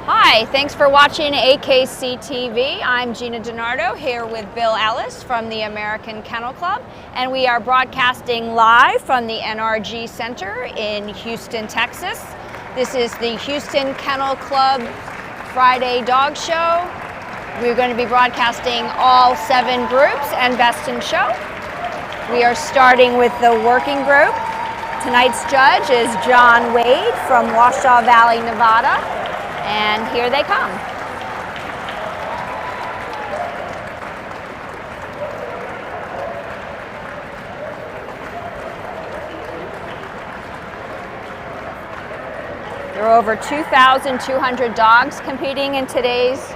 Hi, thanks for watching AKC TV. I'm Gina DiNardo here with Bill Ellis from the American Kennel Club, and we are broadcasting live from the NRG Center in Houston, Texas. This is the Houston Kennel Club Friday Dog Show. We're going to be broadcasting all 7 groups and Best in Show. We are starting with the working group. Tonight's judge is John Wade from Washoe Valley, Nevada. And here they come. There are over 2,200 dogs competing in today's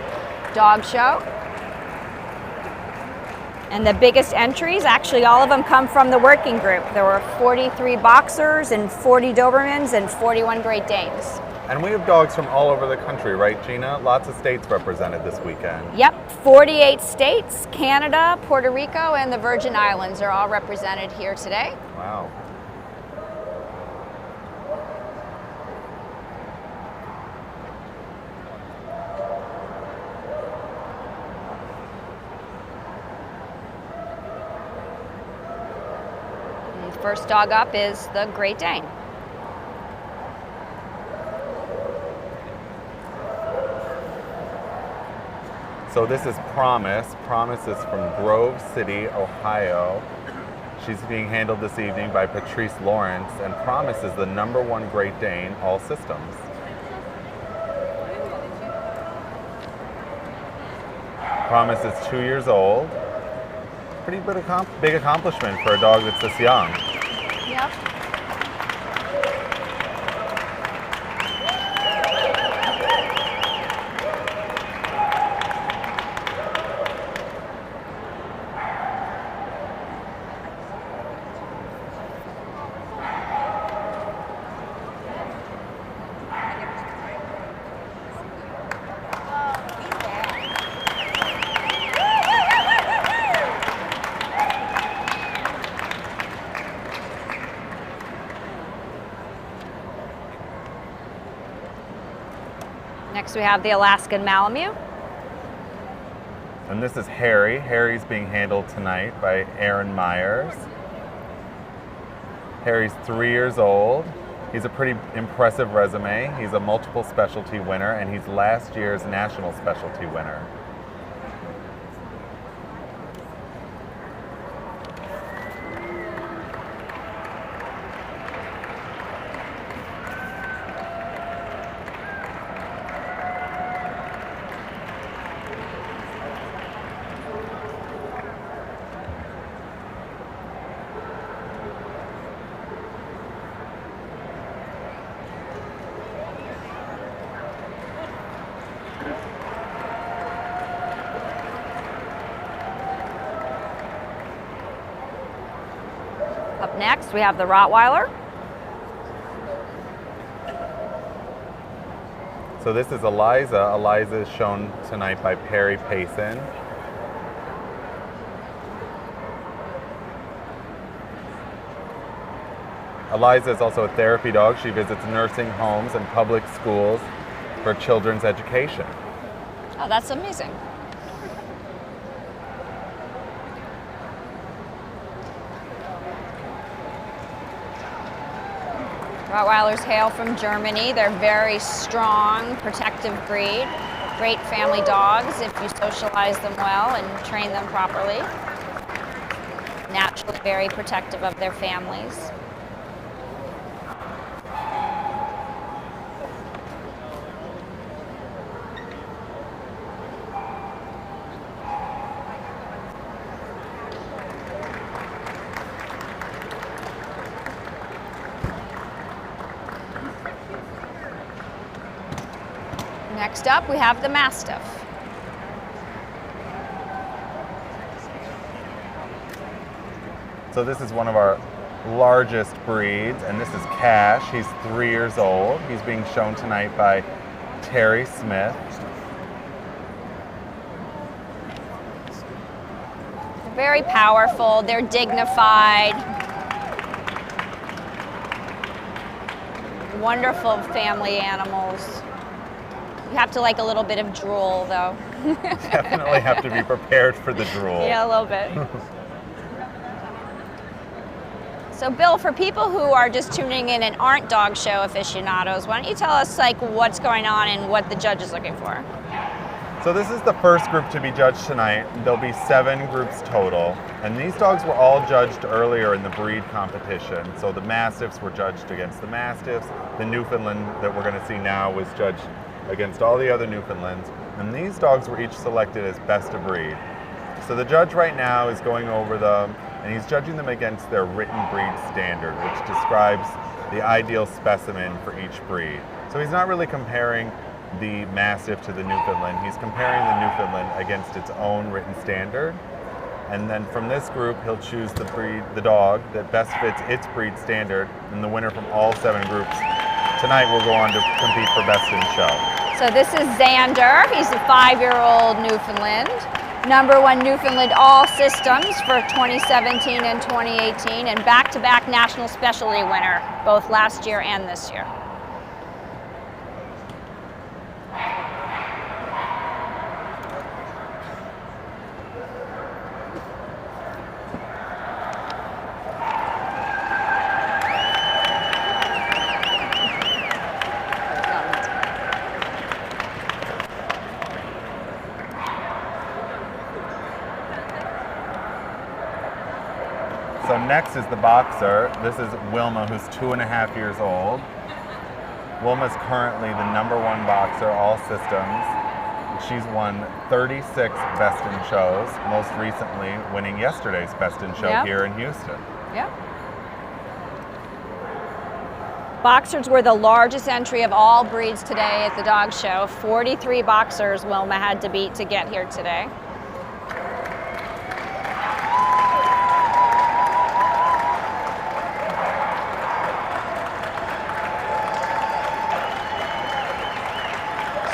dog show. And the biggest entries, actually all of them come from the working group. There were 43 boxers and 40 Dobermans and 41 Great Danes. And we have dogs from all over the country, right, Gina? Lots of states represented this weekend. Yep, 48 states, Canada, Puerto Rico, and the Virgin Islands are all represented here today. Wow. And the first dog up is the Great Dane. So this is Promise. Promise is from Grove City, Ohio. She's being handled this evening by Patrice Lawrence, and Promise is the #1 Great Dane, all systems. Promise is 2 years old. Pretty big accomplishment for a dog that's this young. Yep. Next we have the Alaskan Malamute. And this is Harry. Harry's being handled tonight by Aaron Myers. Harry's 3 years old. He's a pretty impressive resume. He's a multiple specialty winner, and he's last year's national specialty winner. Up next, we have the Rottweiler. So this is Eliza. Eliza is shown tonight by Perry Payson. Eliza is also a therapy dog. She visits nursing homes and public schools for children's education. Oh, that's amazing. Rottweilers hail from Germany. They're very strong, protective breed. Great family dogs if you socialize them well and train them properly. Naturally very protective of their families. Next up, we have the Mastiff. So this is one of our largest breeds, and this is Cash. He's 3 years old. He's being shown tonight by Terry Smith. They're very powerful, they're dignified. Wonderful family animals. You have to like a little bit of drool, though. Definitely have to be prepared for the drool. Yeah, a little bit. So, Bill, for people who are just tuning in and aren't dog show aficionados, why don't you tell us like what's going on and what the judge is looking for? So this is the first group to be judged tonight. There'll be 7 groups total, and these dogs were all judged earlier in the breed competition. So the Mastiffs were judged against the Mastiffs. The Newfoundland that we're going to see now was judged against all the other Newfoundlands, and these dogs were each selected as best of breed. So the judge right now is going over them, and he's judging them against their written breed standard, which describes the ideal specimen for each breed. So he's not really comparing the Mastiff to the Newfoundland, he's comparing the Newfoundland against its own written standard. And then from this group, he'll choose the breed, the dog that best fits its breed standard, and the winner from all 7 groups tonight will go on to compete for Best in Show. So this is Xander. He's a 5-year-old Newfoundland. #1 Newfoundland all systems for 2017 and 2018, and back-to-back national specialty winner, both last year and this year. So next is the boxer. This is Wilma, who's 2.5 years old. Wilma's currently the #1 boxer, all systems. She's won 36 Best in Shows, most recently winning yesterday's Best in Show here in Houston. Yep. Boxers were the largest entry of all breeds today at the dog show. 43 boxers Wilma had to beat to get here today.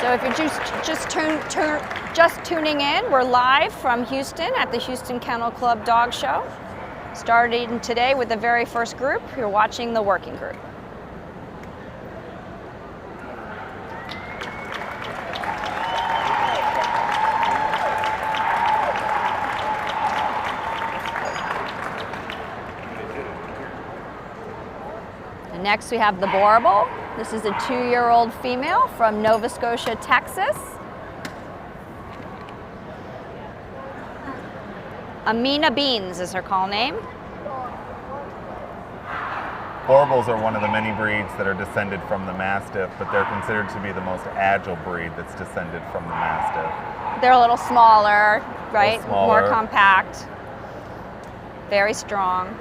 So if you're just tuning in, we're live from Houston at the Houston Kennel Club Dog Show. Starting today with the very first group. You're watching the working group. And next we have the Boerboel. This is a 2-year-old female from Nova Scotia, Texas. Amina Beans is her call name. Boerboels are one of the many breeds that are descended from the Mastiff, but they're considered to be the most agile breed that's descended from the Mastiff. They're a little smaller, right? Smaller. More compact. Very strong.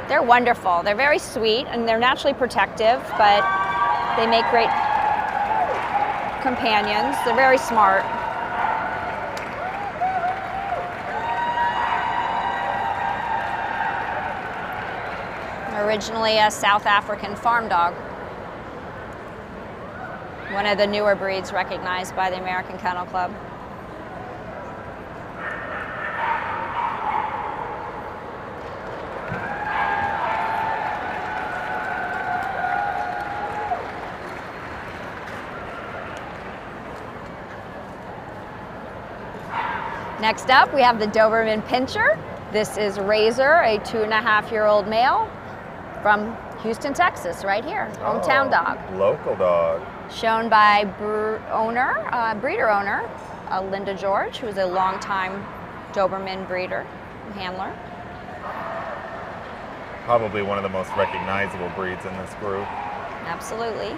They're wonderful. They're very sweet and they're naturally protective, but they make great companions. They're very smart. Originally a South African farm dog. One of the newer breeds recognized by the American Kennel Club. Next up, we have the Doberman Pinscher. This is Razor, a 2.5-year-old male from Houston, Texas, right here, hometown dog. Local dog. Shown by breeder owner, Linda George, who is a longtime Doberman breeder and handler. Probably one of the most recognizable breeds in this group. Absolutely.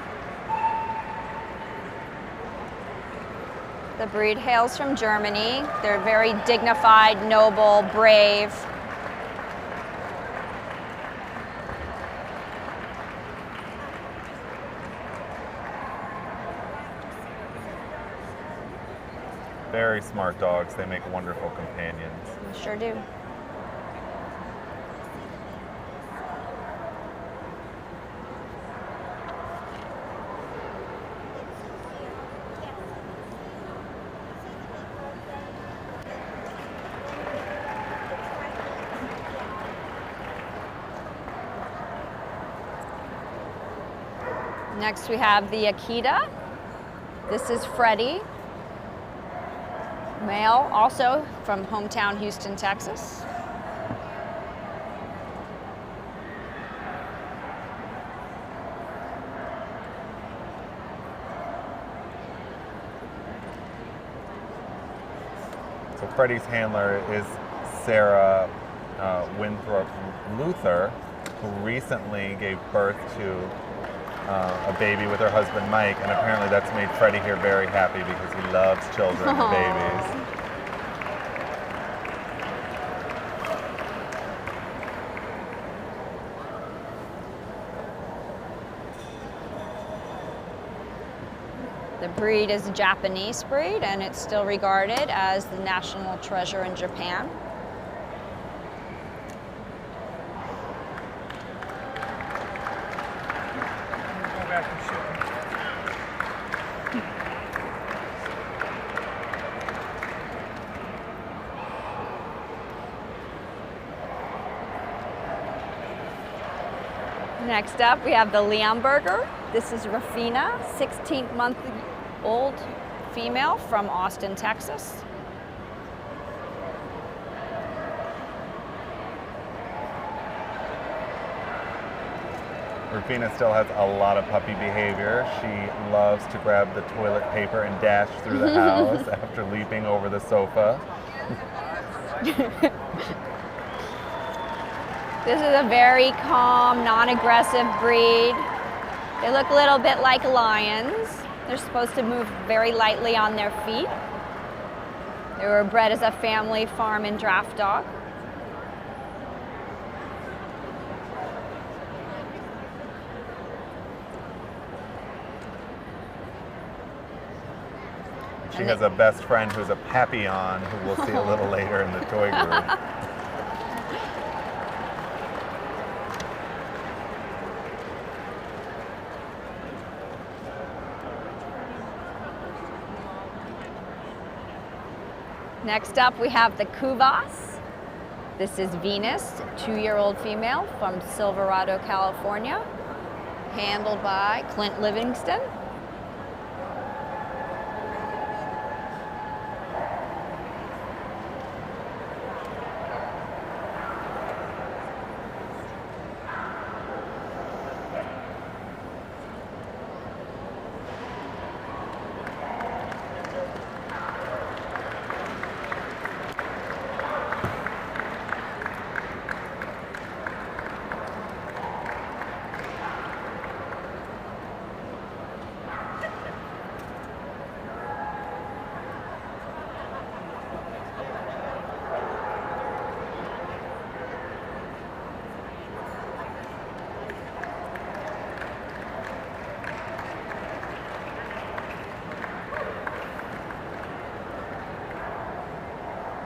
The breed hails from Germany. They're very dignified, noble, brave. Very smart dogs. They make wonderful companions. They sure do. Next we have the Akita. This is Freddie, male, also from hometown Houston, Texas. So Freddie's handler is Sarah Winthrop Luther, who recently gave birth to a baby with her husband Mike, and apparently that's made Freddie here very happy because he loves children and babies. The breed is a Japanese breed, and it's still regarded as the national treasure in Japan. Next up, we have the Leonberger. This is Rafina, 16-month-old female from Austin, Texas. Rufina still has a lot of puppy behavior. She loves to grab the toilet paper and dash through the house after leaping over the sofa. This is a very calm, non-aggressive breed. They look a little bit like lions. They're supposed to move very lightly on their feet. They were bred as a family farm and draft dog. She has a best friend who's a Papillon, who we'll see a little later in the toy group. Next up, we have the Kuvas. This is Venus, 2-year-old female from Silverado, California, handled by Clint Livingston.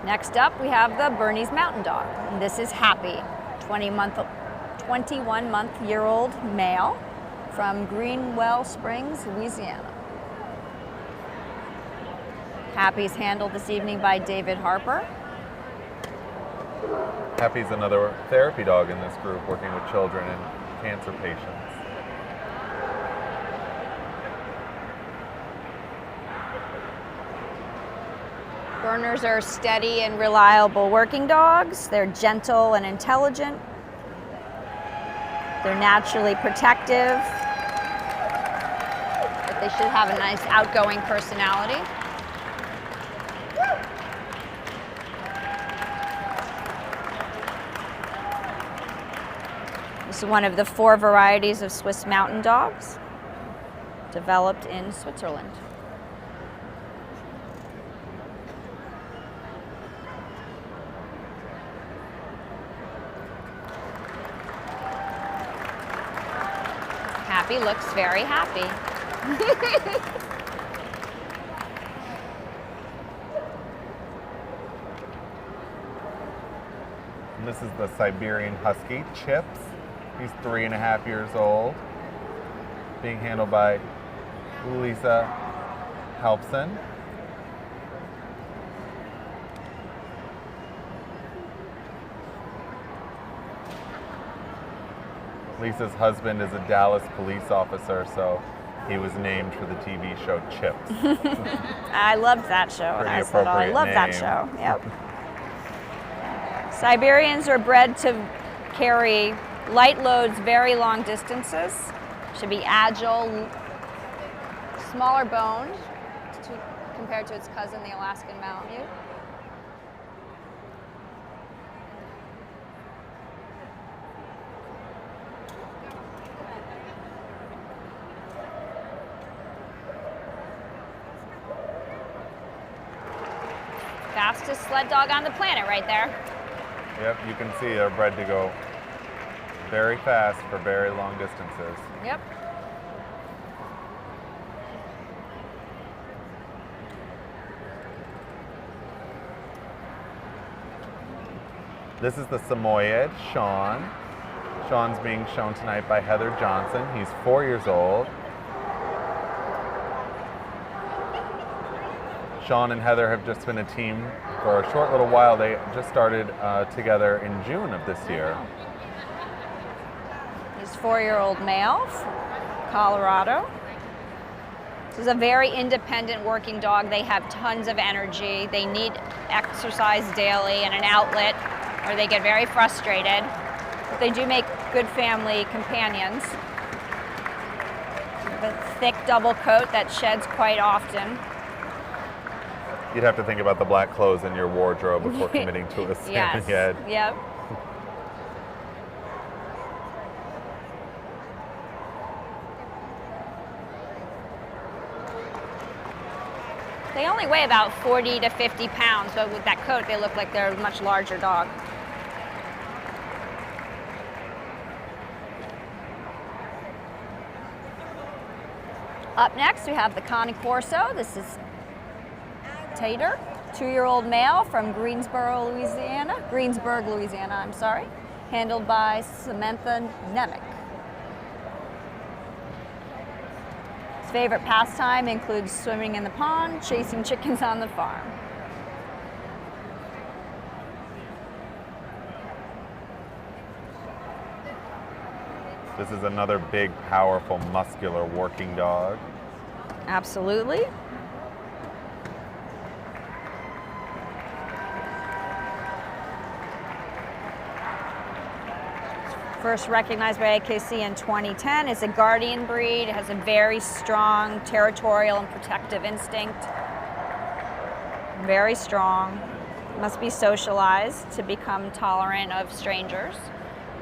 Next up, we have the Bernese Mountain Dog. And this is Happy, 20-month 21-month-year-old male from Greenwell Springs, Louisiana. Happy's handled this evening by David Harper. Happy's another therapy dog in this group, working with children and cancer patients. Berners are steady and reliable working dogs. They're gentle and intelligent. They're naturally protective. But they should have a nice outgoing personality. This is one of the 4 varieties of Swiss Mountain Dogs developed in Switzerland. Happy looks very happy. And this is the Siberian Husky, Chips. He's 3.5 years old, being handled by Lisa Helpson. Lisa's husband is a Dallas police officer, so he was named for the TV show Chips. I loved that show. Pretty I said, oh, I appropriate love that name. show. Yep. Siberians are bred to carry light loads very long distances. Should be agile, smaller boned compared to its cousin, the Alaskan Malamute. Fastest sled dog on the planet right there. Yep, you can see they're bred to go very fast for very long distances. Yep. This is the Samoyed, Sean. Sean's being shown tonight by Heather Johnson. He's 4 years old. Sean and Heather have just been a team for a short little while. They just started together in June of this year. He's 4-year-old male from Colorado. This is a very independent working dog. They have tons of energy. They need exercise daily and an outlet, or they get very frustrated. But they do make good family companions. The thick double coat that sheds quite often. You'd have to think about the black clothes in your wardrobe before committing to a salmon head. Yep. They only weigh about 40 to 50 pounds, but with that coat, they look like they're a much larger dog. Up next, we have the Cane Corso. This is Tater, 2-year-old male from Greensburg, Louisiana, I'm sorry, handled by Samantha Nemec. His favorite pastime includes swimming in the pond, chasing chickens on the farm. This is another big, powerful, muscular working dog. Absolutely. First recognized by AKC in 2010, is a guardian breed. It has a very strong territorial and protective instinct. Very strong. Must be socialized to become tolerant of strangers,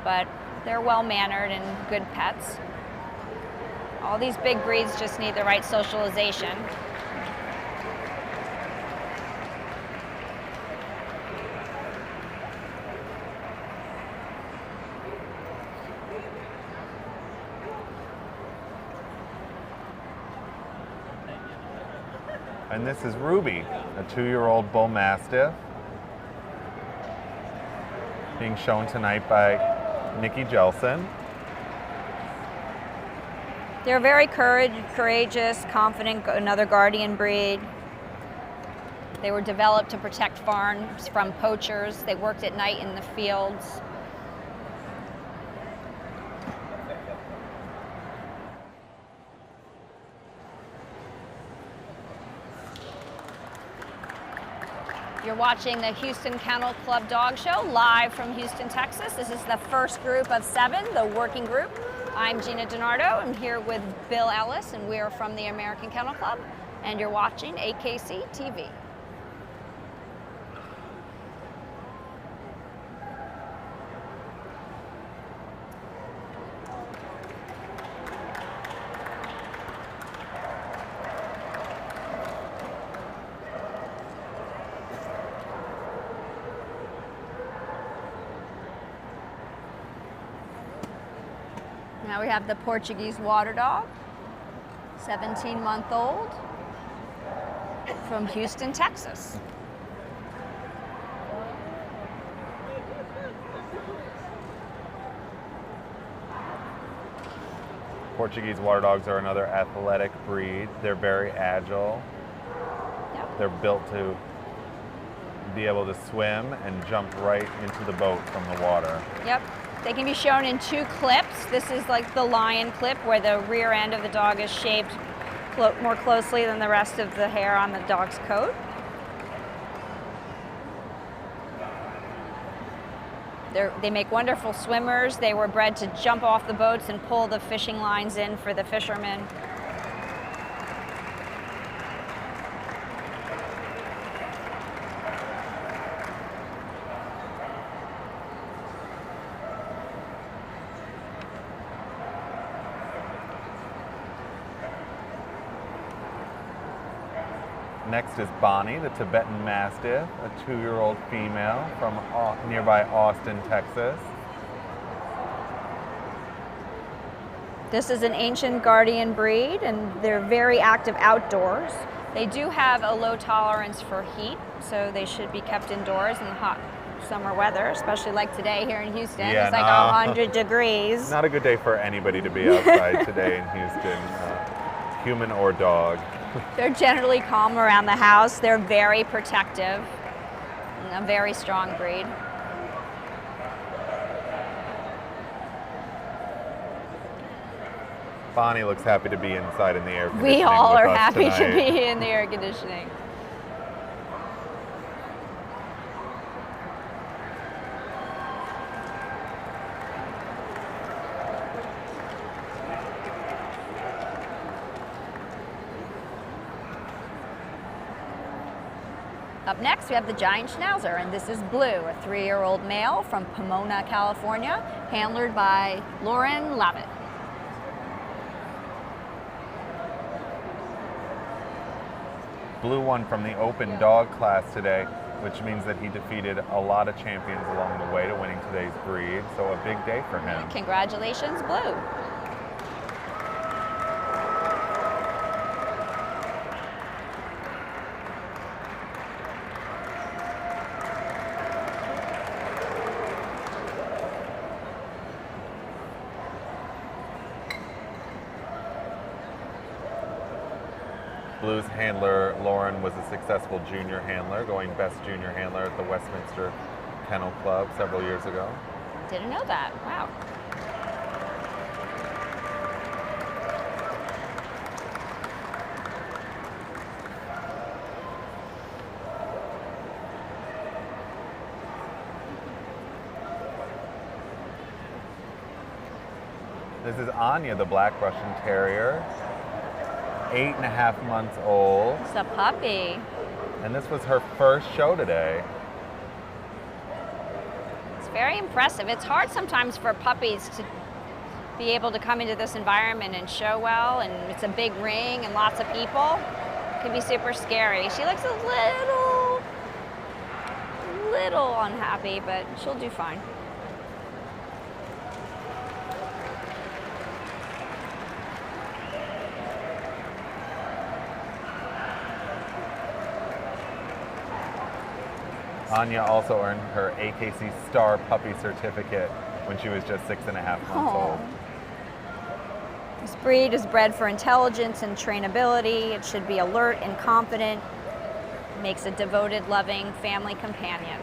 but they're well-mannered and good pets. All these big breeds just need the right socialization. And this is Ruby, a 2-year-old bull mastiff, being shown tonight by Nikki Jelson. They're very courageous, confident, another guardian breed. They were developed to protect farms from poachers. They worked at night in the fields. You're watching the Houston Kennel Club Dog Show live from Houston, Texas. This is the first group of 7, the working group. I'm Gina DiNardo. I'm here with Bill Ellis, and we're from the American Kennel Club, and you're watching AKC TV. Now we have the Portuguese water dog, 17-month-old, from Houston, Texas. Portuguese water dogs are another athletic breed. They're very agile. Yep. They're built to be able to swim and jump right into the boat from the water. Yep. They can be shown in 2 clips. This is like the lion clip where the rear end of the dog is shaved more closely than the rest of the hair on the dog's coat. They make wonderful swimmers. They were bred to jump off the boats and pull the fishing lines in for the fishermen. Next is Bonnie, the Tibetan Mastiff, a 2-year-old female from nearby Austin, Texas. This is an ancient guardian breed, and they're very active outdoors. They do have a low tolerance for heat, so they should be kept indoors in the hot summer weather, especially like today here in Houston. Yeah, it's like 100 degrees. Not a good day for anybody to be outside today in Houston, human or dog. They're generally calm around the house. They're very protective, and a very strong breed. Bonnie looks happy to be inside in the air conditioning. We all with are us happy tonight. to be in the air conditioning. Up next, we have the giant schnauzer, and this is Blue, a 3-year-old male from Pomona, California, handlered by Lauren Lavitt. Blue won from the open dog class today, which means that he defeated a lot of champions along the way to winning today's breed, so a big day for him. Congratulations, Blue. Blue's handler, Lauren, was a successful junior handler, going best junior handler at the Westminster Kennel Club several years ago. Didn't know that. Wow. This is Anya, the Black Russian Terrier, 8.5 months old. It's a puppy. And this was her first show today. It's very impressive. It's hard sometimes for puppies to be able to come into this environment and show well, and it's a big ring and lots of people. It can be super scary. She looks a little unhappy, but she'll do fine. Anya also earned her AKC Star Puppy Certificate when she was just 6.5 months Aw. old. This breed is bred for intelligence and trainability. It should be alert and confident. Makes a devoted, loving family companion.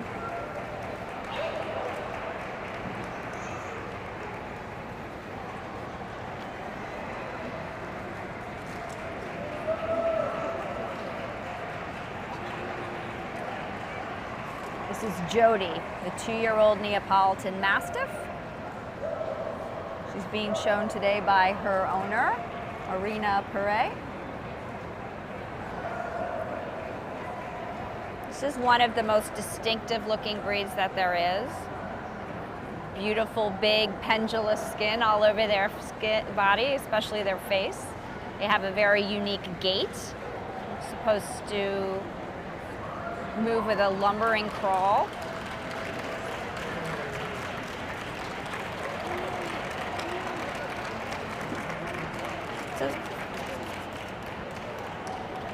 This is Jody, the 2-year-old Neapolitan Mastiff. She's being shown today by her owner, Arena Pere. This is one of the most distinctive looking breeds that there is. Beautiful, big, pendulous skin all over their body, especially their face. They have a very unique gait. It's supposed to move with a lumbering crawl.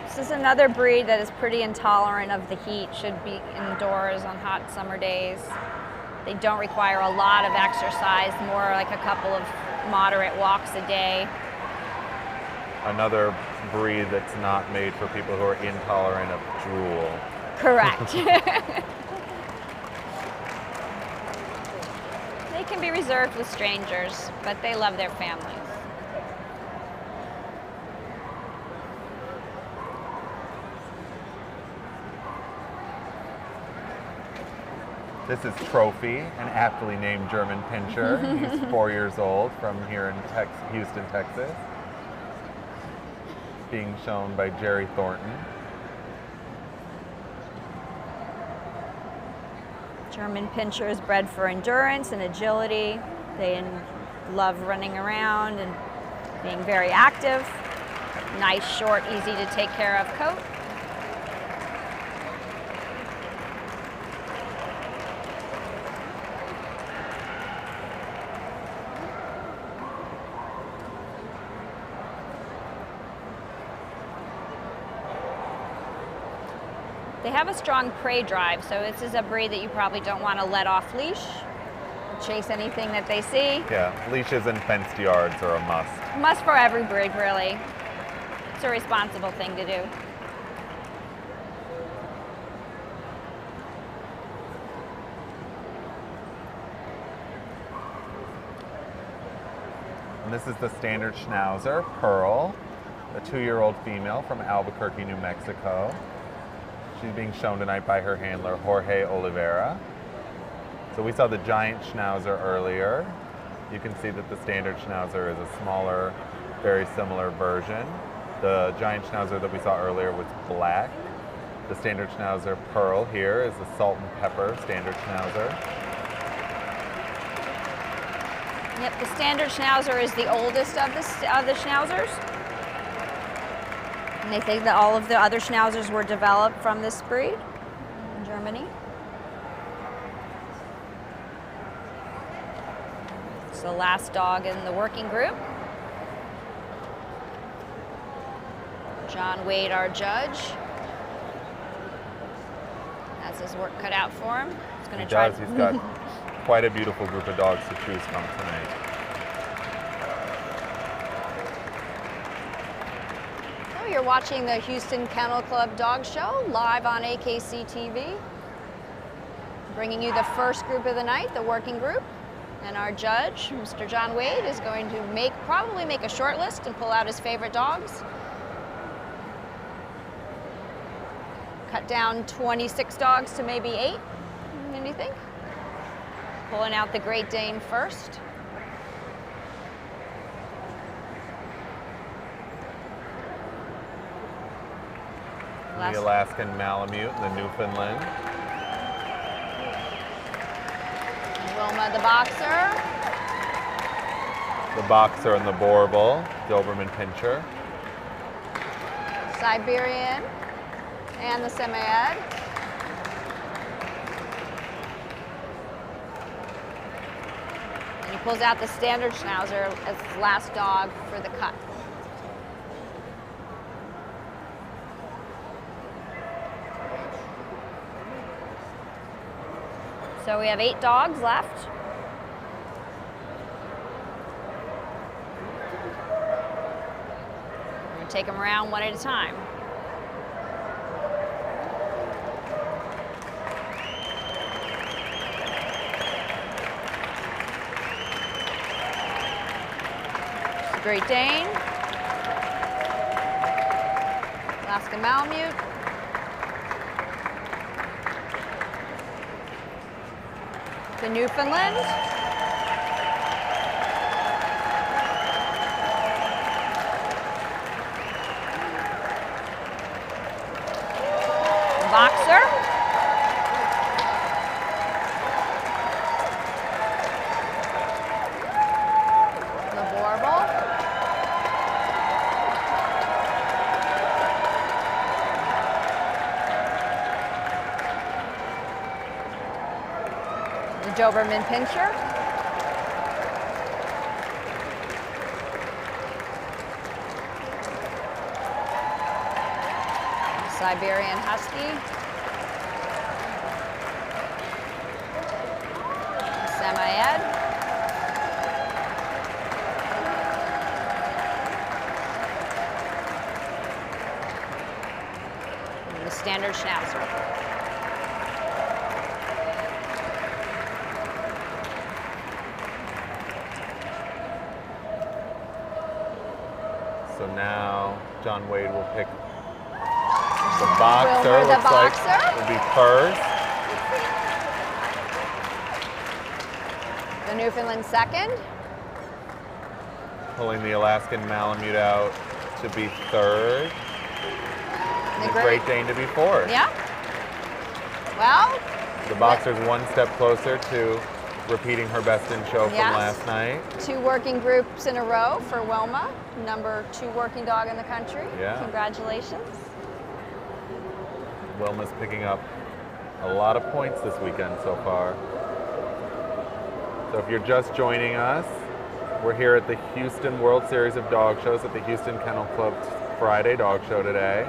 This is another breed that is pretty intolerant of the heat, should be indoors on hot summer days. They don't require a lot of exercise, more like a couple of moderate walks a day. Another breed that's not made for people who are intolerant of drool. Correct. They can be reserved with strangers, but they love their families. This is Trophy, an aptly named German Pinscher. He's 4 years old, from here in Houston, Texas. Being shown by Jerry Thornton. German Pinscher is bred for endurance and agility. They love running around and being very active. Nice, short, easy to take care of coat. They have a strong prey drive, so this is a breed that you probably don't want to let off leash, chase anything that they see. Yeah, leashes in fenced yards are a must. Must for every breed, really. It's a responsible thing to do. And this is the standard Schnauzer, Pearl, a 2-year-old female from Albuquerque, New Mexico. She's being shown tonight by her handler, Jorge Oliveira. So we saw the giant Schnauzer earlier. You can see that the standard Schnauzer is a smaller, very similar version. The giant Schnauzer that we saw earlier was black. The standard Schnauzer Pearl here is the salt and pepper standard Schnauzer. Yep, the standard Schnauzer is the oldest of the Schnauzers. And they think that all of the other Schnauzers were developed from this breed in Germany. It's the last dog in the working group. John Wade, our judge, has his work cut out for him. He's going to try. He's got quite a beautiful group of dogs to choose from tonight. You're watching the Houston Kennel Club Dog Show live on AKC TV. Bringing you the first group of the night, the working group. And our judge, Mr. John Wade, is going to probably make a short list and pull out his favorite dogs. Cut down 26 dogs to maybe 8. What do you think? Pulling out the Great Dane first. The Alaskan Malamute, the Newfoundland. Wilma the Boxer. The Boxer and the Boerboel, Doberman Pinscher. Siberian and the Samoyed. And he pulls out the standard Schnauzer as his last dog for the cut. So we have 8 dogs left. Take them around one at a time. Great Dane, Alaska Malamute, the Newfoundland, the Boxer, the Warble, the Doberman Pinscher, Siberian Husky, Semi-Ed, and the Standard Schnauzer. So now John Wade will pick the Boxer. Wilmer the Looks Boxer. like will be first. The Newfoundland second. Pulling the Alaskan Malamute out to be third. And the Great Dane to be fourth. Yeah. Well, The Boxer's one step closer to repeating her best in show from Yes. last night. 2 working groups in a row for Wilma, number 2 working dog in the country. Yeah. Congratulations. Wilma's picking up a lot of points this weekend so far. So if you're just joining us, we're here at the Houston World Series of Dog Shows at the Houston Kennel Club Friday Dog Show today.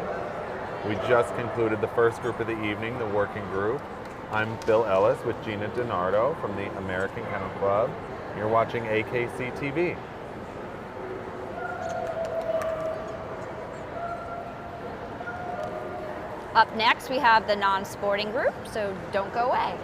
We just concluded the first group of the evening, the working group. I'm Bill Ellis with Gina DiNardo from the American Kennel Club. You're watching AKC TV. Up next, we have the non-sporting group, so don't go away.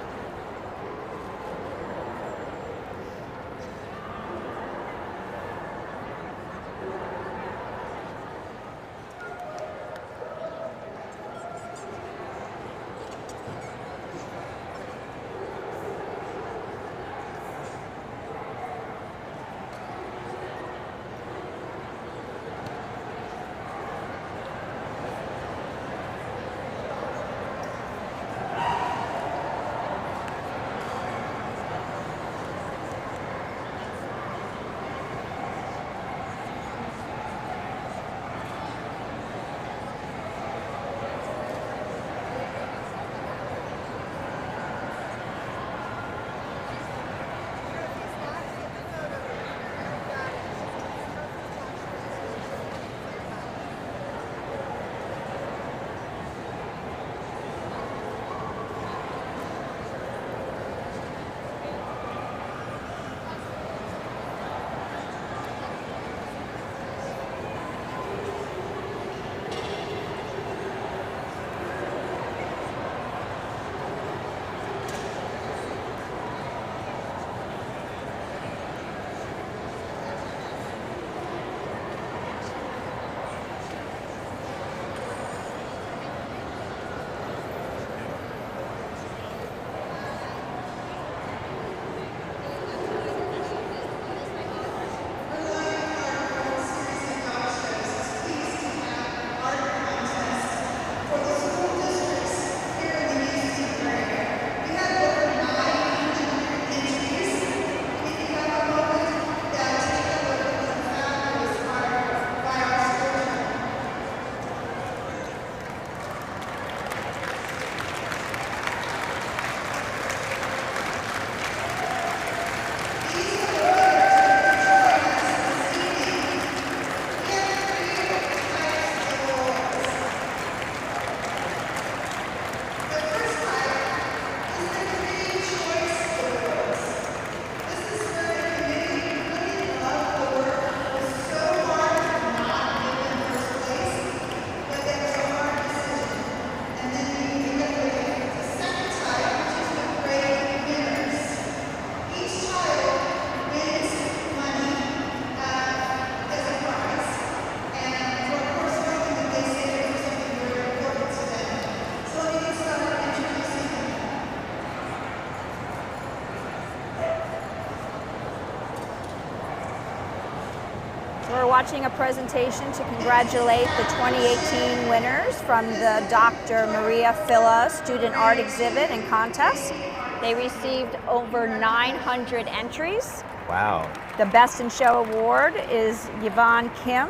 watching a presentation to congratulate the 2018 winners from the Dr. Maria Filla Student Art Exhibit and Contest. They received over 900 entries. Wow. The Best in Show Award is Yvonne Kim,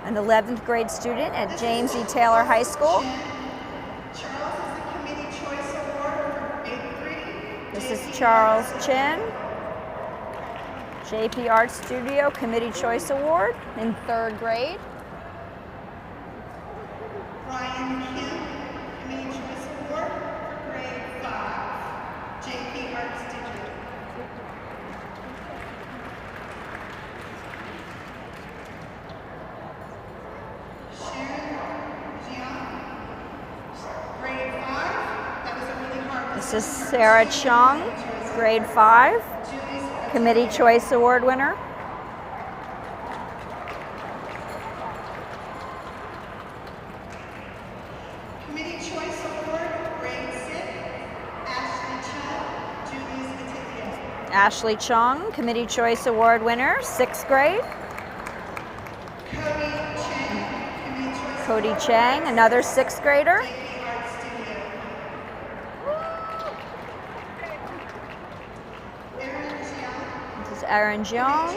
an 11th grade student at James E. Taylor High School. This is Charles Chin, JP Art Studio Committee Choice Award in 3rd grade. Brian Kim, Committee Choice Award for grade 5, JP Art Studio. Sharon Jiang, grade 5. That was a really hard one. This is Sarah Chung, grade 5, Committee Choice Award winner. Committee Choice Award, grade 6, Ashley Chung, Julius Matithia. Ashley Chung, Committee Choice Award winner, 6th grade. Cody Chang, Committee Choice Cody Chang, another 6th grader. JP Art Studio. Aaron Jiang, This is Aaron Jiang,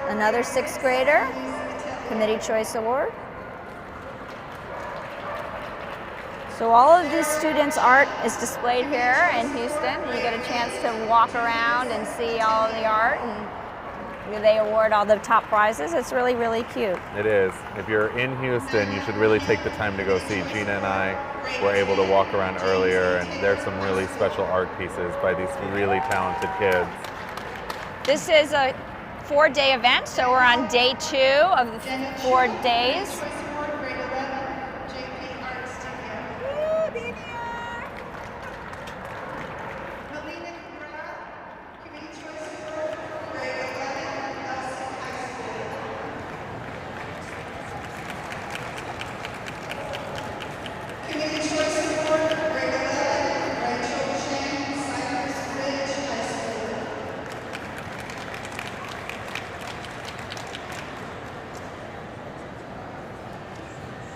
another 6th grader, Committee Choice Award. So all of these students' art is displayed here in Houston. You get a chance to walk around and see all of the art, and they award all the top prizes. It's really, really cute. It is. If you're in Houston, you should really take the time to go see. Gina and I were able to walk around earlier, and there's some really special art pieces by these really talented kids. This is a 4-day event, so we're on day 2 of the 4 days. Choice Award, grade 11, JP Art Studio. Melina Cabrera, Committee Choice Award, grade 11, Dustin High School. Committee Choice Award, grade 11, Rachel Chang, Cypress Ridge High School.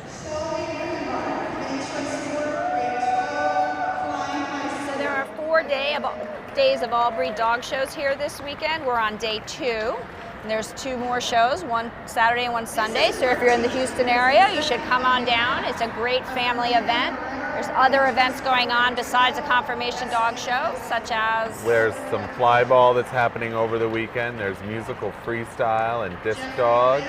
Sylvie Greenberg, Committee Choice Award, grade 12, Flying High School. So there are 4 days of Albury dog shows here this weekend. We're on day 2. And there's 2 more shows, one Saturday and one Sunday. So if you're in the Houston area, you should come on down. It's a great family event. There's other events going on besides the Confirmation Dog Show, such as There's some fly ball that's happening over the weekend. There's musical freestyle and disc dog.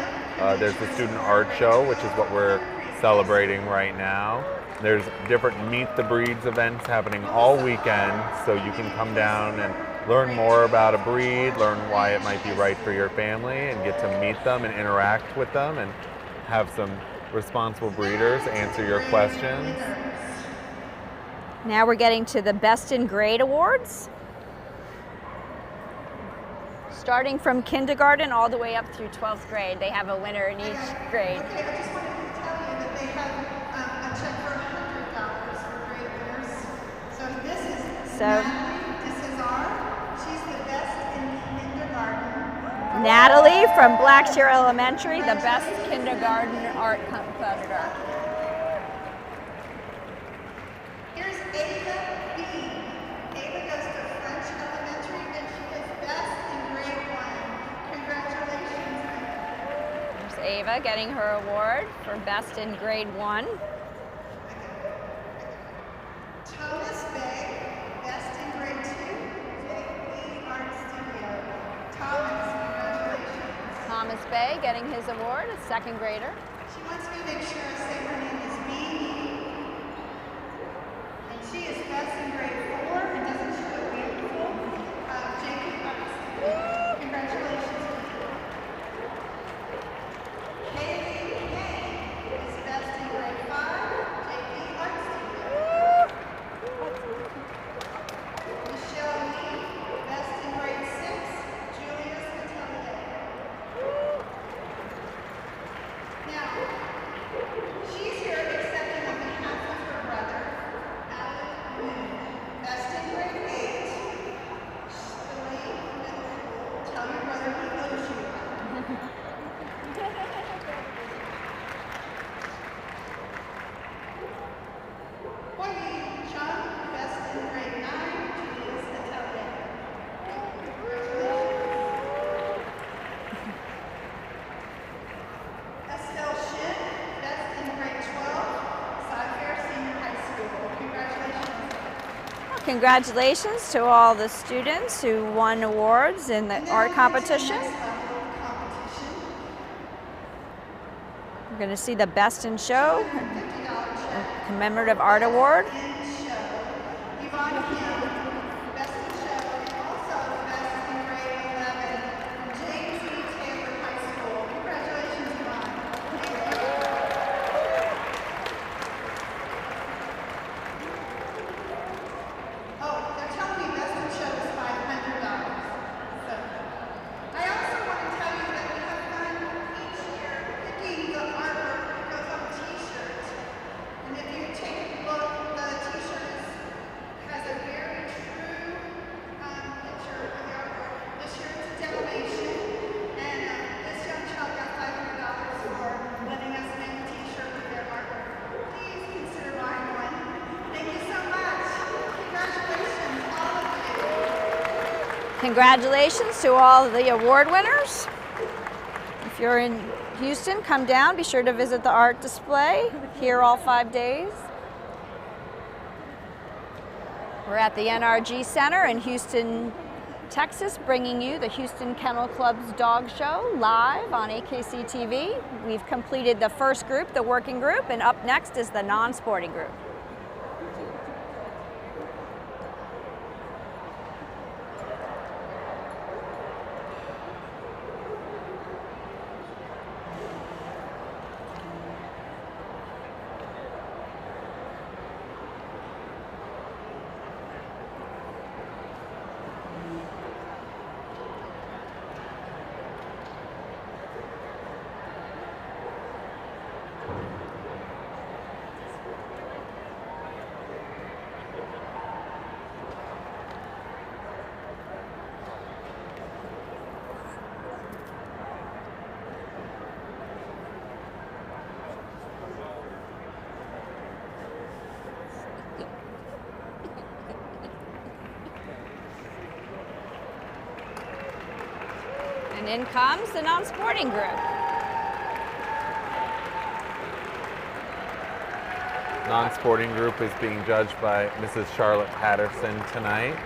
There's the student art show, which is what we're celebrating right now. There's different Meet the Breeds events happening all weekend, so you can come down and learn more about a breed, learn why it might be right for your family, and get to meet them and interact with them and have some responsible breeders answer your questions. now we're getting to the Best in Grade Awards. Starting from kindergarten all the way up through 12th grade. They have a winner in each grade. Okay, I just wanted to tell you that they have a check for $100 for great winners. So this is Natalie DeCesar. She's the best in kindergarten. Natalie from Blackshear Elementary, the best kindergarten art competitor. Here's Ava B. Ava goes to French Elementary and she is best in grade 1. Congratulations. There's Ava getting her award for best in grade 1. Thomas Bay, best in grade 2, JP Art Studio. Thomas, congratulations. Thomas Bay getting his award, a 2nd grader. She wants me to make sure I say her name is Mimi. And she is best in grade 4, and doesn't she look beautiful? JP Art Studio. Congratulations. Kaylee Kane is best in grade 5, JP Art Studio. Michelle Lee, best in grade 6, Julius Matelier. Now, she's here accepting on behalf of her brother, Alec Moon. Congratulations to all the students who won awards in the art competition. We're going to see the Best in Show, a commemorative art award. Congratulations to all the award winners. If you're in Houston, come down. Be sure to visit the art display here all 5 days. We're at the NRG Center in Houston, Texas, bringing you the Houston Kennel Club's dog show live on AKC TV. We've completed the first group, the working group, and up next is the non-sporting group. And in comes the non-sporting group. Non-sporting group is being judged by Mrs. Charlotte Patterson tonight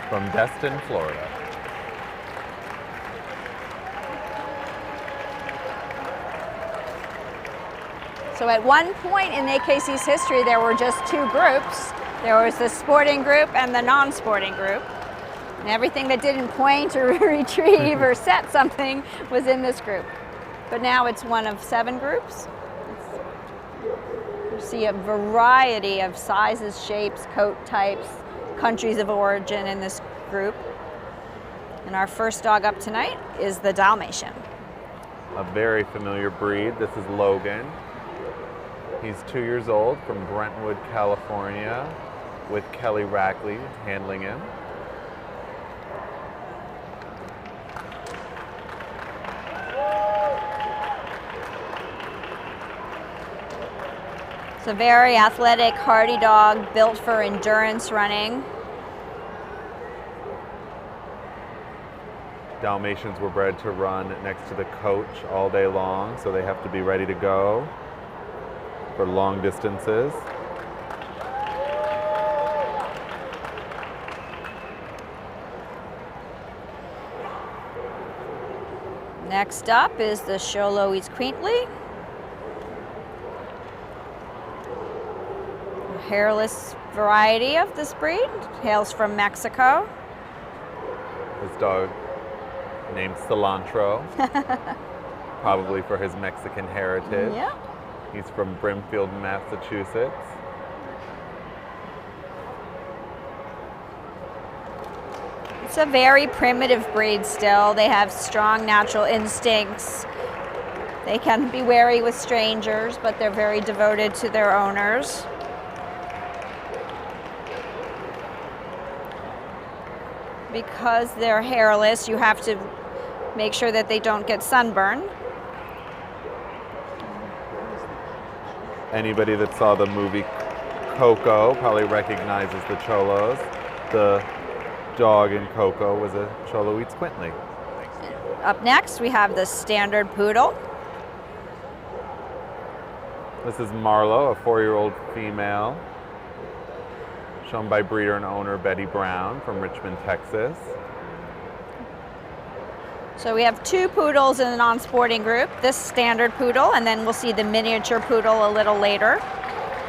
from Destin, Florida. So at one point in AKC's history, there were just two groups. There was the sporting group and the non-sporting group. And everything that didn't point or retrieve or set something was in this group. But now it's one of 7 groups. You see a variety of sizes, shapes, coat types, countries of origin in this group. And our first dog up tonight is the Dalmatian. A very familiar breed. This is Logan. He's 2 years old, from Brentwood, California, with Kelly Rackley handling him. It's a very athletic, hardy dog built for endurance running. Dalmatians were bred to run next to the coach all day long, so they have to be ready to go for long distances. Next up is the Xoloitzcuintli, a hairless variety of this breed, hails from Mexico. This dog named Cilantro, probably for his Mexican heritage. Yeah. He's from Brimfield, Massachusetts. It's a very primitive breed still. They have strong natural instincts. They can be wary with strangers, but they're very devoted to their owners. Because they're hairless, you have to make sure that they don't get sunburn. Anybody that saw the movie Coco probably recognizes the Cholos. The dog in Coco was a Xoloitzcuintli. Up next, we have the standard poodle. This is Marlo, a 4-year-old female. shown by breeder and owner Betty Brown from Richmond, Texas. So we have 2 poodles in the non-sporting group, this standard poodle, and then we'll see the miniature poodle a little later.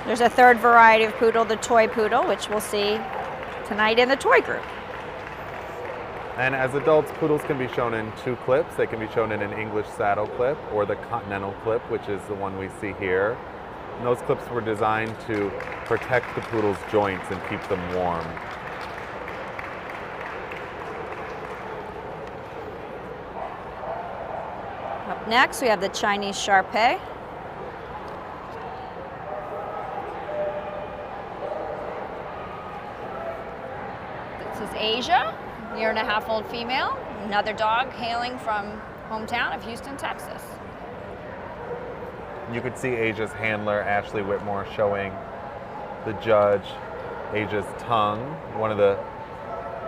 There's a 3rd variety of poodle, the toy poodle, which we'll see tonight in the toy group. And as adults, poodles can be shown in 2 clips. They can be shown in an English saddle clip or the Continental clip, which is the one we see here. And those clips were designed to protect the poodle's joints and keep them warm. Up next, we have the Chinese Shar-Pei. This is Asia, 1.5-year-old female, another dog hailing from hometown of Houston, Texas. You could see Asia's handler, Ashley Whitmore, showing the judge Asia's tongue. One of the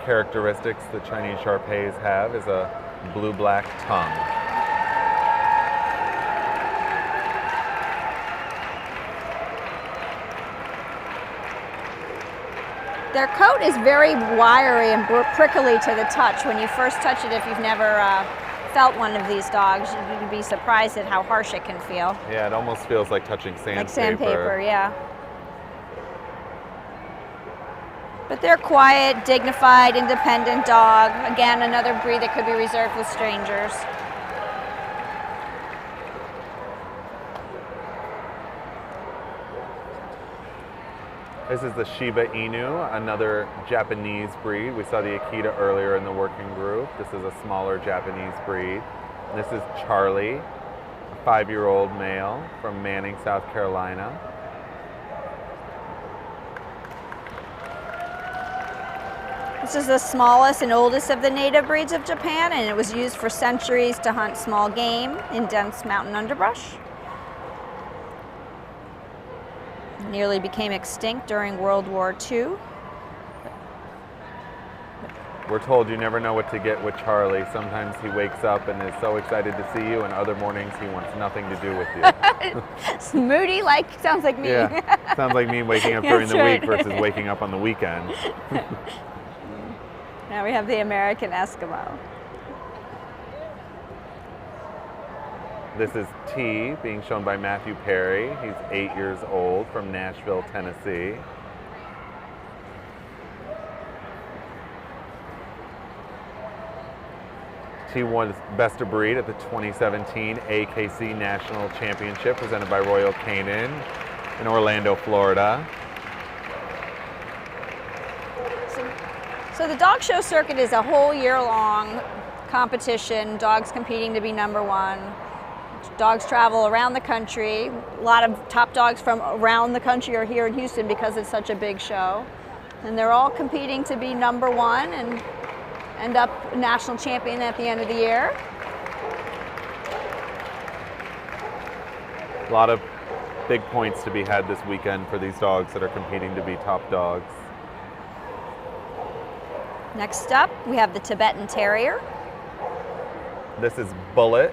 characteristics the Chinese Shar-Peis have is a blue-black tongue. Their coat is very wiry and prickly to the touch. When you first touch it, if you've never felt one of these dogs, you'd be surprised at how harsh it can feel. Yeah, it almost feels like touching sandpaper. Like sandpaper, yeah. But they're quiet, dignified, independent dog. Again, another breed that could be reserved with strangers. This is the Shiba Inu, another Japanese breed. We saw the Akita earlier in the working group. This is a smaller Japanese breed. And this is Charlie, a 5-year-old male from Manning, South Carolina. This is the smallest and oldest of the native breeds of Japan, and it was used for centuries to hunt small game in dense mountain underbrush. Nearly became extinct during World War II. We're told you never know what to get with Charlie. Sometimes he wakes up and is so excited to see you, and other mornings he wants nothing to do with you. It's moody, sounds like me. Yeah, sounds like me waking up during the week versus waking up on the weekend. Now we have the American Eskimo. This is T, being shown by Matthew Perry. He's 8 years old from Nashville, Tennessee. T won Best of Breed at the 2017 AKC National Championship presented by Royal Canin in Orlando, Florida. So the dog show circuit is a whole year-long competition, dogs competing to be #1. Dogs travel around the country. A lot of top dogs from around the country are here in Houston because it's such a big show. And they're all competing to be #1 and end up national champion at the end of the year. A lot of big points to be had this weekend for these dogs that are competing to be top dogs. Next up, we have the Tibetan Terrier. This is Bullet.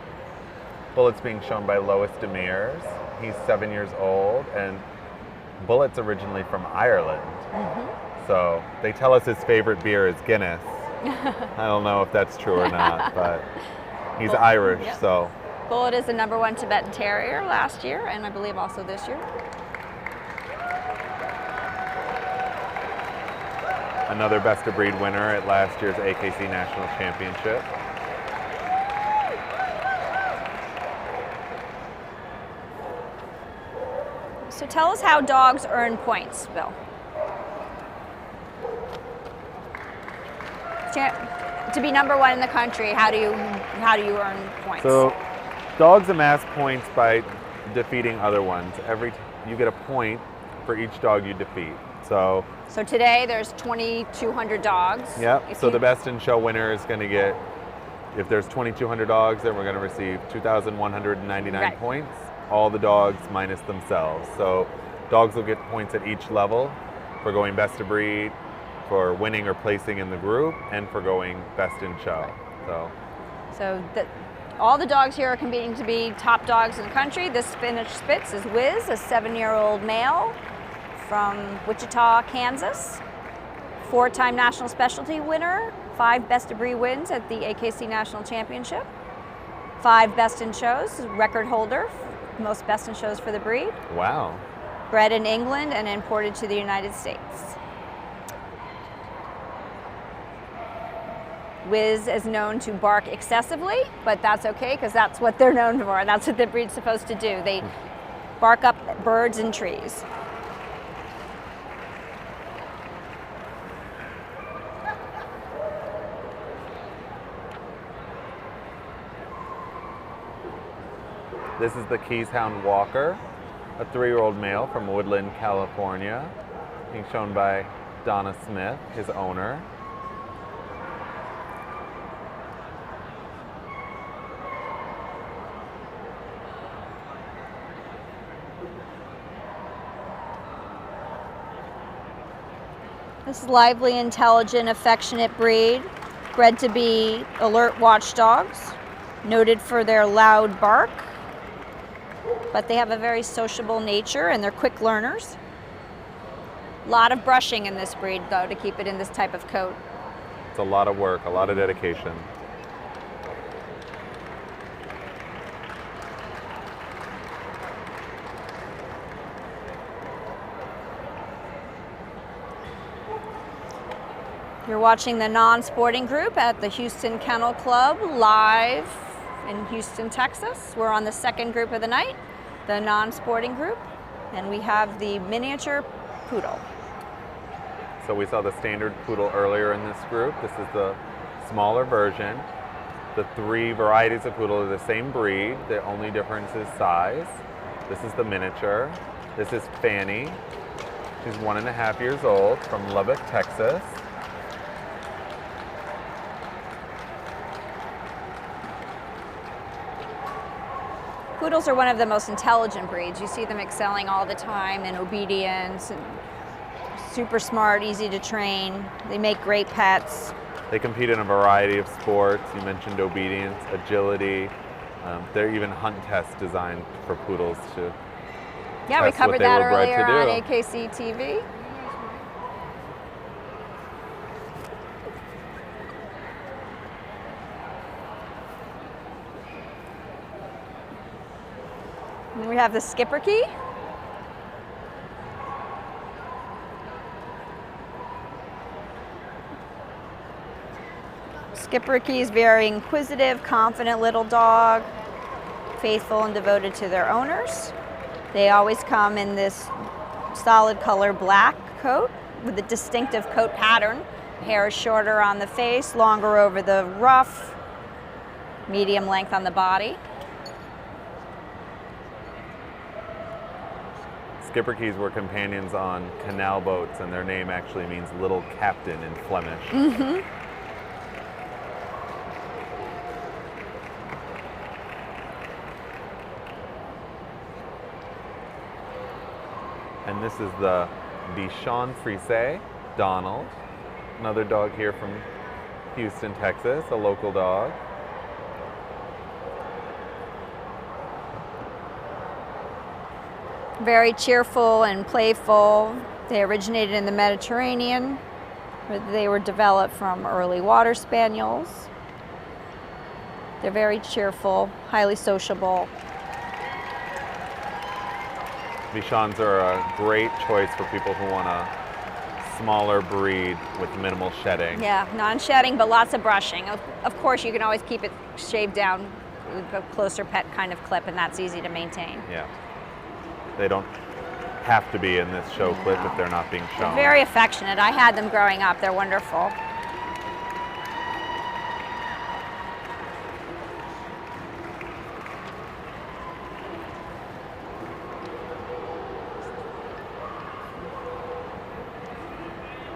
Bullet's being shown by Lois Demers. He's 7 years old, and Bullet's originally from Ireland. So they tell us his favorite beer is Guinness. I don't know if that's true or not, but he's Irish, yep. so. Bullet is the #1 Tibetan Terrier last year, and I believe also this year. Another Best of Breed winner at last year's AKC National Championship. So tell us how dogs earn points, Bill. To be #1 in the country, how do you earn points? So dogs amass points by defeating other ones. You get a point for each dog you defeat. So today there's 2,200 dogs. Yep. So the best in show winner is going to get, if there's 2,200 dogs, then we're going to receive 2,199 points. All the dogs minus themselves. So dogs will get points at each level for going Best of Breed, for winning or placing in the group, and for going best in show. All the dogs here are competing to be top dogs in the country. This Spinach Spitz is Wiz, a 7-year-old male from Wichita, Kansas. 4-time national specialty winner, 5 best of breed wins at the AKC National Championship, 5 best in shows, record holder, most best in shows for the breed. Wow. Bred in England and imported to the United States. Wiz is known to bark excessively, but that's okay because that's what they're known for. That's what the breed's supposed to do. They bark up birds and trees. This is the Keyshound Walker, a 3-year-old male from Woodland, California, being shown by Donna Smith, his owner. This lively, intelligent, affectionate breed, bred to be alert watchdogs, noted for their loud bark, but they have a very sociable nature and they're quick learners. A lot of brushing in this breed, though, to keep it in this type of coat. It's a lot of work, a lot of dedication. You're watching the non-sporting group at the Houston Kennel Club live in Houston, Texas. We're on the second group of the night, the non-sporting group, and we have the miniature poodle. So we saw the standard poodle earlier in this group. This is the smaller version. The 3 varieties of poodle are the same breed. The only difference is size. This is the miniature. This is Fanny. She's 1.5 years old from Lubbock, Texas. Poodles are one of the most intelligent breeds. You see them excelling all the time in obedience and super smart, easy to train. They make great pets. They compete in a variety of sports. You mentioned obedience, agility. They're even hunt tests designed for poodles to Yeah, we test what covered they that were bred to earlier on do. AKC TV. And we have the Schipperke. Schipperke is very inquisitive, confident little dog, faithful and devoted to their owners. They always come in this solid color black coat with a distinctive coat pattern. Hair is shorter on the face, longer over the ruff, medium length on the body. Schipperkes were companions on canal boats, and their name actually means little captain in Flemish. And this is the Bichon Frise, Donald, another dog here from Houston, Texas, a local dog. Very cheerful and playful. They originated in the Mediterranean, where they were developed from early water spaniels. They're very cheerful, highly sociable. Bichons are a great choice for people who want a smaller breed with minimal shedding. Yeah, non-shedding, but lots of brushing. Of course, you can always keep it shaved down with a closer pet kind of clip, and that's easy to maintain. Yeah. They don't have to be in this show clip if they're not being shown. They're very affectionate. I had them growing up. They're wonderful.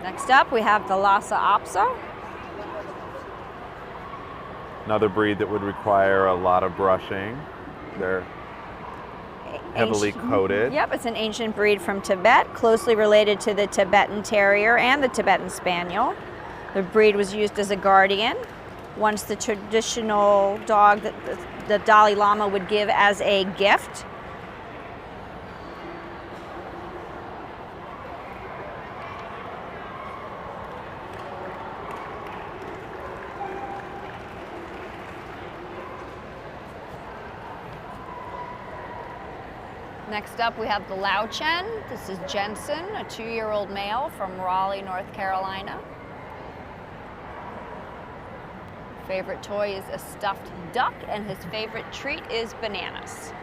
Next up, we have the Lhasa Apso. Another breed that would require a lot of brushing. They're heavily coated. Yep, it's an ancient breed from Tibet, closely related to the Tibetan Terrier and the Tibetan Spaniel. The breed was used as a guardian. Once the traditional dog that the Dalai Lama would give as a gift. Next up, we have the Lauchen. This is Jensen, a 2-year-old male from Raleigh, North Carolina. Favorite toy is a stuffed duck, and his favorite treat is bananas.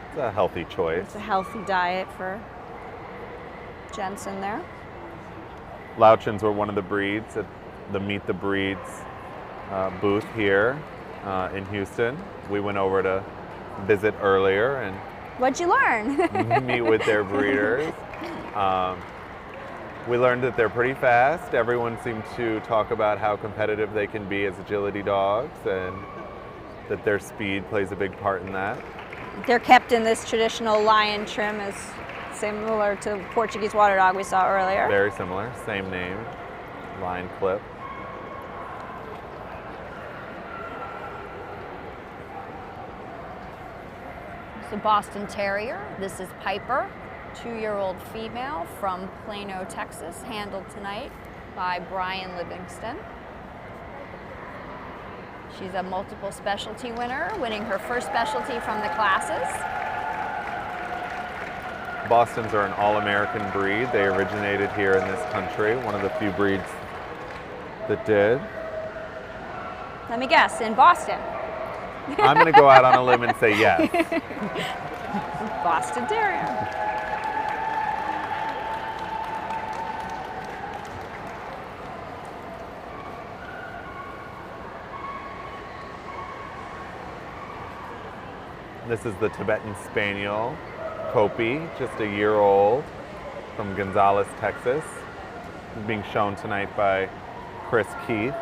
It's a healthy choice. It's a healthy diet for Jensen there. Lauchens were one of the breeds at the Meet the Breeds booth here in Houston. We went over to visit earlier and what'd you learn? meet with their breeders. We learned that they're pretty fast. Everyone seemed to talk about how competitive they can be as agility dogs and that their speed plays a big part in that. They're kept in this traditional lion trim, as similar to the Portuguese water dog we saw earlier. Very similar, same name, line clip. It's a Boston Terrier. This is Piper, 2-year-old female from Plano, Texas, handled tonight by Brian Livingston. She's a multiple specialty winner, winning her first specialty from the classes. Bostons are an all-American breed. They originated here in this country, one of the few breeds that did. Let me guess, in Boston. I'm going to go out on a limb and say yes. Boston Terrier. This is the Tibetan Spaniel, Kopi, just a year old, from Gonzales, Texas. Being shown tonight by Chris Keith.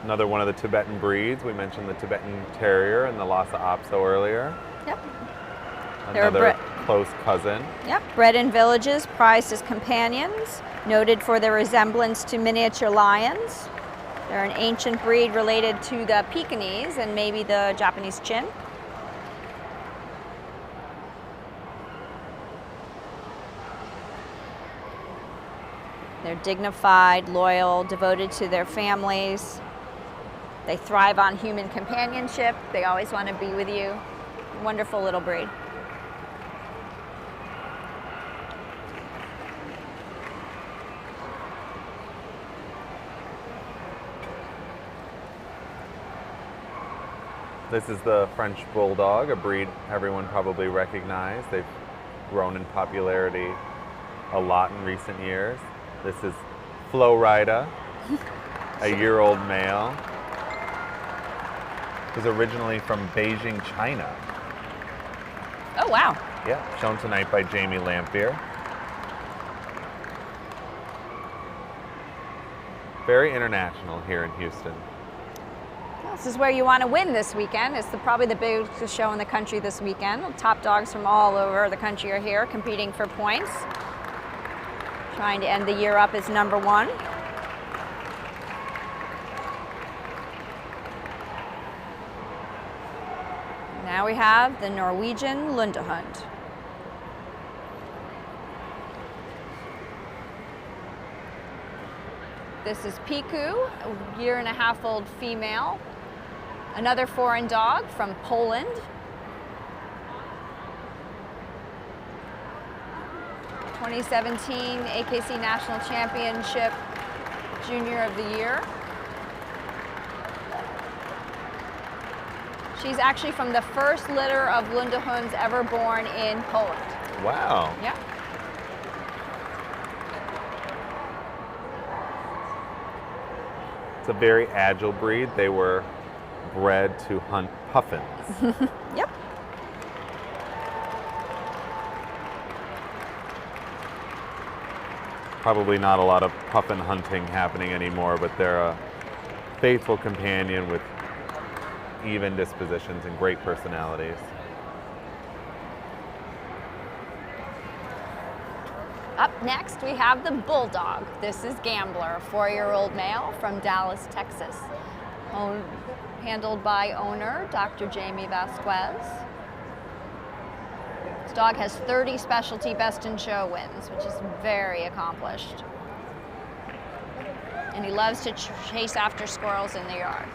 Another one of the Tibetan breeds. We mentioned the Tibetan Terrier and the Lhasa Apso earlier. Yep. Another close cousin. Yep, bred in villages, prized as companions, noted for their resemblance to miniature lions. They're an ancient breed related to the Pekingese and maybe the Japanese Chin. They're dignified, loyal, devoted to their families. They thrive on human companionship. They always want to be with you. Wonderful little breed. This is the French Bulldog, a breed everyone probably recognized. They've grown in popularity a lot in recent years. This is Flo Rida, a year-old male. He was originally from Beijing, China. Oh, wow. Yeah, shown tonight by Jamie Lampier. Very international here in Houston. This is where you want to win this weekend. It's probably the biggest show in the country this weekend. Top dogs from all over the country are here competing for points. Trying to end the year up as #1. Now we have the Norwegian Lundehund. This is Piku, a 1.5-year-old female. Another foreign dog from Poland. '17 AKC National Championship Junior of the Year. She's actually from the first litter of Lundehunds ever born in Poland. Wow. Yeah. It's a very agile breed. They were bred to hunt puffins. Yep. Probably not a lot of puffin hunting happening anymore, but they're a faithful companion with even dispositions and great personalities. Up next, we have the Bulldog. This is Gambler, a 4-year-old male from Dallas, Texas. Handled by owner, Dr. Jamie Vasquez. This dog has 30 specialty best in show wins, which is very accomplished. And he loves to chase after squirrels in the yard.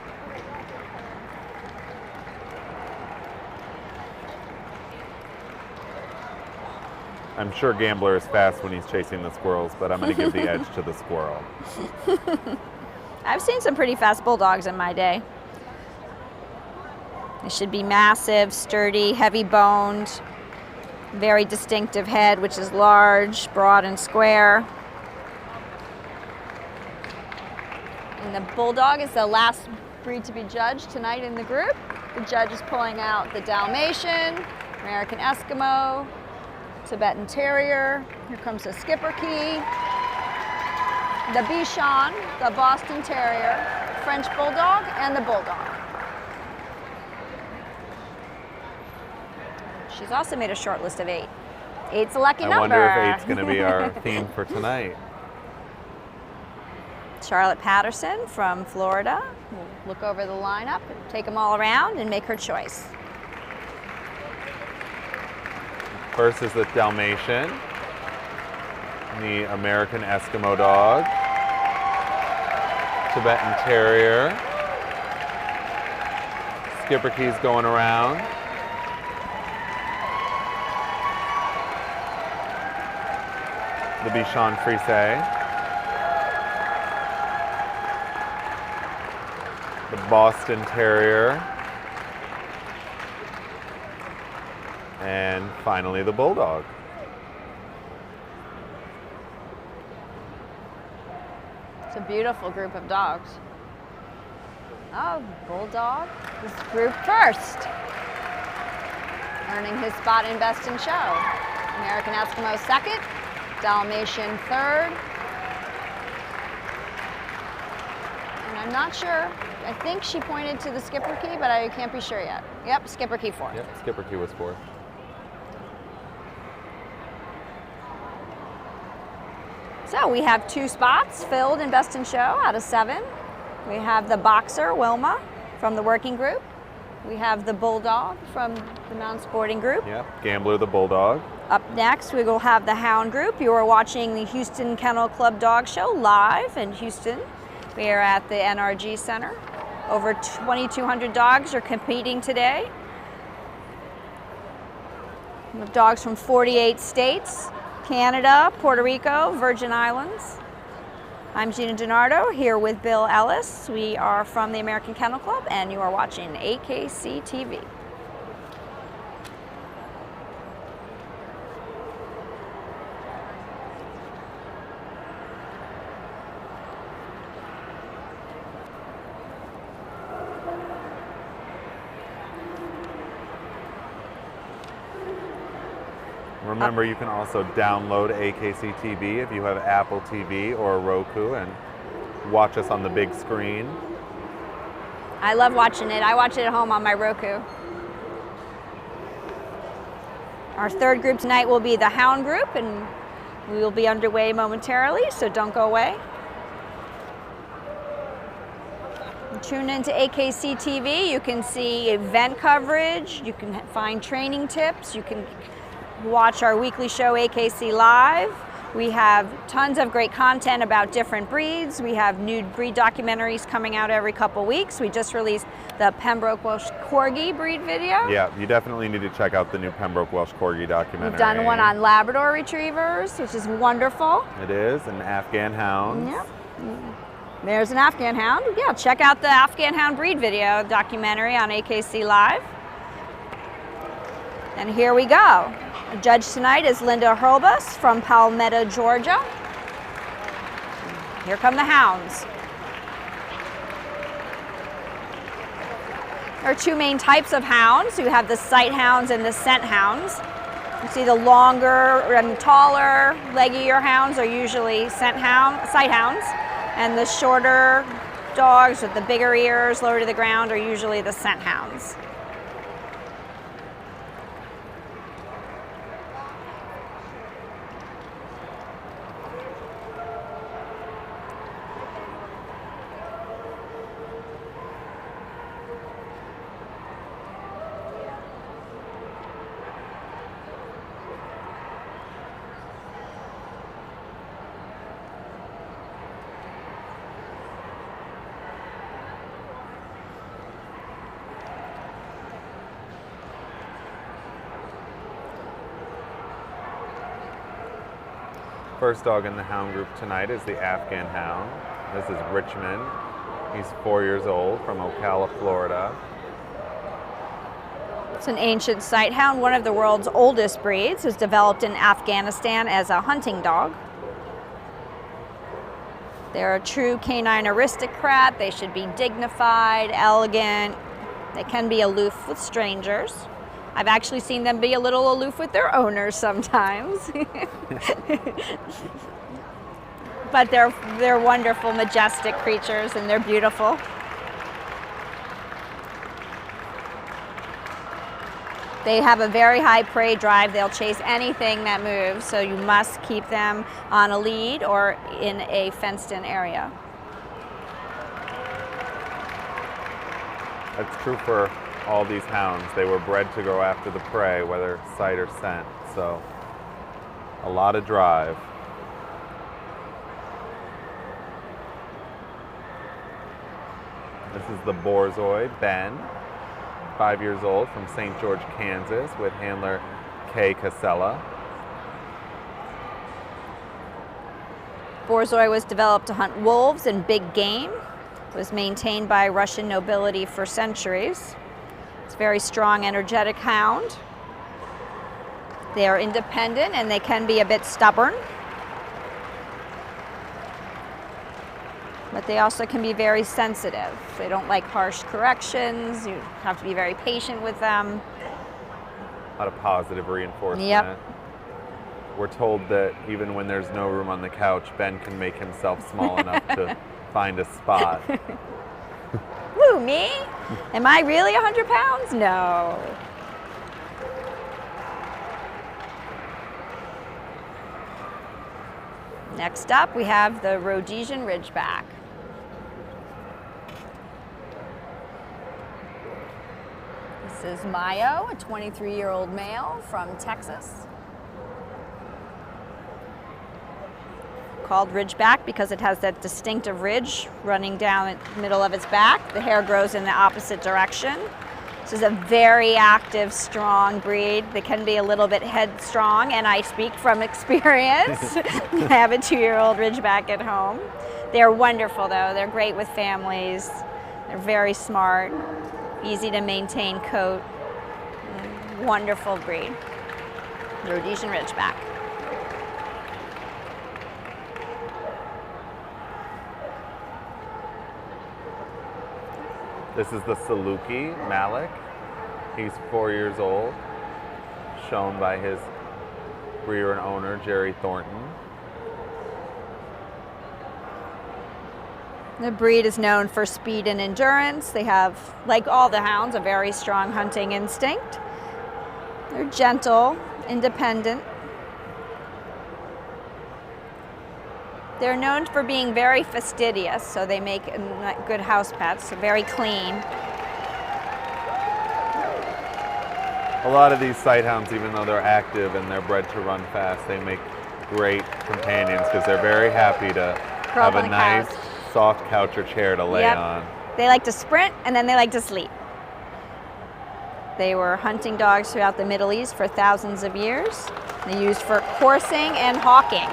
I'm sure Gambler is fast when he's chasing the squirrels, but I'm going to give the edge to the squirrel. I've seen some pretty fast bulldogs in my day. They should be massive, sturdy, heavy boned, very distinctive head, which is large, broad, and square. And the bulldog is the last breed to be judged tonight in the group. The judge is pulling out the Dalmatian, American Eskimo, Tibetan Terrier. Here comes the Schipperke, the Bichon, the Boston Terrier, French Bulldog, and the Bulldog. She's also made a short list of 8. 8's a lucky number. I wonder if 8's going to be our theme for tonight. Charlotte Patterson from Florida. We'll look over the lineup and take them all around and make her choice. First is the Dalmatian, the American Eskimo dog, Tibetan Terrier, Schipperke's going around, the Bichon Frise, the Boston Terrier, and finally the Bulldog. It's a beautiful group of dogs. Oh, Bulldog is group first, earning his spot in Best in Show. American Eskimo second, Dalmatian third. And I'm not sure. I think she pointed to the Schipperke, but I can't be sure yet. Yep, Schipperke fourth. Yep, Schipperke was fourth. So we have 2 spots filled in Best in Show out of 7. We have the Boxer, Wilma, from the working group. We have the Bulldog from the non-sporting group. Yep, Gambler the Bulldog. Up next, we will have the Hound group. You are watching the Houston Kennel Club Dog Show live in Houston. We are at the NRG Center. Over 2,200 dogs are competing today. We have dogs from 48 states. Canada, Puerto Rico, Virgin Islands. I'm Gina DiNardo here with Bill Ellis. We are from the American Kennel Club and you are watching AKC TV. Remember, you can also download AKC TV if you have Apple TV or Roku and watch us on the big screen. I love watching it. I watch it at home on my Roku. Our third group tonight will be the Hound group, and we will be underway momentarily, so don't go away. Tune into AKC TV. You can see event coverage. You can find training tips. You can watch our weekly show, AKC Live. We have tons of great content about different breeds. We have new breed documentaries coming out every couple weeks. We just released the Pembroke Welsh Corgi breed video. Yeah, you definitely need to check out the new Pembroke Welsh Corgi documentary. We've done one on Labrador Retrievers, which is wonderful. It is, and Afghan Hounds. Yep. There's an Afghan Hound. Yeah, check out the Afghan Hound breed video documentary on AKC Live. And here we go. The judge tonight is Linda Hurlbus from Palmetto, Georgia. Here come the hounds. There are 2 main types of hounds. You have the sight hounds and the scent hounds. You see the longer and taller, leggier hounds are usually sight hounds, and the shorter dogs with the bigger ears, lower to the ground, are usually the scent hounds. first dog in the hound group tonight is the Afghan hound. This is Richmond. He's 4 years old, from Ocala, Florida. It's an ancient sighthound, one of the world's oldest breeds. It was developed in Afghanistan as a hunting dog. They're a true canine aristocrat. They should be dignified, elegant. They can be aloof with strangers. I've actually seen them be a little aloof with their owners sometimes. But they're wonderful, majestic creatures, and they're beautiful. They have a very high prey drive. They'll chase anything that moves, so you must keep them on a lead or in a fenced-in area. That's true for all these hounds. They were bred to go after the prey, whether sight or scent, so a lot of drive. This is the Borzoi, Ben, 5 years old, from St. George, Kansas, with handler Kay Casella. Borzoi was developed to hunt wolves and big game. It was maintained by Russian nobility for centuries. It's a very strong, energetic hound. They are independent and they can be a bit stubborn. But they also can be very sensitive. They don't like harsh corrections. You have to be very patient with them. A lot of positive reinforcement. Yep. We're told that even when there's no room on the couch, Ben can make himself small enough to find a spot. Woo, me? Am I really 100 pounds? No. Next up, we have the Rhodesian Ridgeback. This is Mayo, a 23-year-old male from Texas. Called Ridgeback because it has that distinctive ridge running down the middle of its back. The hair grows in the opposite direction. This is a very active, strong breed. They can be a little bit headstrong, and I speak from experience. I have a 2-year-old Ridgeback at home. They're wonderful, though. They're great with families. They're very smart, easy to maintain coat. Wonderful breed. Rhodesian Ridgeback. This is the Saluki Malik. He's 4 years old, shown by his breeder and owner, Jerry Thornton. The breed is known for speed and endurance. They have, like all the hounds, a very strong hunting instinct. They're gentle, independent. They're known for being very fastidious, so they make good house pets, so very clean. A lot of these sighthounds, even though they're active and they're bred to run fast, they make great companions because they're very happy to have a nice, soft couch or chair to lay on. They like to sprint and then they like to sleep. They were hunting dogs throughout the Middle East for thousands of years. They're used for coursing and hawking.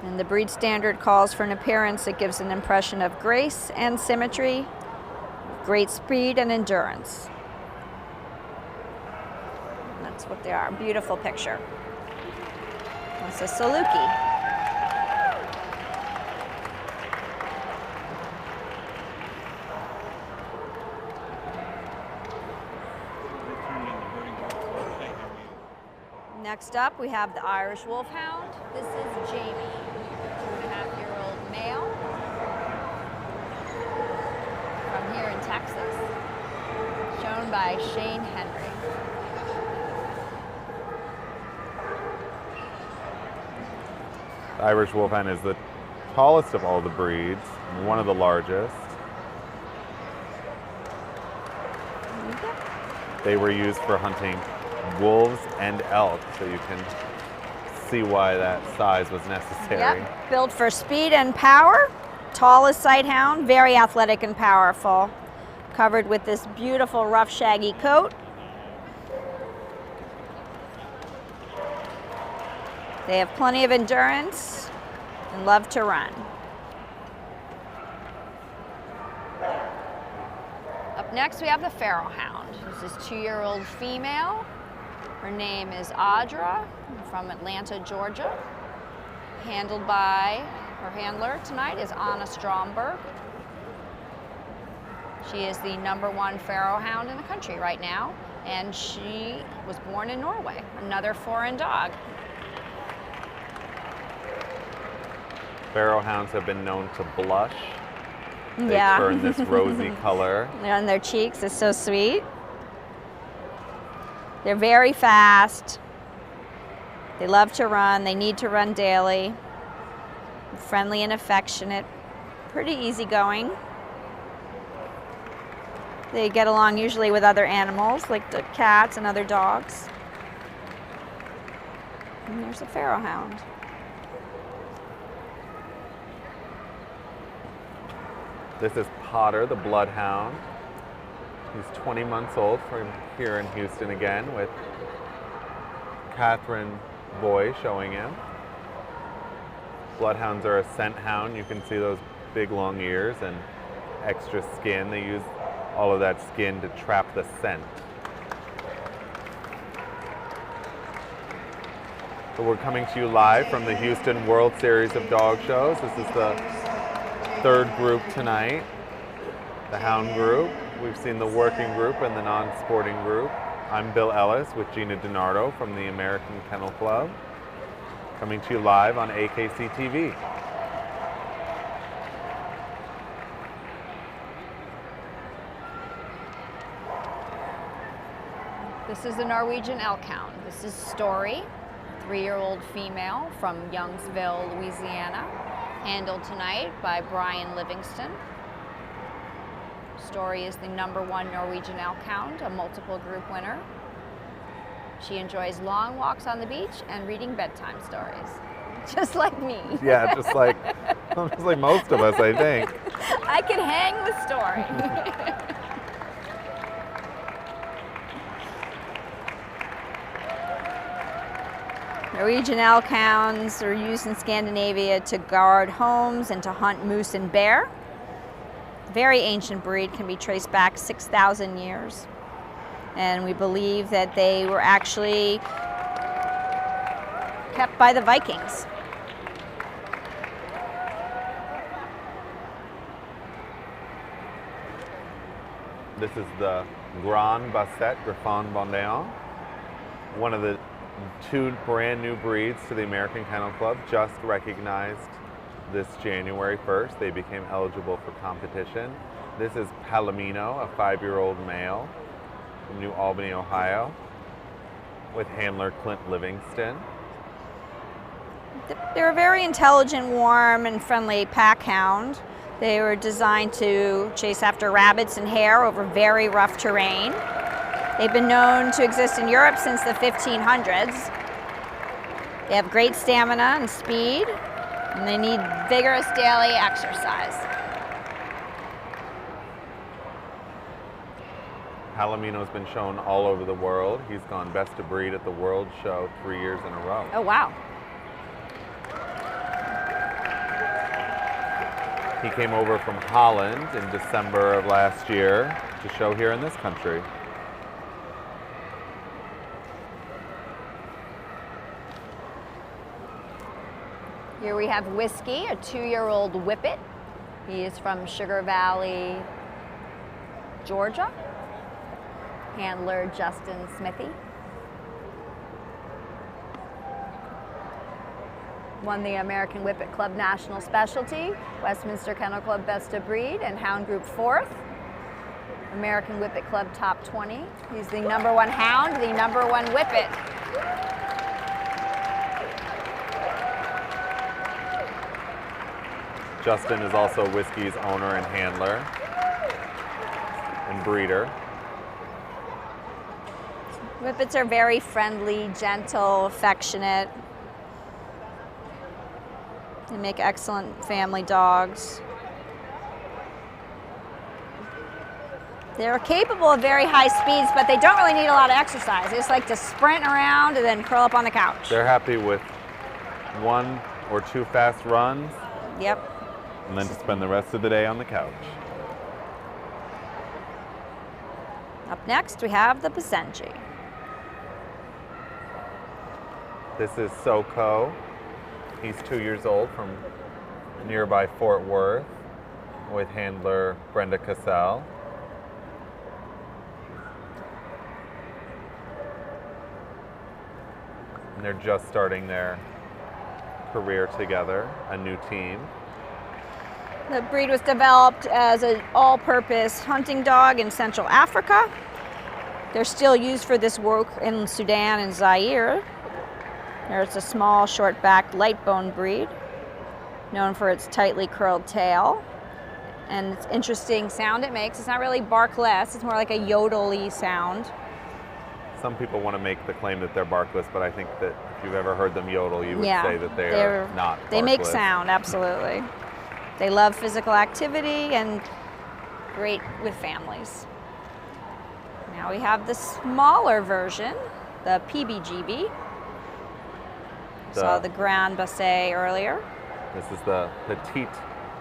And the breed standard calls for an appearance that gives an impression of grace and symmetry, great speed and endurance. And that's what they are. Beautiful picture. That's a Saluki. Next up, we have the Irish Wolfhound. This is Jamie, 2.5-year-old male from here in Texas, shown by Shane Henry. The Irish Wolfhound is the tallest of all the breeds, one of the largest. They were used for hunting wolves and elk, so you can see why that size was necessary. Yep. Built for speed and power, tallest sighthound, very athletic and powerful. covered with this beautiful rough shaggy coat. They have plenty of endurance and love to run. Up next we have the Pharaoh Hound. This is 2-year-old female. Her name is Audra from Atlanta, Georgia. Handled by her handler tonight is Anna Stromberg. She is the #1 Pharaoh Hound in the country right now, and she was born in Norway, another foreign dog. Pharaoh Hounds have been known to blush. They Yeah. turn this rosy color. On their cheeks is so sweet. They're very fast. They love to run. They need to run daily. Friendly and affectionate. Pretty easygoing. They get along usually with other animals, like the cats and other dogs. And there's a Pharaoh Hound. This is Potter, the bloodhound. He's 20 months old from here in Houston again, with Catherine Boy showing him. Bloodhounds are a scent hound. You can see those big long ears and extra skin. They use all of that skin to trap the scent. So we're coming to you live from the Houston World Series of Dog Shows. This is the 3rd group tonight, the hound group. We've seen the working group and the non-sporting group. I'm Bill Ellis with Gina DiNardo from the American Kennel Club, coming to you live on AKC TV. This is the Norwegian elk hound. This is Story, 3-year-old female from Youngsville, Louisiana, handled tonight by Brian Livingston. Story is the #1 Norwegian elk hound, a multiple group winner. She enjoys long walks on the beach and reading bedtime stories, just like me. Yeah, just like most of us, I think. I can hang with Story. Norwegian elk hounds are used in Scandinavia to guard homes and to hunt moose and bear. Very ancient breed, can be traced back 6,000 years. And we believe that they were actually kept by the Vikings. This is the Grand Basset Griffon Vendéen, one of the 2 brand new breeds to the American Kennel Club, just recognized this January 1st. They became eligible for competition. This is Palomino, a 5-year-old male from New Albany, Ohio, with handler Clint Livingston. They're a very intelligent, warm, and friendly pack hound. They were designed to chase after rabbits and hare over very rough terrain. They've been known to exist in Europe since the 1500s. They have great stamina and speed, and they need vigorous daily exercise. Palomino's been shown all over the world. He's gone best of breed at the World Show 3 years in a row. Oh, wow. He came over from Holland in December of last year to show here in this country. Here we have Whiskey, a 2-year-old Whippet. He is from Sugar Valley, Georgia. Handler Justin Smithy. Won the American Whippet Club National Specialty, Westminster Kennel Club Best of Breed, and Hound Group 4th. American Whippet Club Top 20. He's the #1 hound, the #1 Whippet. Justin is also Whiskey's owner and handler and breeder. Whippets are very friendly, gentle, affectionate. They make excellent family dogs. They're capable of very high speeds, but they don't really need a lot of exercise. They just like to sprint around and then curl up on the couch. They're happy with 1 or 2 fast runs. Yep. And then to spend the rest of the day on the couch. Up next, we have the Basenji. This is Soko. He's 2 years old from nearby Fort Worth with handler Brenda Cassell. And they're just starting their career together, a new team. The breed was developed as an all-purpose hunting dog in Central Africa. They're still used for this work in Sudan and Zaire. There's a small, short-backed, light-boned breed, known for its tightly curled tail. And it's interesting sound it makes. It's not really barkless, it's more like a yodel-y sound. Some people want to make the claim that they're barkless, but I think that if you've ever heard them yodel, you would say that they're not barkless. They make sound, absolutely. They love physical activity and great with families. Now we have the smaller version, the PBGB. Saw the Grand Basset earlier. This is the Petite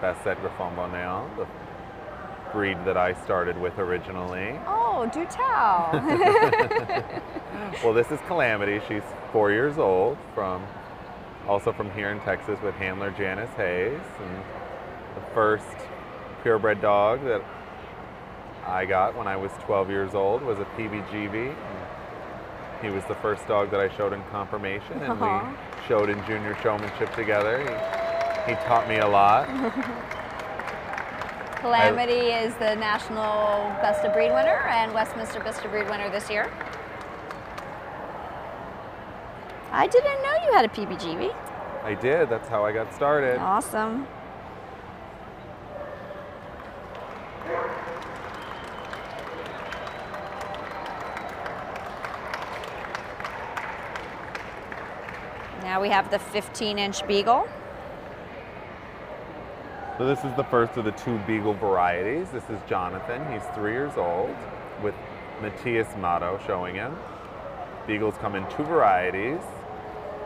Basset Griffon Bonnel, the breed that I started with originally. Oh, do tell. Well, this is Calamity. She's 4 years old, also from here in Texas with handler Janice Hayes. And the first purebred dog that I got when I was 12 years old was a PBGB. And he was the first dog that I showed in confirmation, and we showed in junior showmanship together. He taught me a lot. Calamity is the national Best of Breed winner and Westminster Best of Breed winner this year. I didn't know you had a PBGB. I did. That's how I got started. Awesome. Now we have the 15-inch Beagle. So this is the first of the 2 Beagle varieties. This is Jonathan. He's 3 years old with Matthias Motto showing him. Beagles come in 2 varieties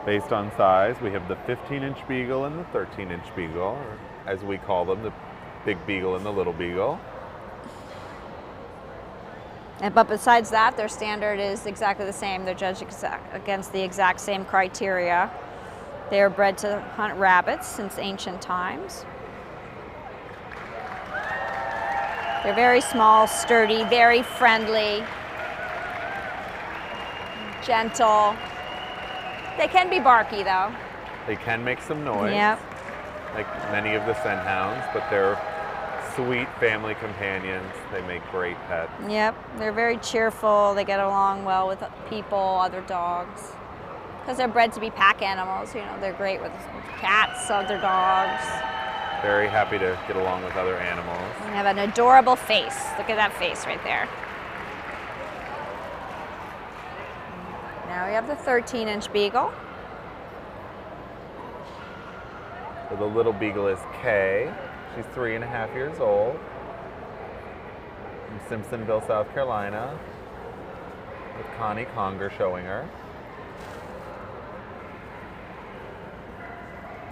based on size. We have the 15-inch Beagle and the 13-inch Beagle, or as we call them, the Big Beagle and the Little Beagle. But besides that, their standard is exactly the same. They're judged against the exact same criteria. They are bred to hunt rabbits since ancient times. They're very small, sturdy, very friendly, gentle. They can be barky though. They can make some noise, yep, like many of the scent hounds, but they're sweet family companions. They make great pets. Yep, they're very cheerful. They get along well with people, other dogs. Because they're bred to be pack animals, you know, they're great with cats, other dogs. Very happy to get along with other animals. They have an adorable face. Look at that face right there. Now we have the 13-inch Beagle. So the Little Beagle is Kay. She's 3.5 years old. From Simpsonville, South Carolina, with Connie Conger showing her.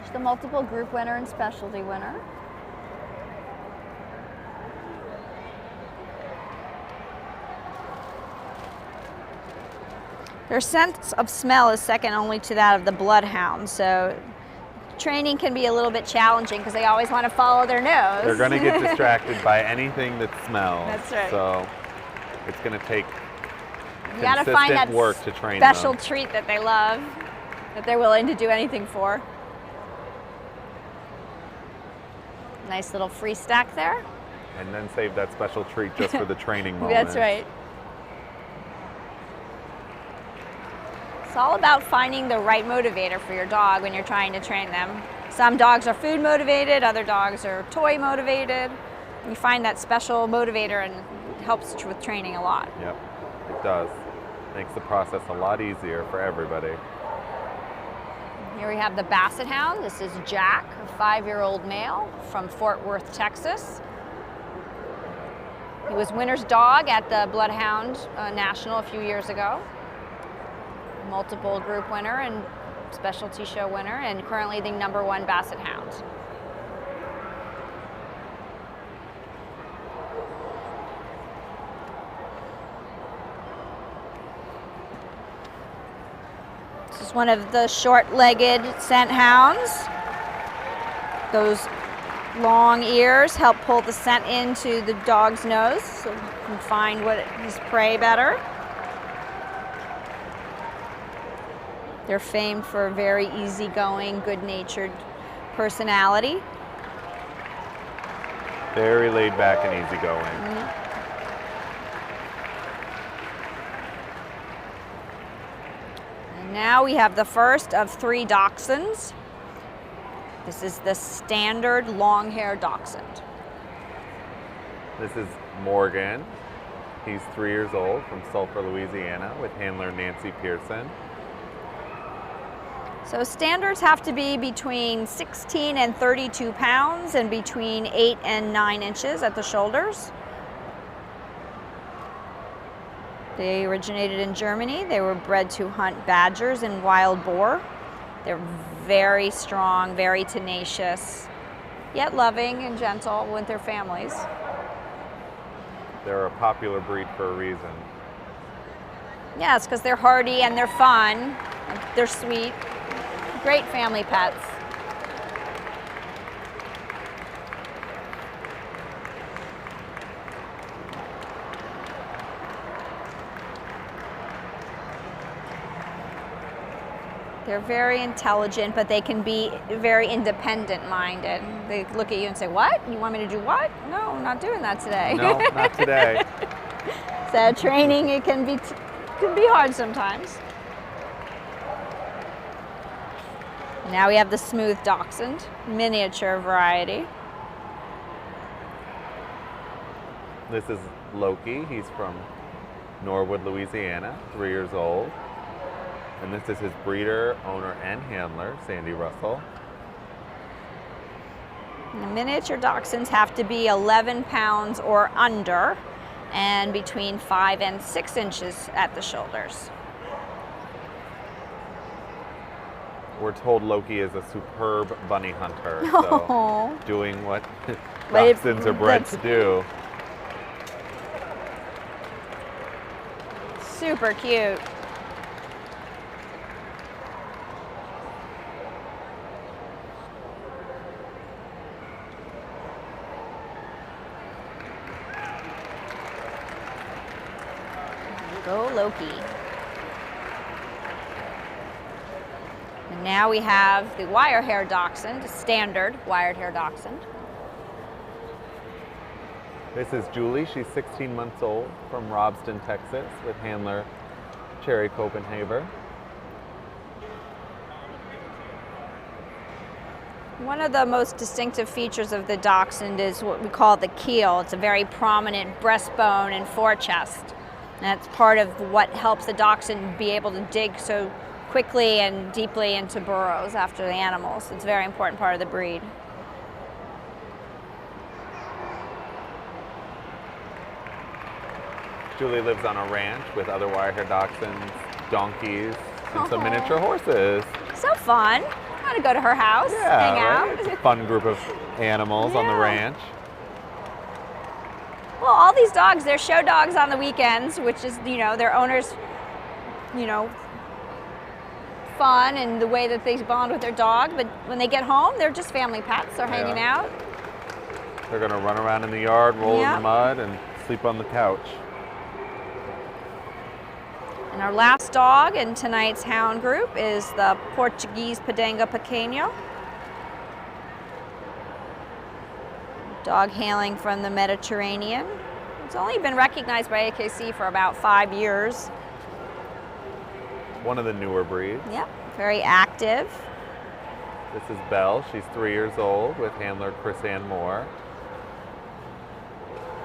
She's the multiple group winner and specialty winner. Their sense of smell is second only to that of the bloodhound, so training can be a little bit challenging because they always want to follow their nose. They're going to get distracted by anything that smells. That's right. So it's going to take you got to find that work to train them. Special treat that they love, that they're willing to do anything for. Nice little free stack there. And then save that special treat just for the training moment. That's right. It's all about finding the right motivator for your dog when you're trying to train them. Some dogs are food motivated, other dogs are toy motivated. You find that special motivator and it helps with training a lot. Yep, it does. Makes the process a lot easier for everybody. Here we have the Basset Hound. This is Jack, a 5-year-old male from Fort Worth, Texas. He was winner's dog at the Bloodhound National a few years ago. Multiple group winner and specialty show winner, and currently the #1 Basset Hound. This is one of the short-legged scent hounds. Those long ears help pull the scent into the dog's nose so he can find his prey better. They're famed for a very easygoing, good-natured personality. Very laid back and easygoing. Mm-hmm. And now we have the first of 3 dachshunds. This is the standard long-haired dachshund. This is Morgan. He's 3 years old from Sulphur, Louisiana, with handler Nancy Pearson. So standards have to be between 16 and 32 pounds and between 8 and 9 inches at the shoulders. They originated in Germany. They were bred to hunt badgers and wild boar. They're very strong, very tenacious, yet loving and gentle with their families. They're a popular breed for a reason. Yes, because they're hardy and they're fun, and they're sweet. Great family pets. They're very intelligent, but they can be very independent-minded. They look at you and say, "What? You want me to do what? No, I'm not doing that today." No, not today. So training, it can be hard sometimes. Now we have the smooth dachshund, miniature variety. This is Loki. He's from Norwood, Louisiana, 3 years old. And this is his breeder, owner, and handler, Sandy Russell. And the miniature dachshunds have to be 11 pounds or under and between 5 and 6 inches at the shoulders. We're told Loki is a superb bunny hunter, so Oh. doing what But dachshunds are bred to do. Super cute. Go Loki. And now we have the wire hair dachshund, a standard wired hair dachshund. This is Julie. She's 16 months old from Robston, Texas, with handler Cherry Copenhaver. One of the most distinctive features of the dachshund is what we call the keel. It's a very prominent breastbone and forechest. And that's part of what helps the dachshund be able to dig so quickly and deeply into burrows after the animals. It's a very important part of the breed. Julie lives on a ranch with other wire-haired dachshunds, donkeys, and some miniature horses. So fun. I want to go to her house, hang out. Right? It's a fun group of animals on the Yeah. ranch. Well, all these dogs, they're show dogs on the weekends, which is, their owners, fun and the way that they bond with their dog. But when they get home, they're just family pets. They're hanging out. They're going to run around in the yard, roll in Yeah. the mud, and sleep on the couch. And our last dog in tonight's hound group is the Portuguese Pedanga Pequeno. Dog hailing from the Mediterranean. It's only been recognized by AKC for about 5 years. One of the newer breeds. Yep, very active. This is Belle. She's 3 years old with handler Chris Ann Moore.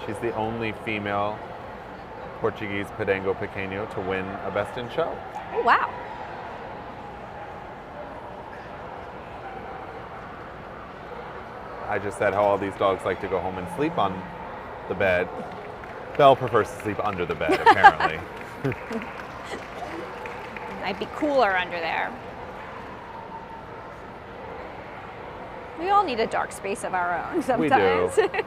She's the only female Portuguese Pedanga Pequeno to win a Best in Show. Oh, wow. I just said how all these dogs like to go home and sleep on the bed. Belle prefers to sleep under the bed, apparently. Might be cooler under there. We all need a dark space of our own sometimes. We do.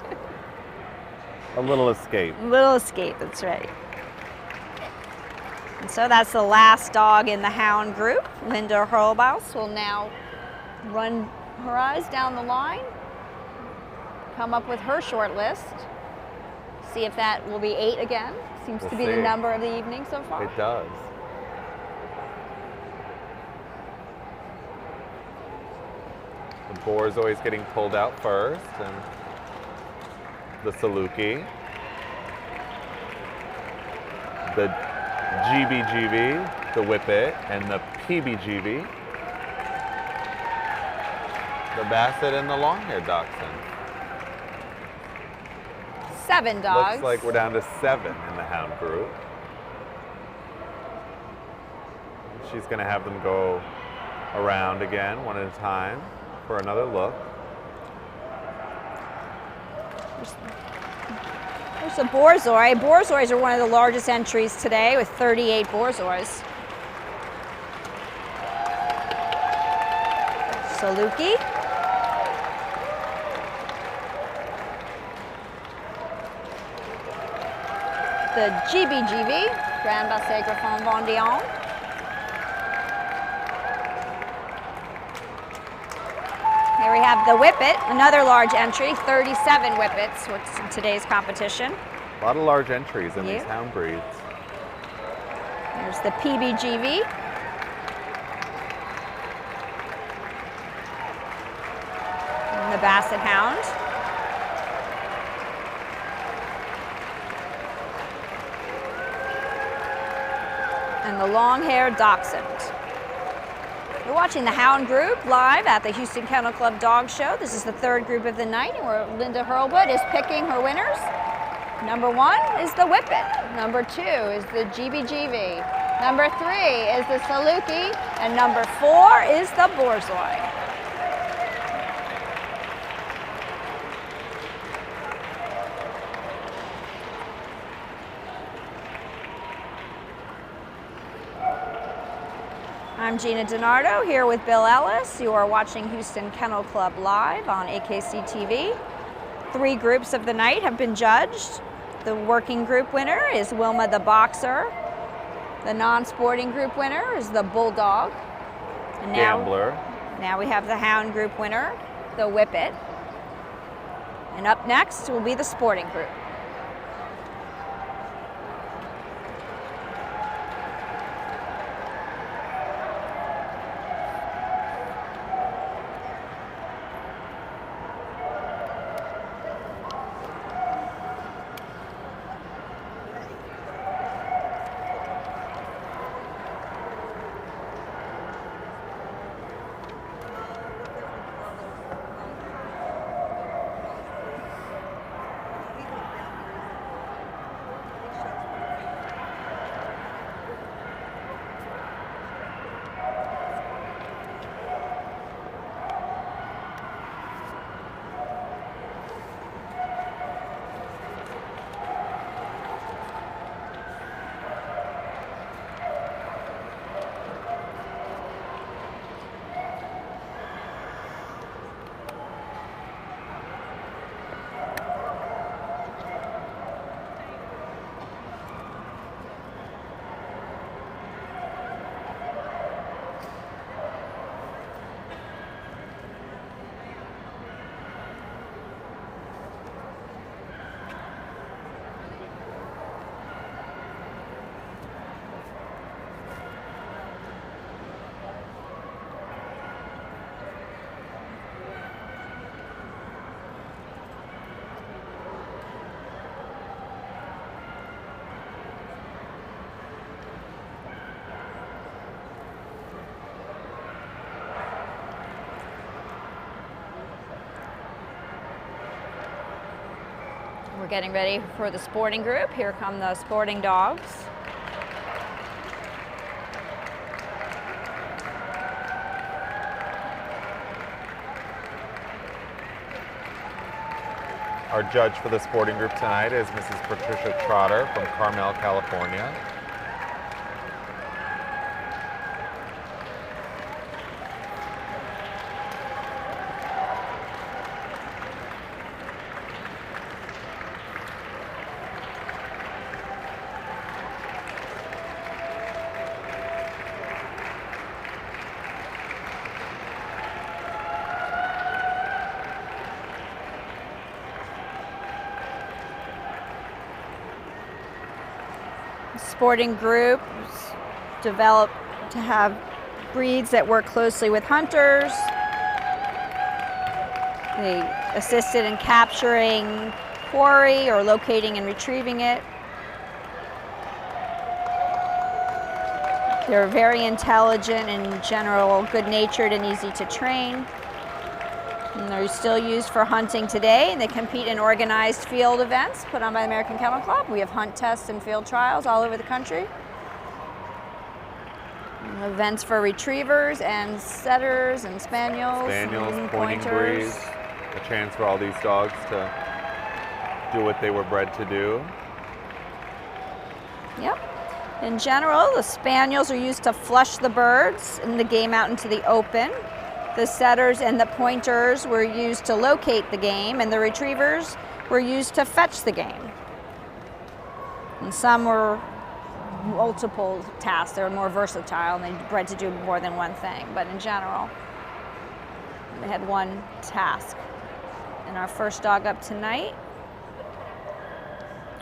A little escape. A little escape, that's right. And so that's the last dog in the hound group. Linda Hurlbaus will now run her eyes down the line, come up with her short list, see if that will be 8 again. Seems to be the number of the evening so far. It does. The Borzoi is getting pulled out first, and the Saluki, the GBGB, the Whippet, and the PBGB, the Basset, and the long-haired Dachshund. 7 dogs. Looks like we're down to 7 in the hound group. She's going to have them go around again, one at a time, for another look. There's a Borzoi. Borzois are one of the largest entries today with 38 Borzois. Saluki. The GBGB, Grand Basset Griffon Vendéen. Here we have the Whippet, another large entry, 37 Whippets in today's competition. A lot of large entries in these hound breeds. There's the PBGV. And the Basset Hound. And the long-haired Dachshund. You're watching the Hound Group live at the Houston Kennel Club Dog Show. This is the 3rd group of the night, where Linda Hurlbut is picking her winners. Number 1 is the Whippet. Number 2 is the GBGV. Number 3 is the Saluki. And number 4 is the Borzoi. I'm Gina DiNardo here with Bill Ellis. You are watching Houston Kennel Club live on AKC TV. 3 groups of the night have been judged. The working group winner is Wilma the Boxer. The non-sporting group winner is the Bulldog. And Gambler. Now we have the Hound group winner, the Whippet. And up next will be the sporting group. We're getting ready for the sporting group. Here come the sporting dogs. Our judge for the sporting group tonight is Mrs. Patricia Trotter from Carmel, California. Sporting groups develop to have breeds that work closely with hunters. They assisted in capturing quarry or locating and retrieving it. They're very intelligent and in general good-natured and easy to train. And they're still used for hunting today, and they compete in organized field events put on by the American Kennel Club. We have hunt tests and field trials all over the country. Events for retrievers and setters and spaniels. Spaniels, and pointing breeds, a chance for all these dogs to do what they were bred to do. Yep. In general, the spaniels are used to flush the birds and the game out into the open. The setters and the pointers were used to locate the game, and the retrievers were used to fetch the game. And some were multiple tasks. They were more versatile, and they bred to do more than one thing. But in general, they had one task. And our first dog up tonight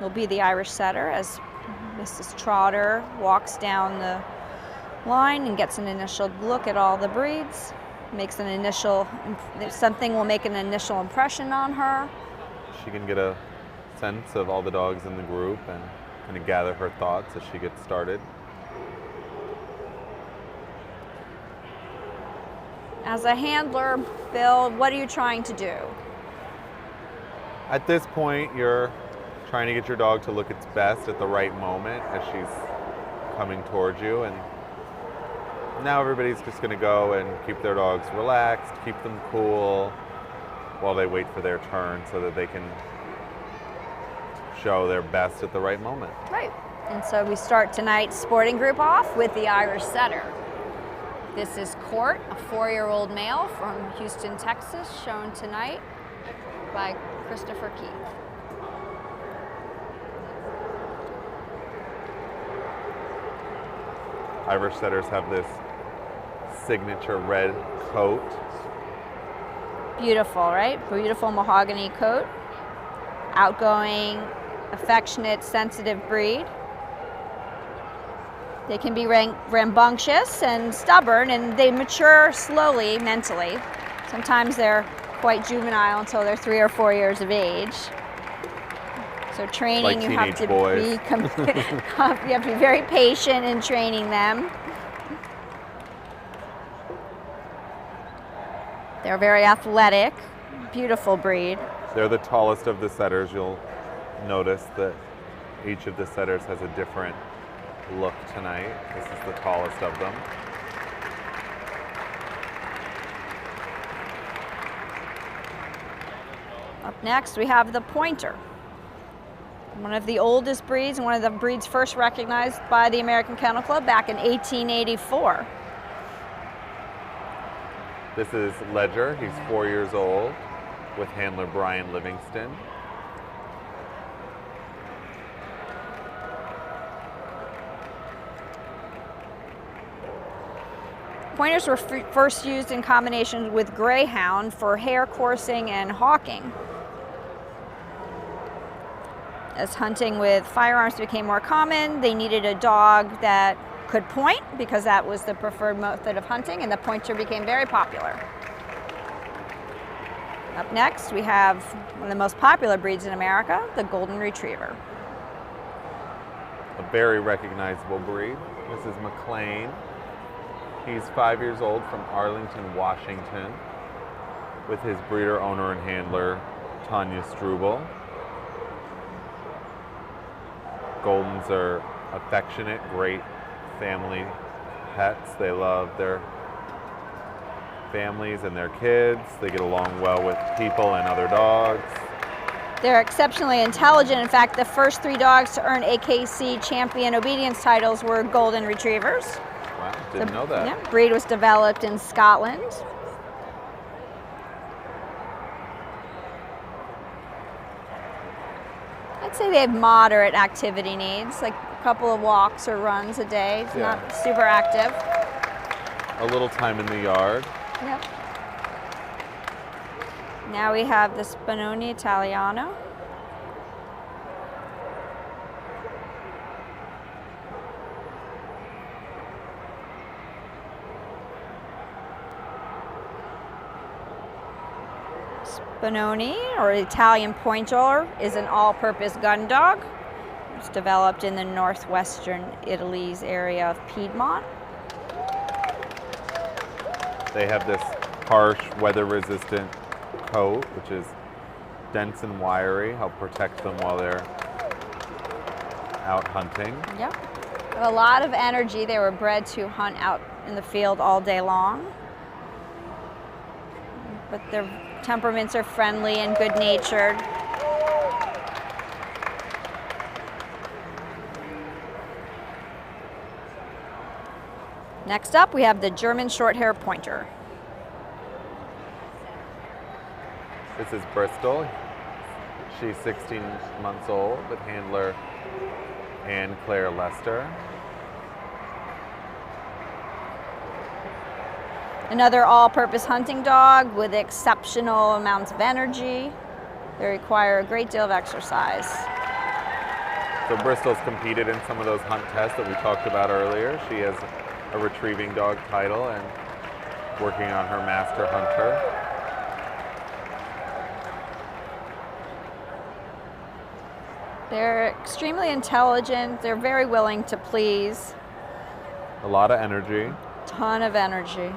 will be the Irish setter, as Mrs. Trotter walks down the line and gets an initial look at all the breeds. Makes an initial, something will make an initial impression on her. She can get a sense of all the dogs in the group and kind of gather her thoughts as she gets started. As a handler, Bill, what are you trying to do? At this point, you're trying to get your dog to look its best at the right moment as she's coming towards you, and now everybody's just going to go and keep their dogs relaxed, keep them cool while they wait for their turn so that they can show their best at the right moment. Right. And so we start tonight's sporting group off with the Irish setter. This is Court, a 4-year-old male from Houston, Texas, shown tonight by Christopher Keith. Irish setters have this signature red coat. Beautiful, right? Beautiful mahogany coat. Outgoing, affectionate, sensitive breed. They can be rambunctious and stubborn, and they mature slowly mentally. Sometimes they're quite juvenile until they're 3 or 4 years of age. So training, like you have to boys. you have to be very patient in training them. They're very athletic, beautiful breed. They're the tallest of the setters. You'll notice that each of the setters has a different look tonight. This is the tallest of them. Up next, we have the pointer. One of the oldest breeds, and one of the breeds first recognized by the American Kennel Club back in 1884. This is Ledger. He's 4 years old with handler Brian Livingston. Pointers were first used in combination with greyhound for hare coursing and hawking. As hunting with firearms became more common, they needed a dog that could point because that was the preferred method of hunting, and the pointer became very popular. Up next, we have one of the most popular breeds in America, the Golden Retriever. A very recognizable breed. This is McLean. He's 5 years old from Arlington, Washington, with his breeder, owner, and handler, Tanya Struble. Goldens are affectionate, great family pets. They love their families and their kids. They get along well with people and other dogs. They're exceptionally intelligent. In fact, the first 3 dogs to earn AKC champion obedience titles were golden retrievers. Wow, didn't know that. Yeah, breed was developed in Scotland. I'd say they have moderate activity needs, like a couple of walks or runs a day. It's not super active. A little time in the yard. Yep. Now we have the Spinoni Italiano. Spinoni, or Italian Point Roller, is an all-purpose gun dog. It's developed in the northwestern Italy's area of Piedmont. They have this harsh, weather-resistant coat, which is dense and wiry, help protect them while they're out hunting. Yep. They have a lot of energy. They were bred to hunt out in the field all day long. But their temperaments are friendly and good-natured. Next up, we have the German Shorthair Pointer. This is Bristol. She's 16 months old with handler Anne Claire Lester. Another all-purpose hunting dog with exceptional amounts of energy. They require a great deal of exercise. So Bristol's competed in some of those hunt tests that we talked about earlier. She has a retrieving dog title and working on her master hunter. They're extremely intelligent. They're very willing to please. A lot of energy. Ton of energy.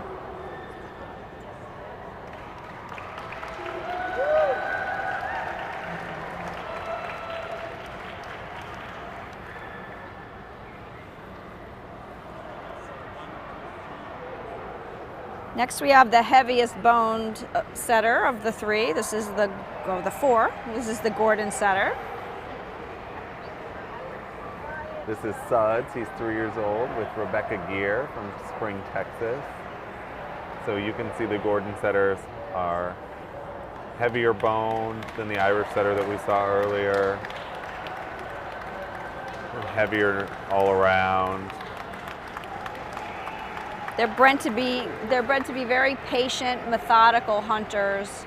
Next we have the heaviest boned setter of the 3. This is the 4. This is the Gordon setter. This is Suds. He's 3 years old with Rebecca Gear from Spring, Texas. So you can see the Gordon setters are heavier boned than the Irish setter that we saw earlier. Heavier all around. They're bred to be very patient, methodical hunters.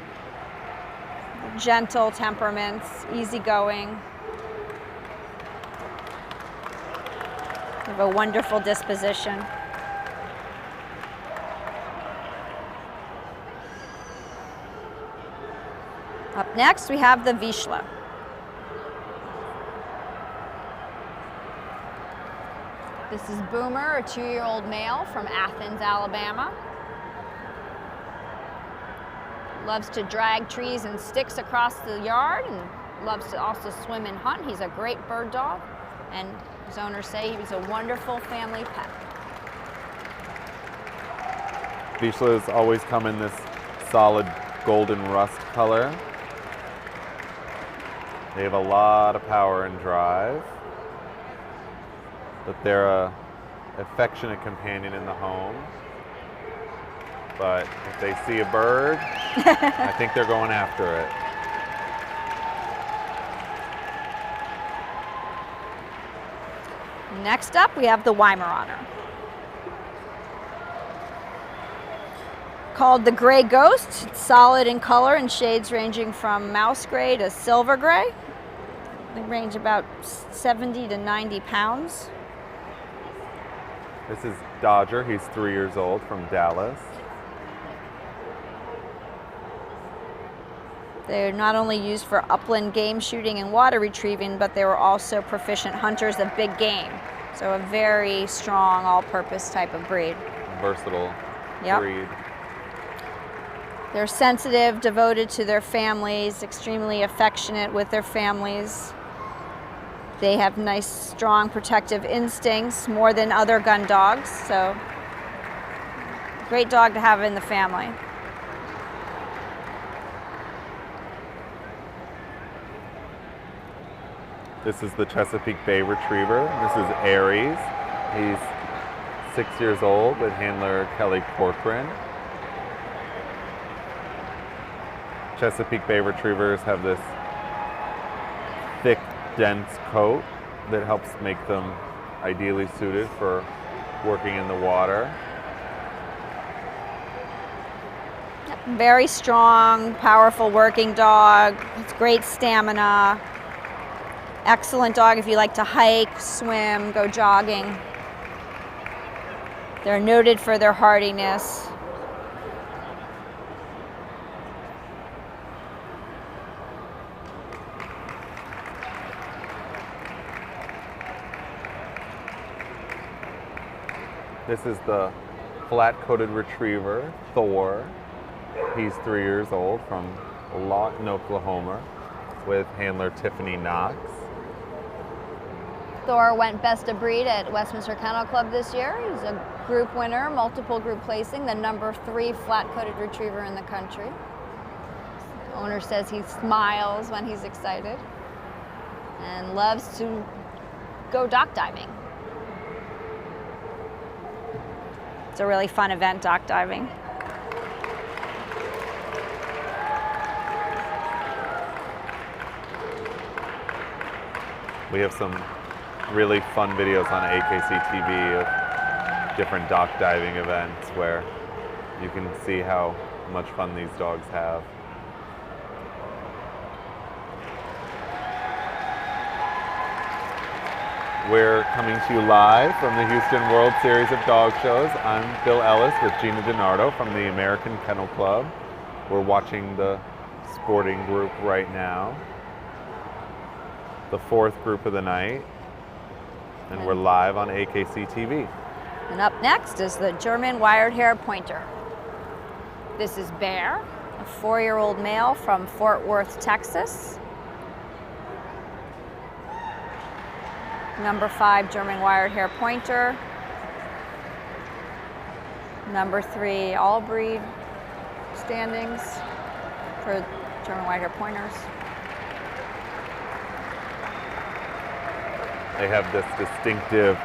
Gentle temperaments, easygoing. They have a wonderful disposition. Up next, we have the Vizsla. This is Boomer, a 2-year-old male from Athens, Alabama. Loves to drag trees and sticks across the yard and loves to also swim and hunt. He's a great bird dog, and his owners say he was a wonderful family pet. Vizslas always come in this solid golden rust color. They have a lot of power and drive. But they're a affectionate companion in the home. But if they see a bird, I think they're going after it. Next up, we have the Weimaraner. Called the Gray Ghost. It's solid in color and shades ranging from mouse gray to silver gray. They range about 70 to 90 pounds. This is Dodger. He's 3 years old from Dallas. They're not only used for upland game shooting and water retrieving, but they were also proficient hunters of big game. So a very strong all-purpose type of breed. Versatile breed. They're sensitive, devoted to their families, extremely affectionate with their families. They have nice, strong protective instincts, more than other gun dogs, so great dog to have in the family. This is the Chesapeake Bay Retriever. This is Aries. He's 6 years old with handler Kelly Corcoran. Chesapeake Bay Retrievers have this thick, dense coat that helps make them ideally suited for working in the water. Very strong, powerful working dog. It's great stamina. Excellent dog if you like to hike, swim, go jogging. They're noted for their hardiness. This is the flat-coated retriever, Thor. He's 3 years old from Lawton, Oklahoma, with handler Tiffany Knox. Thor went best of breed at Westminster Kennel Club this year. He's a group winner, multiple group placing, the number 3 flat-coated retriever in the country. The owner says he smiles when he's excited and loves to go dock diving. It's a really fun event, dock diving. We have some really fun videos on AKC TV of different dock diving events where you can see how much fun these dogs have. We're coming to you live from the Houston World Series of Dog Shows. I'm Bill Ellis with Gina DiNardo from the American Kennel Club. We're watching the sporting group right now, the 4th group of the night, and we're live on AKC TV. And up next is the German wired hair pointer. This is Bear, a 4-year-old male from Fort Worth, Texas. Number 5 German wired hair pointer. Number 3 all breed standings for German wired hair pointers. They have this distinctive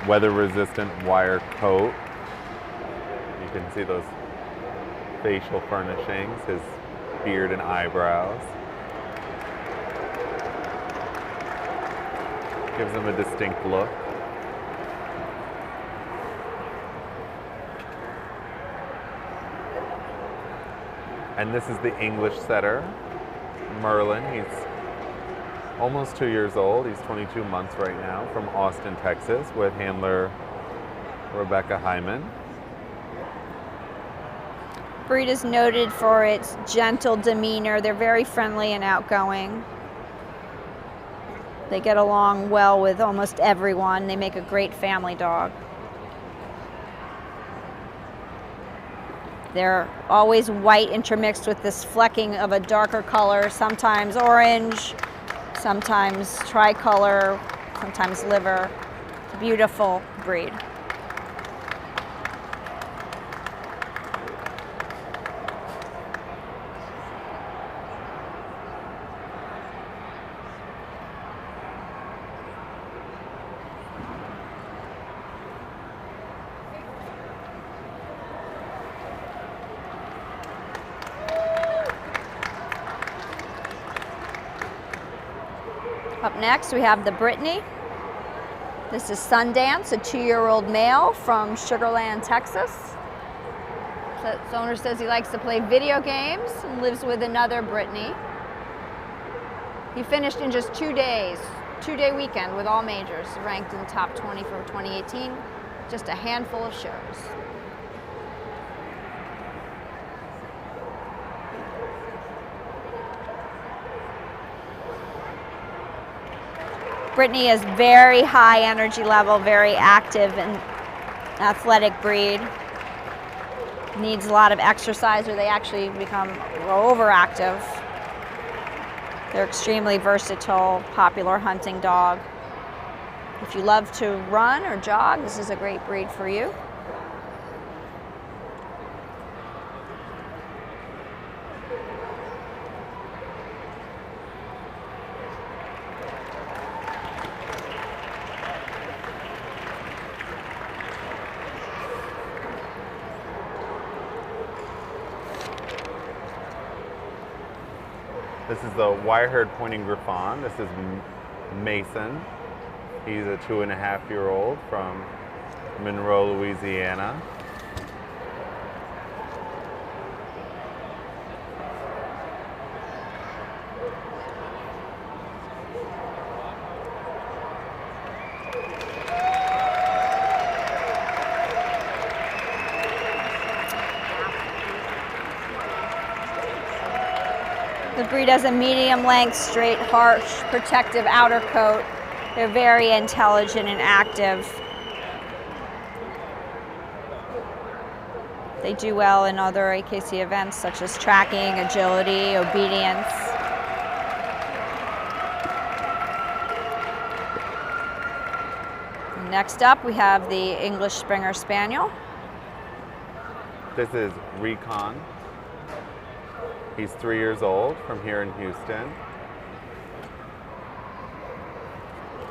weather-resistant wire coat. You can see those facial furnishings, his beard and eyebrows. Gives him a distinct look. And this is the English setter, Merlin. He's almost 2 years old. He's 22 months right now, from Austin, Texas, with handler Rebecca Hyman. Breed is noted for its gentle demeanor. They're very friendly and outgoing. They get along well with almost everyone. They make a great family dog. They're always white intermixed with this flecking of a darker color, sometimes orange, sometimes tricolor, sometimes liver. It's a beautiful breed. Up next, we have the Brittany. This is Sundance, a 2-year-old male from Sugar Land, Texas. Its owner says he likes to play video games and lives with another Brittany. He finished in just 2 days, 2-day weekend with all majors, ranked in the top 20 for 2018, just a handful of shows. Brittany is very high energy level, very active and athletic breed. Needs a lot of exercise or they actually become overactive. They're extremely versatile, popular hunting dog. If you love to run or jog, this is a great breed for you. This is the wire-haired pointing Griffon. This is Mason. He's a 2.5-year-old from Monroe, Louisiana. The breed has a medium-length, straight, harsh, protective outer coat. They're very intelligent and active. They do well in other AKC events such as tracking, agility, obedience. Next up, we have the English Springer Spaniel. This is Recon. He's 3 years old from here in Houston.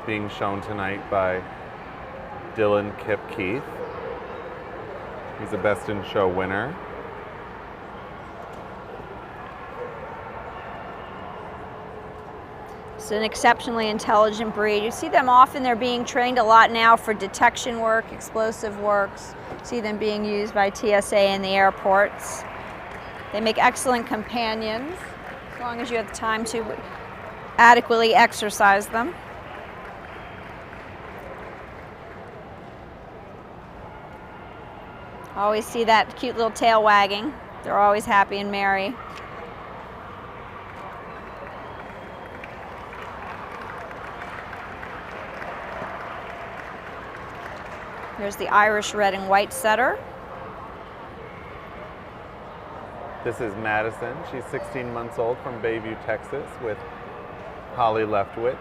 Being shown tonight by Dylan Kip Keith. He's a Best in Show winner. It's an exceptionally intelligent breed. You see them often, they're being trained a lot now for detection work, explosive works. You see them being used by TSA in the airports. They make excellent companions, as long as you have the time to adequately exercise them. Always see that cute little tail wagging. They're always happy and merry. Here's the Irish red and white setter. This is Madison. She's 16 months old from Bayview, Texas, with Holly Leftwich.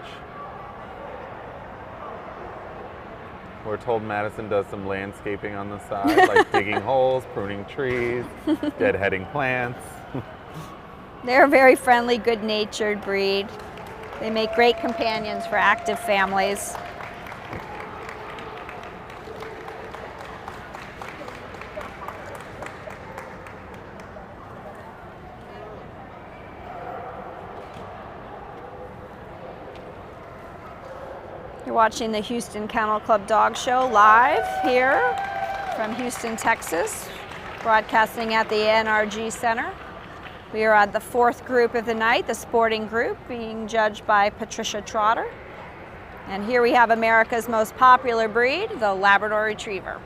We're told Madison does some landscaping on the side, like digging holes, pruning trees, deadheading plants. They're a very friendly, good-natured breed. They make great companions for active families. You're watching the Houston Kennel Club Dog Show live here from Houston, Texas, broadcasting at the NRG Center. We are at the fourth group of the night, the sporting group, being judged by Patricia Trotter. And here we have America's most popular breed, the Labrador Retriever.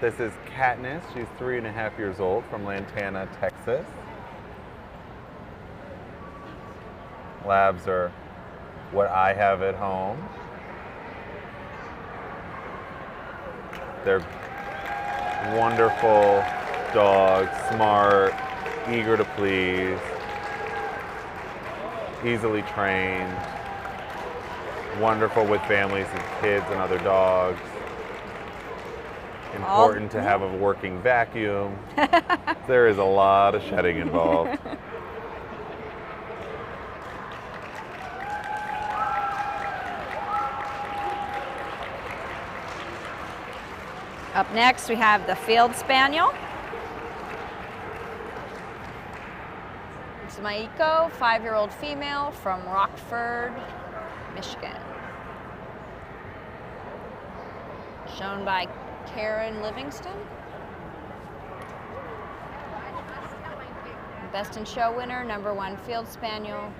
This is Katniss. She's 3.5 years old from Lantana, Texas. Labs are what I have at home. They're wonderful dogs, smart, eager to please, easily trained, wonderful with families and kids and other dogs. Important to have a working vacuum. There is a lot of shedding involved. Up next, we have the Field Spaniel. It's Maiko, 5-year-old female from Rockford, Michigan. Shown by Karen Livingston. Best in Show winner, #1 Field Spaniel.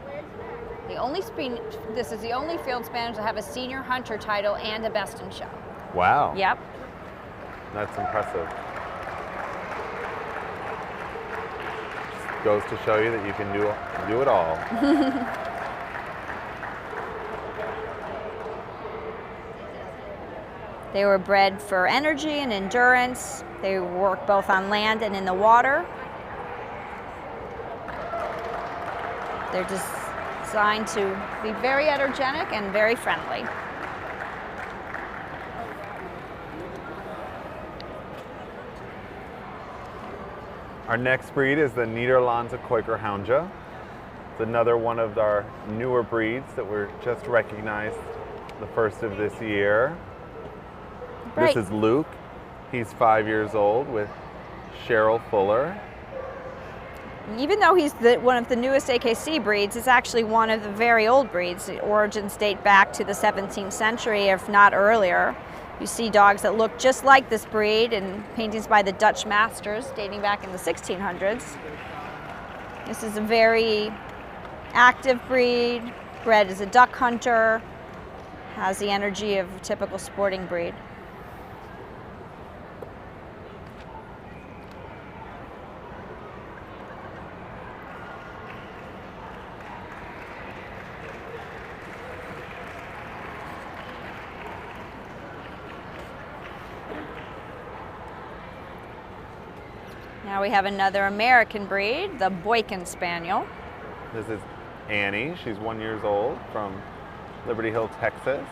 This is the only Field Spaniel to have a senior hunter title and a Best in Show. Wow. Yep. That's impressive. Just goes to show you that you can do it all. They were bred for energy and endurance. They work both on land and in the water. They're designed to be very energetic and very friendly. Our next breed is the Nederlandse Keukerhoundje. It's another one of our newer breeds that were just recognized the first of this year. Right. This is Luke. He's 5 years old with Cheryl Fuller. even though he's one of the newest AKC breeds, it's actually one of the very old breeds. The origins date back to the 17th century, if not earlier. You see dogs that look just like this breed in paintings by the Dutch masters dating back in the 1600s. This is a very active breed, bred as a duck hunter, has the energy of a typical sporting breed. Now we have another American breed, the Boykin Spaniel. This is Annie. She's 1 year old from Liberty Hill, Texas.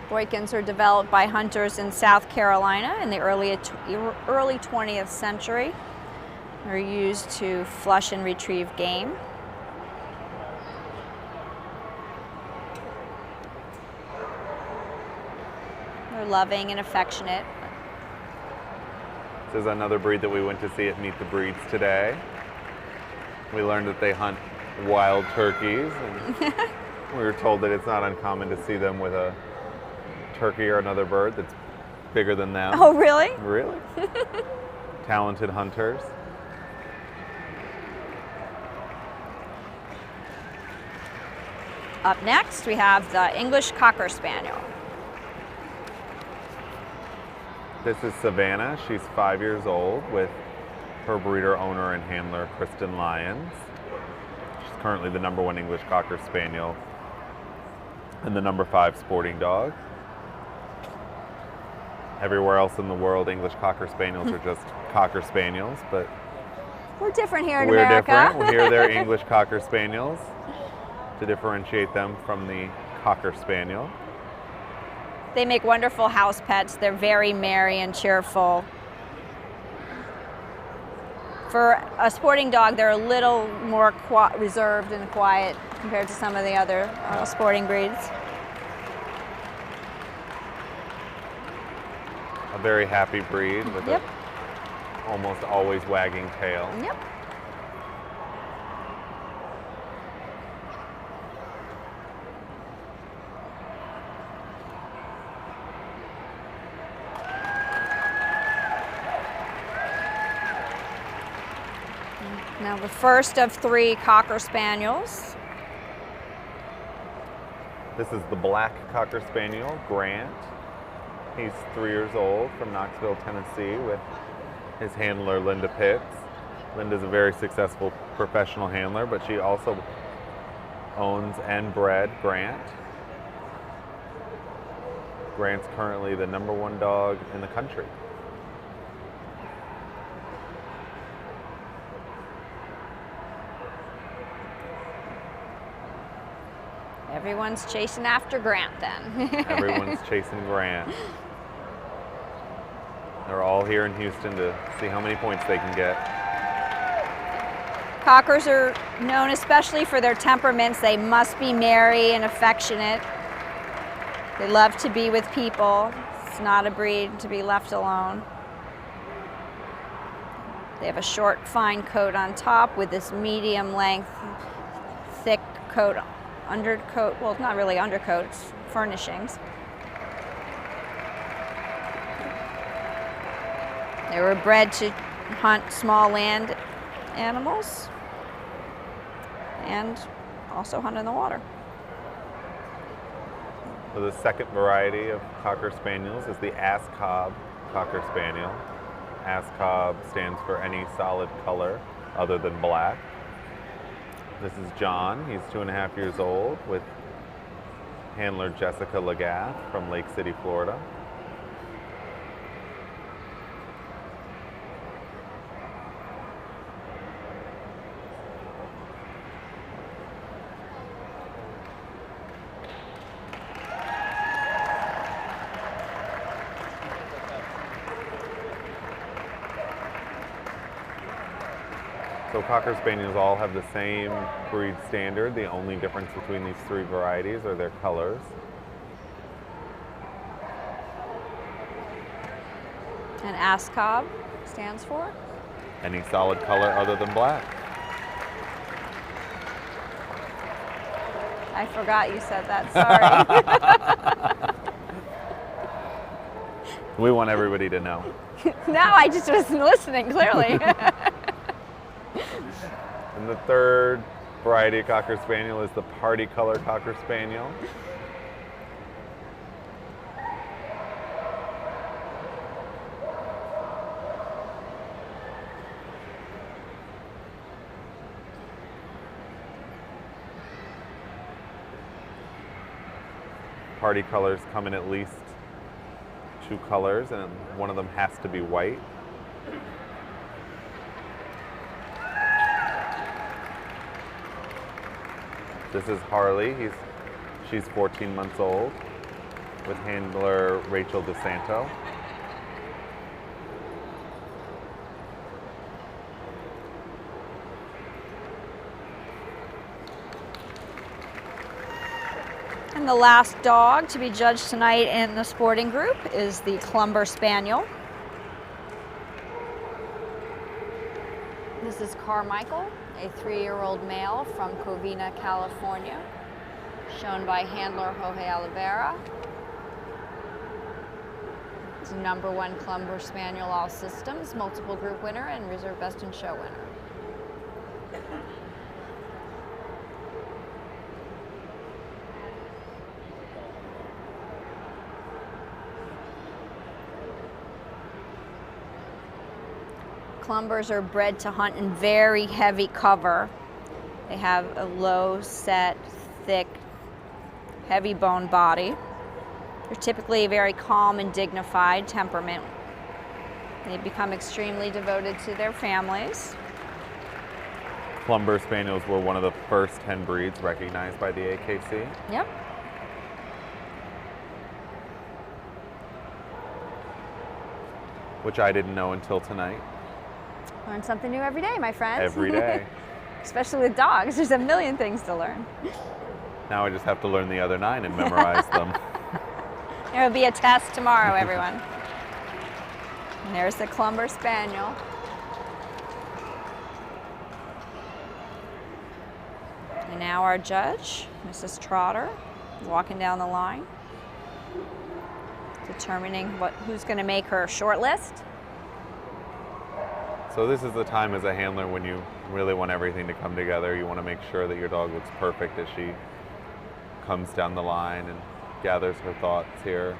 Boykins are developed by hunters in South Carolina in the early 20th century. They're used to flush and retrieve game. They're loving and affectionate. This is another breed that we went to see at Meet the Breeds today. We learned that they hunt wild turkeys, and we were told that it's not uncommon to see them with a turkey or another bird that's bigger than them. Oh, really? Really? Talented hunters. Up next, we have the English Cocker Spaniel. This is Savannah. She's 5 years old with her breeder, owner, and handler, Kristen Lyons. She's currently the #1 English Cocker Spaniel and the #5 sporting dog. Everywhere else in the world, English Cocker Spaniels are just Cocker Spaniels, but we're different here in we're America. different. Here they're English Cocker Spaniels to differentiate them from the Cocker Spaniel. They make wonderful house pets. They're very merry and cheerful. For a sporting dog, they're a little more reserved and quiet compared to some of the other sporting breeds. A very happy breed with Yep. a almost always wagging tail. Yep. Now the first of 3 Cocker Spaniels. This is the Black Cocker Spaniel, Grant. He's 3 years old from Knoxville, Tennessee with his handler, Linda Pitts. Linda's a very successful professional handler, but she also owns and bred Grant. Grant's currently the #1 dog in the country. Everyone's chasing after Grant then. Everyone's chasing Grant. They're all here in Houston to see how many points they can get. Cockers are known especially for their temperaments. They must be merry and affectionate. They love to be with people. It's not a breed to be left alone. They have a short, fine coat on top with this medium length, thick coat, undercoat, well, not really undercoat, it's furnishings. They were bred to hunt small land animals and also hunt in the water. So the second variety of Cocker Spaniels is the Ass-Cobb Cocker Spaniel. Ass-Cobb stands for any solid color other than black. This is John. He's 2.5 years old with handler Jessica Lagath from Lake City, Florida. So Cocker Spaniels all have the same breed standard. The only difference between these 3 varieties are their colors. And Ass-Cobb stands for? Any solid color other than black. I forgot you said that, sorry. We want everybody to know. No, I just wasn't listening, clearly. And the third variety of Cocker Spaniel is the Party Color Cocker Spaniel. Party colors come in at least 2 colors, and one of them has to be white. This is Harley. She's 14 months old, with handler Rachel DeSanto. And the last dog to be judged tonight in the sporting group is the Clumber Spaniel. This is Carmichael, a 3-year-old male from Covina, California, shown by handler Jorge Oliveira. He's #1 Clumber Spaniel all systems, multiple group winner, and reserve best in show winner. Clumbers are bred to hunt in very heavy cover. They have a low set, thick, heavy bone body. They're typically very calm and dignified temperament. They become extremely devoted to their families. Clumber Spaniels were one of the first 10 breeds recognized by the AKC. Yep. Which I didn't know until tonight. Learn something new every day, my friends. Every day. Especially with dogs. There's a million things to learn. Now I just have to learn the other 9 and memorize them. There will be a test tomorrow, everyone. And there's the Clumber Spaniel. And now our judge, Mrs. Trotter, walking down the line, determining who's going to make her short list. So this is the time as a handler when you really want everything to come together. You want to make sure that your dog looks perfect as she comes down the line and gathers her thoughts here.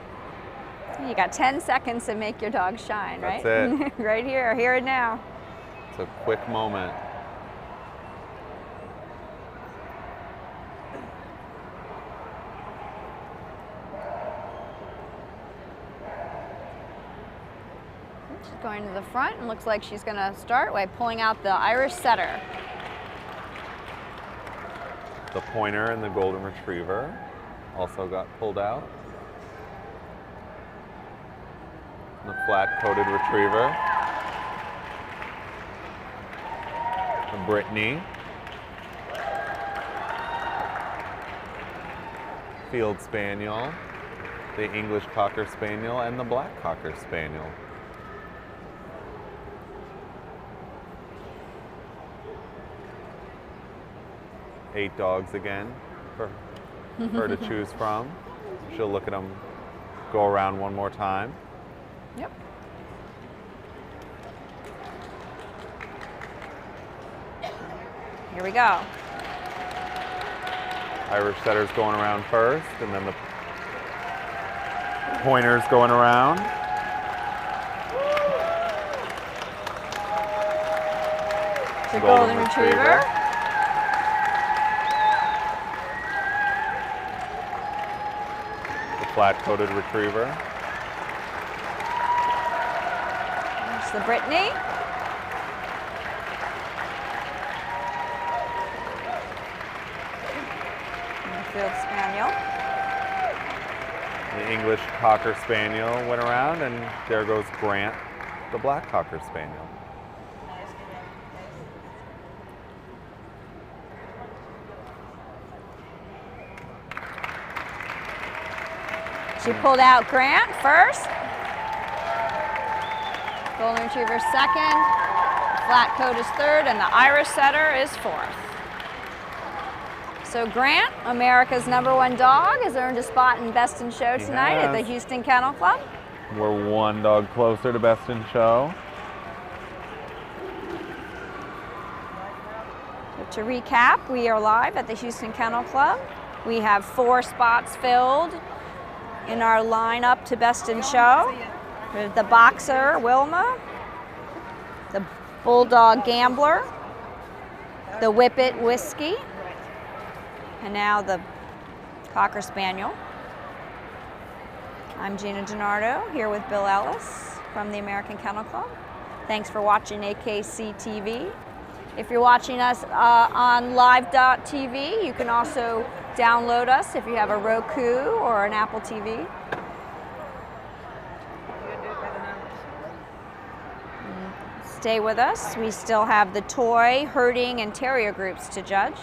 You got 10 seconds to make your dog shine, right? That's it. Right here and now. It's a quick moment. She's going to the front and looks like she's going to start by pulling out the Irish Setter. The Pointer and the Golden Retriever also got pulled out. The Flat-Coated Retriever. The Brittany. Field Spaniel. The English Cocker Spaniel and the Black Cocker Spaniel. Eight dogs again for her to choose from. She'll look at them, go around one more time. Yep. Here we go. Irish Setter's going around first, and then the Pointer's going around. The Golden Retriever. Flat-Coated Retriever. There's the Brittany. And the Field Spaniel. The English Cocker Spaniel went around, and there goes Grant, the Black Cocker Spaniel. She pulled out Grant first. Golden Retriever second. Flat Coat is third, and the Irish Setter is fourth. So Grant, America's #1 dog, has earned a spot in Best in Show tonight at the has. Houston Kennel Club. We're one dog closer to Best in Show. To recap, we are live at the Houston Kennel Club. We have 4 spots filled in our lineup to Best in Show. There's the Boxer, Wilma, the Bulldog Gambler, the Whippet Whiskey, and now the Cocker Spaniel. I'm Gina DiNardo, here with Bill Ellis from the American Kennel Club. Thanks for watching AKC TV. If you're watching us on live.tv, you can also download us if you have a Roku or an Apple TV. Stay with us. We still have the toy, herding, and terrier groups to judge.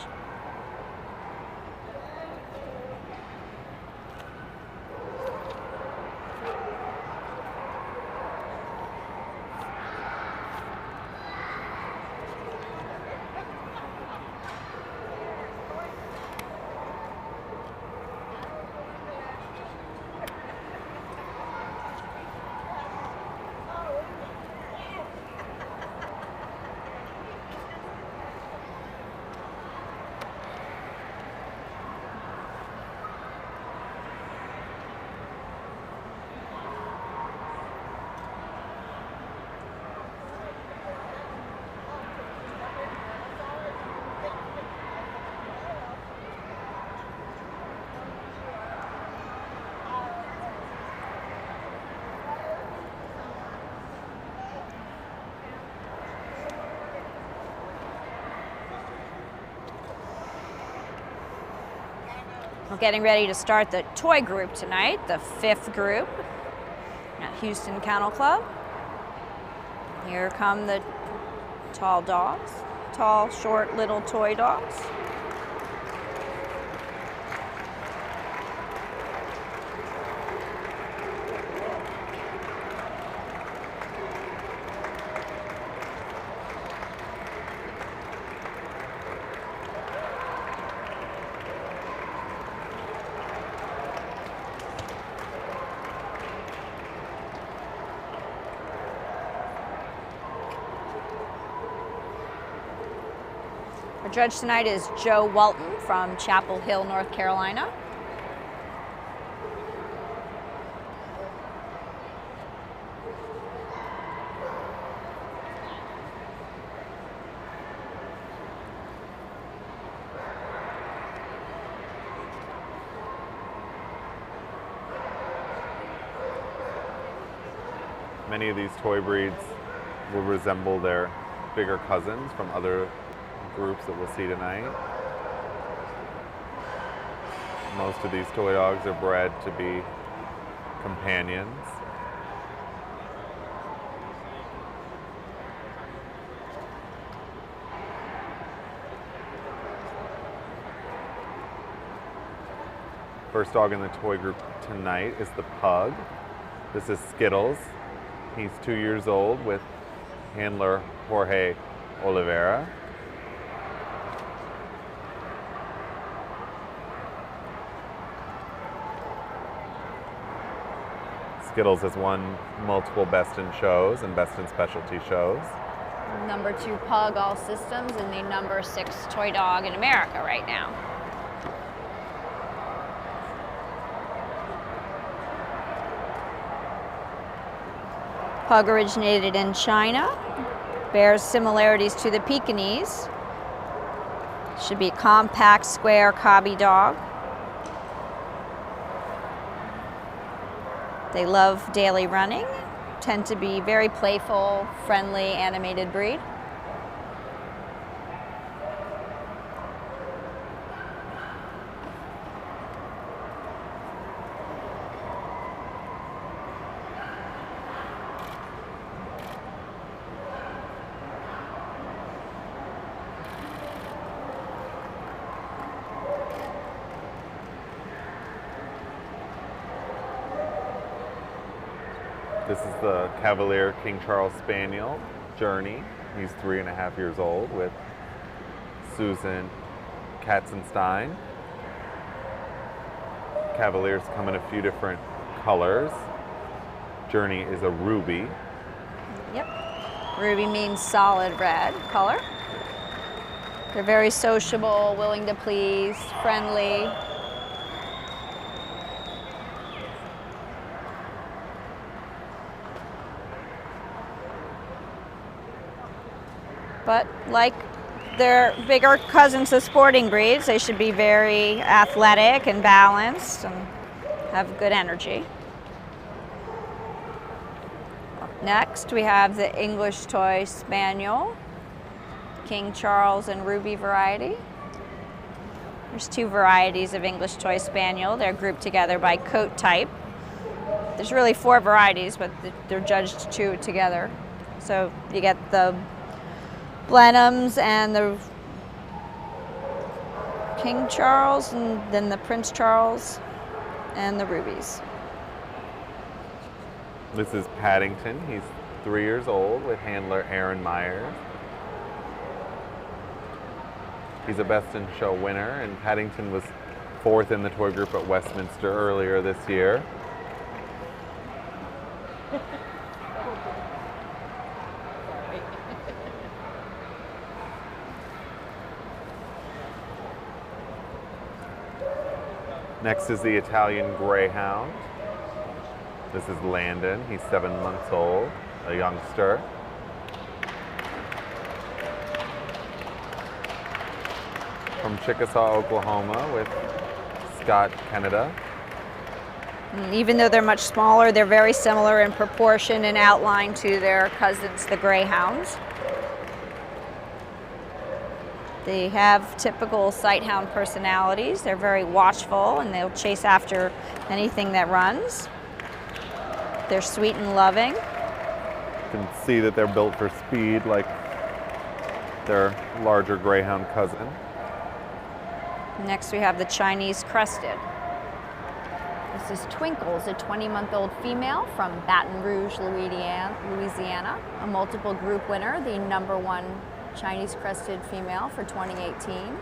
We're getting ready to start the toy group tonight, the 5th group at Houston Kennel Club. Here come the tall dogs, tall, short, little toy dogs. Our judge tonight is Joe Walton from Chapel Hill, North Carolina. Many of these toy breeds will resemble their bigger cousins from other groups that we'll see tonight. Most of these toy dogs are bred to be companions. First dog in the toy group tonight is the Pug. This is Skittles. He's 2 years old with handler Jorge Oliveira. Skittles has won multiple Best in Shows and Best in Specialty shows. #2 Pug all systems and the #6 toy dog in America right now. Pug originated in China, bears similarities to the Pekingese. Should be a compact, square, cobby dog. They love daily running, tend to be very playful, friendly, animated breed. This is the Cavalier King Charles Spaniel, Journey. He's 3.5 years old with Susan Katzenstein. Cavaliers come in a few different colors. Journey is a ruby. Yep. Ruby means solid red color. They're very sociable, willing to please, friendly. But like their bigger cousins, the sporting breeds, they should be very athletic and balanced and have good energy. Up next, we have the English Toy Spaniel, King Charles and Ruby variety. There's two varieties of English Toy Spaniel. They're grouped together by coat type. There's really 4 varieties, but they're judged 2 together. So you get the Blenheims and the King Charles, and then the Prince Charles and the Rubies. This is Paddington. He's 3 years old with handler Aaron Myers. He's a Best in Show winner, and Paddington was 4th in the toy group at Westminster earlier this year. Next is the Italian Greyhound. This is Landon. He's 7 months old, a youngster. From Chickasaw, Oklahoma, with Scott Canada. Even though they're much smaller, they're very similar in proportion and outline to their cousins, the Greyhounds. They have typical sighthound personalities. They're very watchful and they'll chase after anything that runs. They're sweet and loving. You can see that they're built for speed like their larger Greyhound cousin. Next we have the Chinese Crested. This is Twinkles, a 20-month-old female from Baton Rouge, Louisiana, a multiple group winner, the #1 Chinese Crested female for 2018.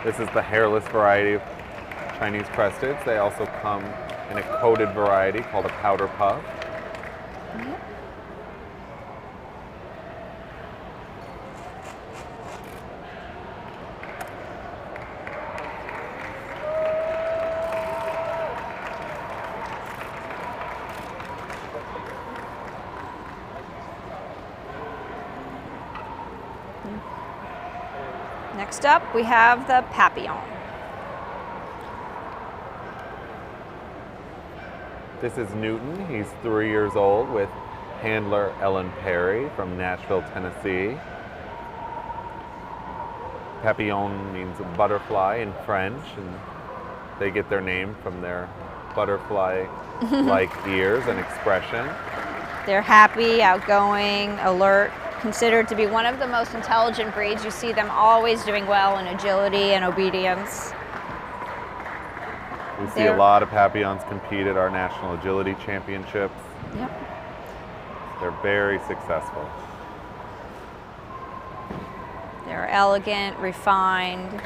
This is the hairless variety of Chinese Cresteds. They also come in a coated variety called a Powder Puff. Next up, we have the Papillon. This is Newton. He's 3 years old with handler Ellen Perry from Nashville, Tennessee. Papillon means butterfly in French, and they get their name from their butterfly-like ears and expression. They're happy, outgoing, alert, considered to be one of the most intelligent breeds. You see them always doing well in agility and obedience. We see a lot of Papillons compete at our National Agility Championships. Yep. They're very successful. They're elegant, refined.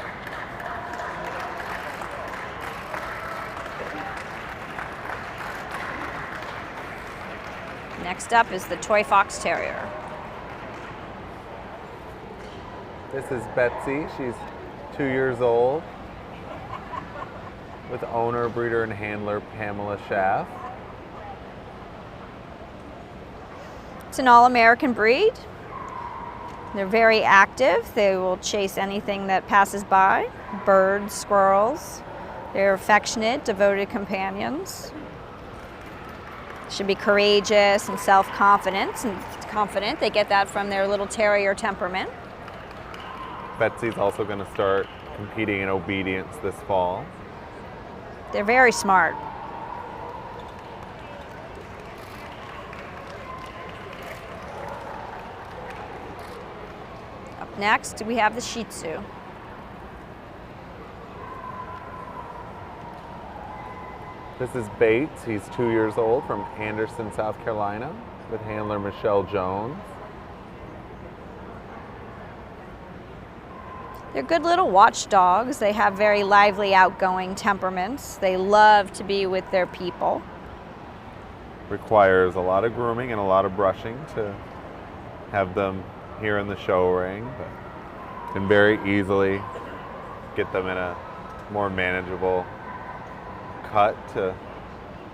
Next up is the Toy Fox Terrier. This is Betsy. She's 2 years old with owner, breeder, and handler Pamela Schaff. It's an all-American breed. They're very active. They will chase anything that passes by, birds, squirrels. They're affectionate, devoted companions. Should be courageous and self-confident. They get that from their little terrier temperament. Betsy's also going to start competing in obedience this fall. They're very smart. Up next, we have the Shih Tzu. This is Bates. He's 2 years old from Anderson, South Carolina, with handler Michelle Jones. They're good little watchdogs. They have very lively, outgoing temperaments. They love to be with their people. Requires a lot of grooming and a lot of brushing to have them here in the show ring, but can very easily get them in a more manageable cut to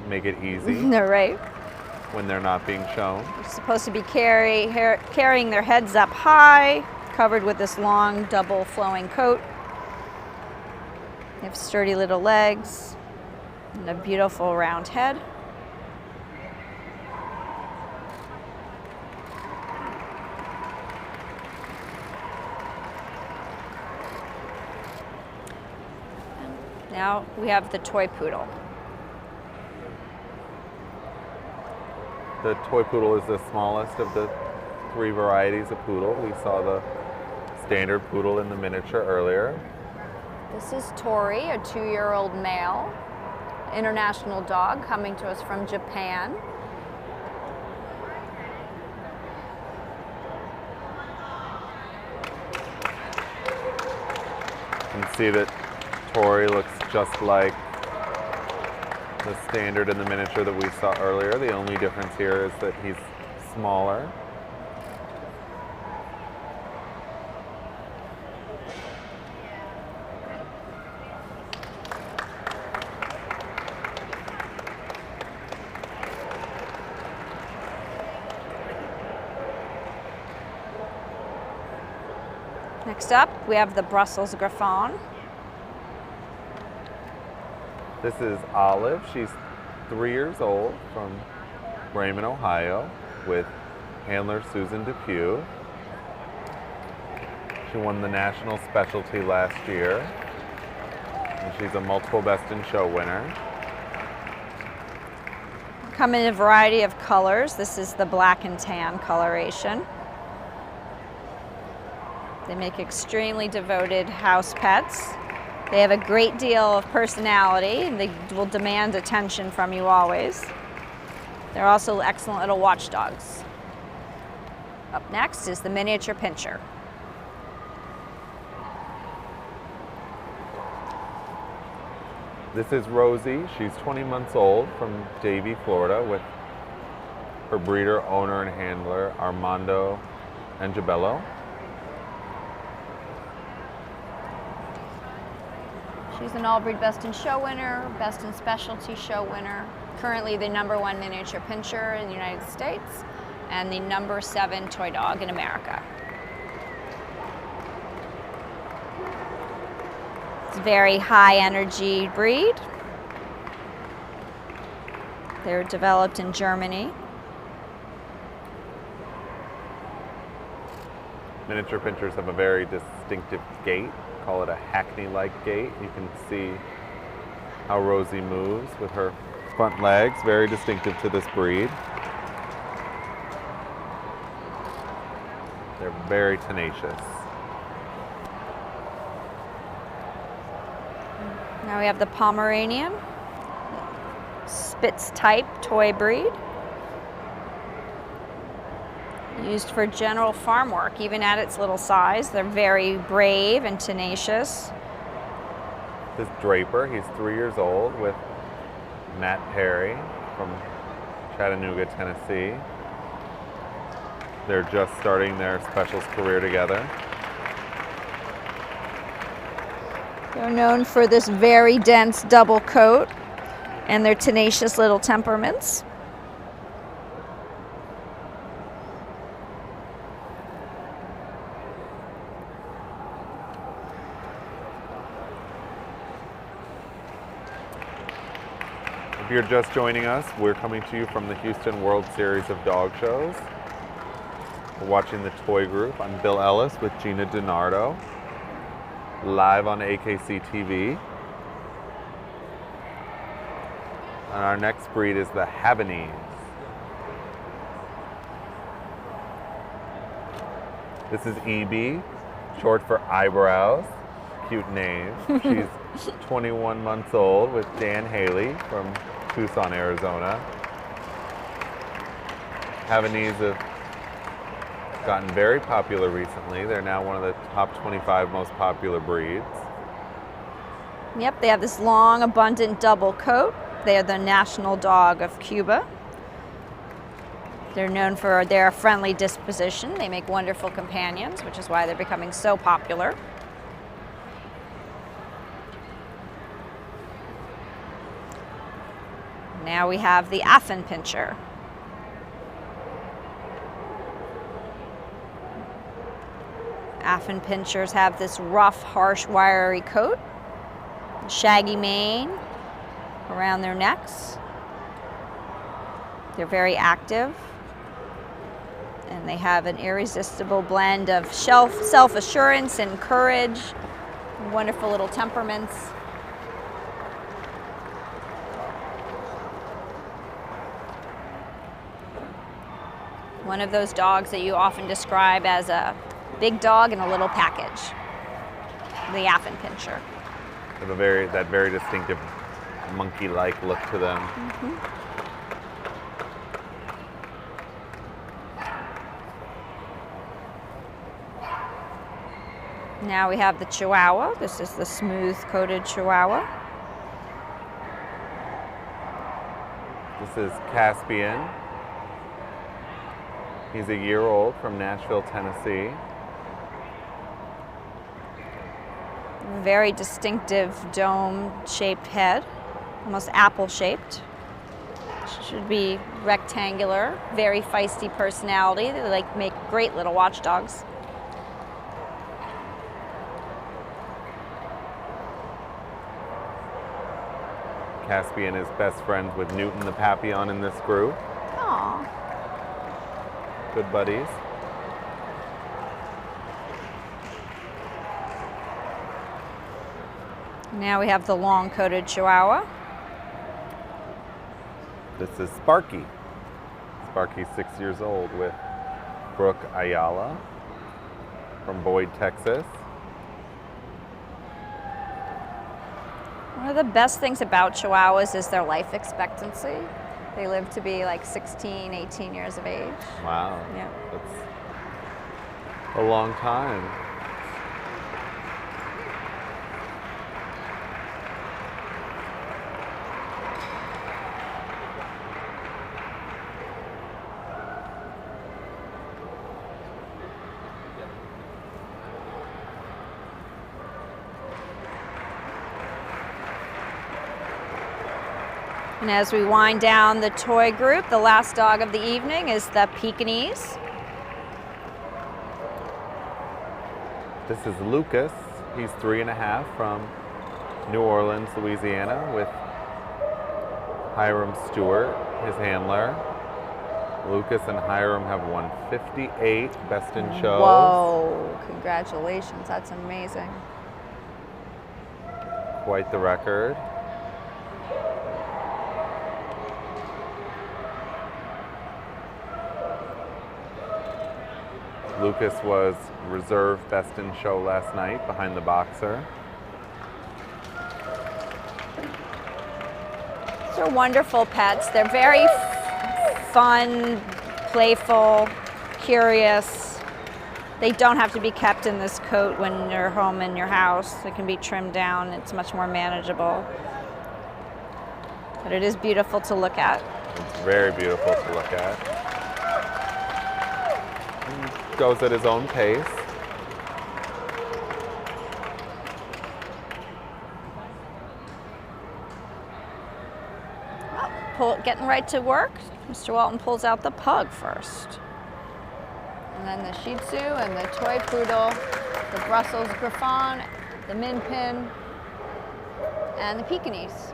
make it easy. They're right. When they're not being shown. They're supposed to be carrying their heads up high, covered with this long double flowing coat. They have sturdy little legs and a beautiful round head. Now we have the toy poodle. The toy poodle is the smallest of the 3 varieties of poodle. We saw the standard poodle in the miniature earlier. This is Tori, a 2-year-old male, international dog coming to us from Japan. You can see that Tori looks just like the standard in the miniature that we saw earlier. The only difference here is that he's smaller. Next up, we have the Brussels Griffon. This is Olive. She's 3 years old from Raymond, Ohio, with handler Susan Depew. She won the national specialty last year, and she's a multiple best in show winner. Come in a variety of colors. This is the black and tan coloration. They make extremely devoted house pets. They have a great deal of personality, and they will demand attention from you always. They're also excellent little watchdogs. Up next is the miniature pinscher. This is Rosie. She's 20 months old from Davie, Florida, with her breeder, owner, and handler, Armando Angibello. She's an all-breed Best in Show winner, Best in Specialty Show winner, currently the #1 miniature pinscher in the United States, and the #7 toy dog in America. It's a very high-energy breed. They're developed in Germany. Miniature pinschers have a very distinctive gait. Call it a Hackney-like gait. You can see how Rosie moves with her front legs, very distinctive to this breed. They're very tenacious. Now we have the Pomeranian, Spitz type toy breed. Used for general farm work, even at its little size. They're very brave and tenacious. This is Draper. He's 3 years old with Matt Perry from Chattanooga, Tennessee. They're just starting their specials career together. They're known for this very dense double coat and their tenacious little temperaments. If you're just joining us, we're coming to you from the Houston World Series of Dog Shows. We're watching the Toy Group. I'm Bill Ellis with Gina DiNardo, live on AKC TV. And our next breed is the Havanese. This is EB, short for eyebrows. cute name. She's 21 months old with Dan Haley from Tucson, Arizona. Havanese have gotten very popular recently. They're now one of the top 25 most popular breeds. Yep, they have this long, abundant double coat. They are the national dog of Cuba. They're known for their friendly disposition. They make wonderful companions, which is why they're becoming so popular. Now we have the Affenpinscher. Affenpinschers have this rough, harsh, wiry coat, shaggy mane around their necks. They're very active, and they have an irresistible blend of self-assurance and courage, wonderful little temperaments. One of those dogs that you often describe as a big dog in a little package, the Affenpinscher. They have that very distinctive monkey-like look to them. Now we have the Chihuahua. This is the smooth-coated Chihuahua. This is Caspian. He's a year old from Nashville, Tennessee. Very distinctive dome-shaped head, almost apple-shaped. Should be rectangular, very feisty personality. They make great little watchdogs. Caspian is best friends with Newton the Papillon in this group. Aww. Good buddies. Now we have the long-coated Chihuahua. This is Sparky. Sparky's 6 years old with Brooke Ayala from Boyd, Texas. One of the best things about Chihuahuas is their life expectancy. They live to be like 16, 18 years of age. Wow. Yeah. That's a long time. And as we wind down the toy group, the last dog of the evening is the Pekingese. This is Lucas. He's 3.5 from New Orleans, Louisiana, with Hiram Stewart, his handler. Lucas and Hiram have won 58 Best in Shows. Whoa, congratulations, that's amazing. Quite the record. Lucas was reserve Best in Show last night behind the boxer. These are wonderful pets. They're very fun, playful, curious. They don't have to be kept in this coat when you're home in your house. They can be trimmed down. It's much more manageable. But it is beautiful to look at. It's very beautiful to look at. Goes at his own pace. Getting right to work, Mr. Walton pulls out the pug first. And then the Shih Tzu and the toy poodle, the Brussels Griffon, the Min Pin, and the Pekingese.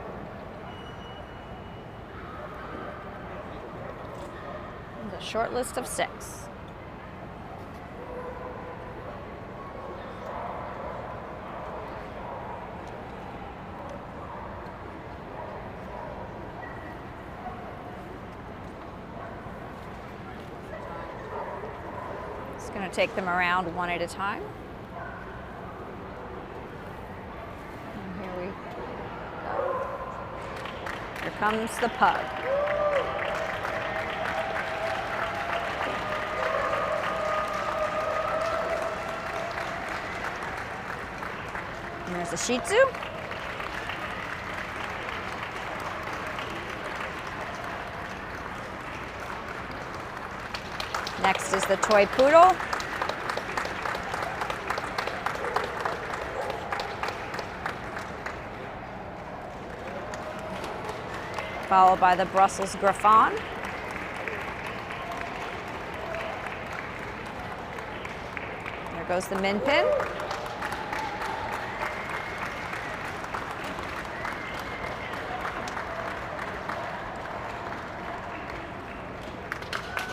And a short list of 6. Going to take them around one at a time. Here comes the pug. And there's the Shih Tzu. Next is the toy poodle. Followed by the Brussels Griffon. There goes the Min Pin.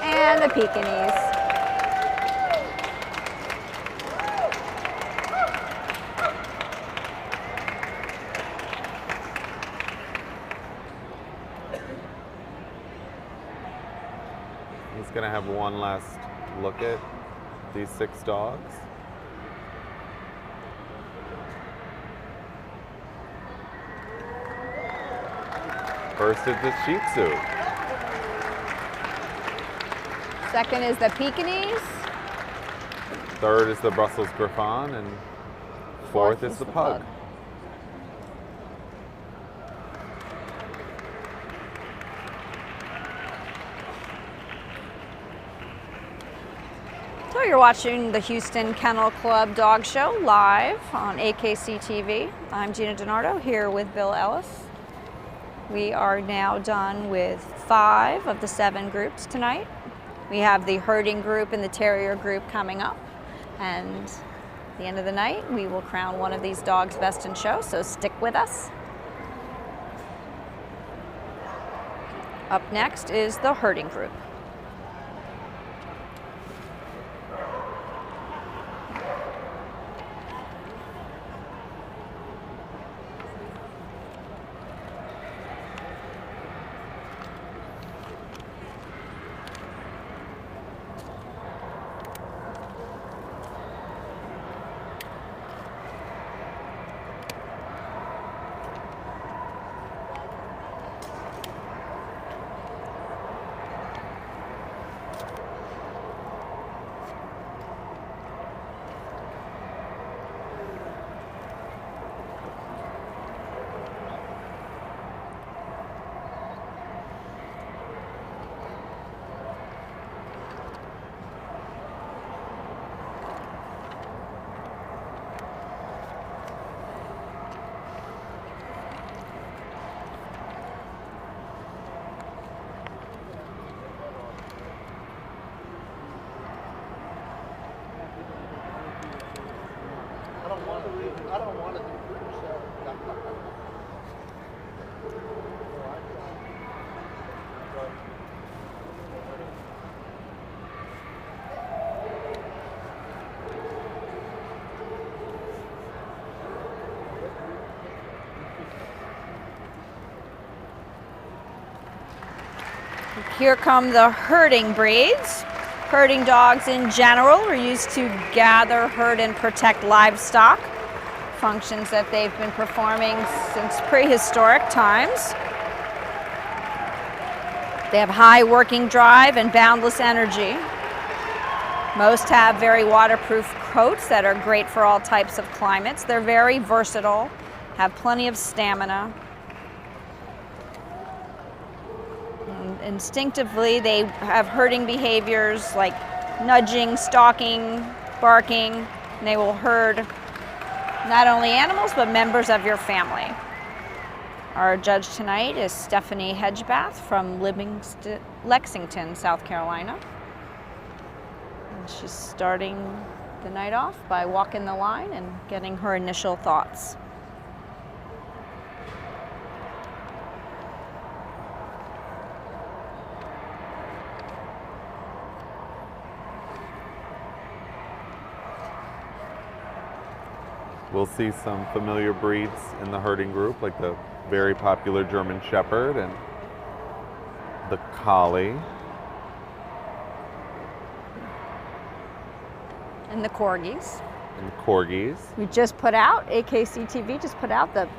And the Pekingese. He's going to have one last look at these 6 dogs. First is the Shih Tzu. Second is the Pekingese. Third is the Brussels Griffon, and fourth is the pug. So you're watching the Houston Kennel Club Dog Show live on AKC TV. I'm Gina DiNardo here with Bill Ellis. We are now done with 5 of the 7 groups tonight. We have the herding group and the terrier group coming up, and at the end of the night we will crown one of these dogs best in show, so stick with us. Up next is the herding group. I don't want to do it for yourself. Here come the herding breeds. Herding dogs in general are used to gather, herd, and protect livestock, functions that they've been performing since prehistoric times. They have high working drive and boundless energy. Most have very waterproof coats that are great for all types of climates. They're very versatile, have plenty of stamina. Instinctively, they have herding behaviors like nudging, stalking, barking, and they will herd not only animals but members of your family. Our judge tonight is Stephanie Hedgebath from Lexington, South Carolina. And she's starting the night off by walking the line and getting her initial thoughts. We'll see some familiar breeds in the herding group, like the very popular German Shepherd and the Collie. And the Corgis. And Corgis. We just put out, AKC TV just put out the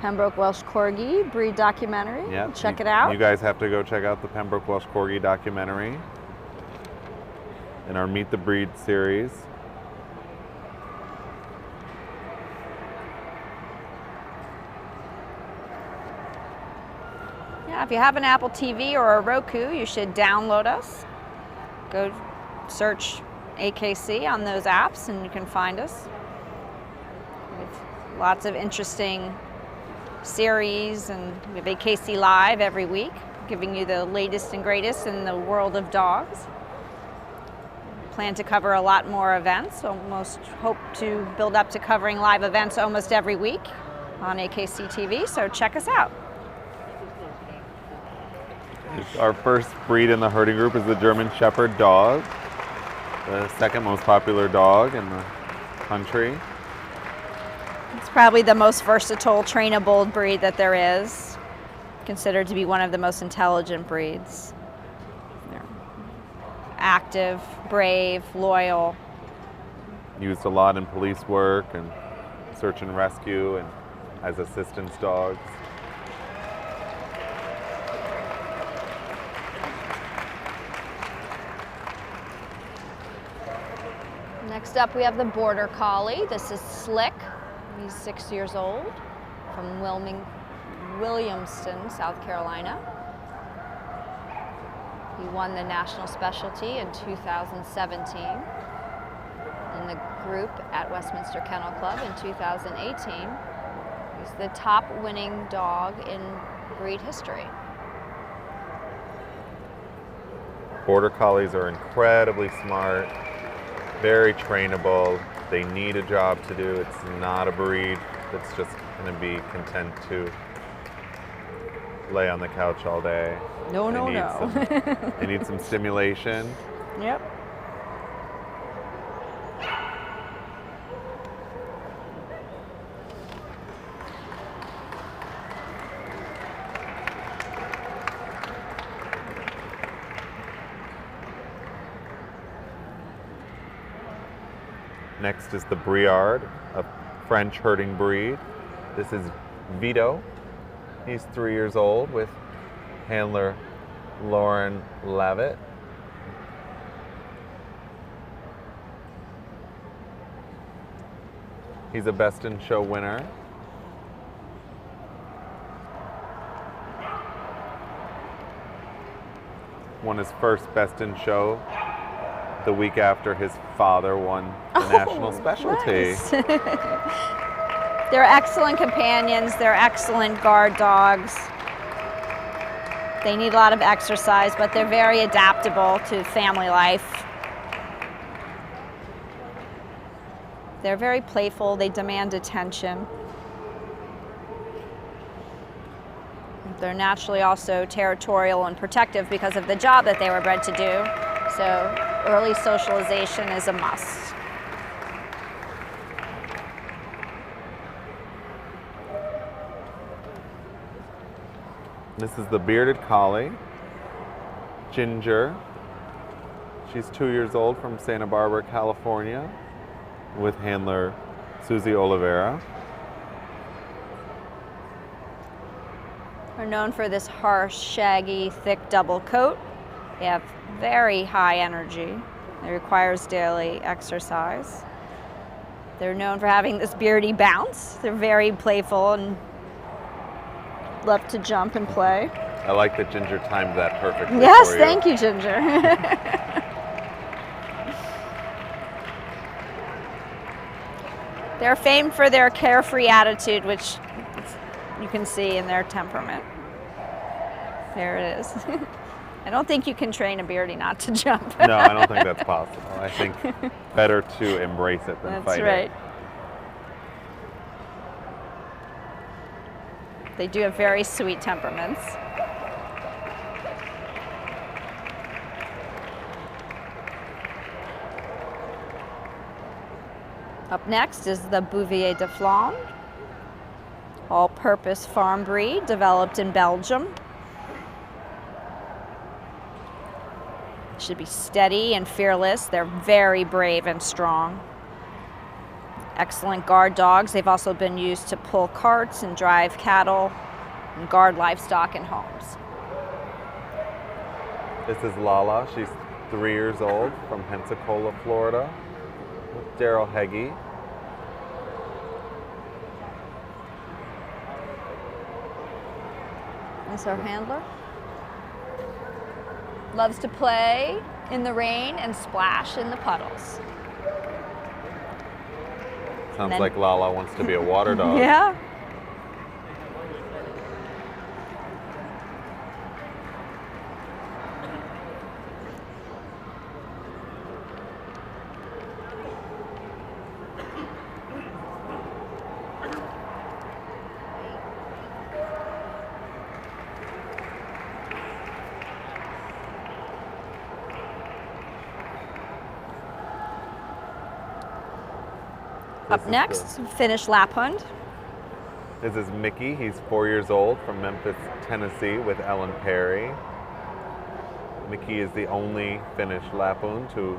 Pembroke Welsh Corgi breed documentary. Yeah, Check it out. You guys have to go check out the Pembroke Welsh Corgi documentary in our Meet the Breed series. Yeah, if you have an Apple TV or a Roku, you should download us. Go search AKC on those apps and you can find us. We have lots of interesting series, and we have AKC Live every week, giving you the latest and greatest in the world of dogs. Plan to cover a lot more events. Almost hope to build up to covering live events almost every week on AKC TV, so check us out. Our first breed in the herding group is the German Shepherd dog, the second most popular dog in the country. It's probably the most versatile, trainable breed that there is, considered to be one of the most intelligent breeds. They're active, brave, loyal. Used a lot in police work and search and rescue and as assistance dogs. Next up, we have the Border Collie. This is Slick. He's 6 years old, from Williamston, South Carolina. He won the national specialty in 2017 in the group at Westminster Kennel Club in 2018. He's the top winning dog in breed history. Border Collies are incredibly smart, very trainable. They need a job to do. It's not a breed that's just going to be content to lay on the couch all day. No. They need some stimulation. Yep. Next is the Briard, a French herding breed. This is Vito. He's 3 years old with handler Lauren Levitt. He's a Best in Show winner. Won his first Best in Show the week after his father won the national specialty. Nice. They're excellent companions. They're excellent guard dogs. They need a lot of exercise, but they're very adaptable to family life. They're very playful. They demand attention. They're naturally also territorial and protective because of the job that they were bred to do. So early socialization is a must. This is the Bearded Collie, Ginger. She's 2 years old, from Santa Barbara, California, with handler Susie Oliveira. They're known for this harsh, shaggy, thick double coat. They have very high energy. It requires daily exercise. They're known for having this beardy bounce. They're very playful and love to jump and play. I like that Ginger timed that perfectly. Yes, for you. thank you, Ginger. They're famed for their carefree attitude, which you can see in their temperament. There it is. I don't think you can train a beardy not to jump. No, I don't think that's possible. I think better to embrace it than fight That's right. it. They do have very sweet temperaments. Up next is the Bouvier de Flandre, all-purpose farm breed developed in Belgium. Should be steady and fearless. They're very brave and strong. Excellent guard dogs. They've also been used to pull carts and drive cattle and guard livestock in homes. This is Lala. She's 3 years old from Pensacola, Florida, with Daryl Heggie. This is our handler. Loves to play in the rain and splash in the puddles. Sounds like Lala wants to be a water dog. Yeah. Up next, Finnish Lapphund. This is Mickey. He's 4 years old from Memphis, Tennessee, with Ellen Perry. Mickey is the only Finnish Lapphund to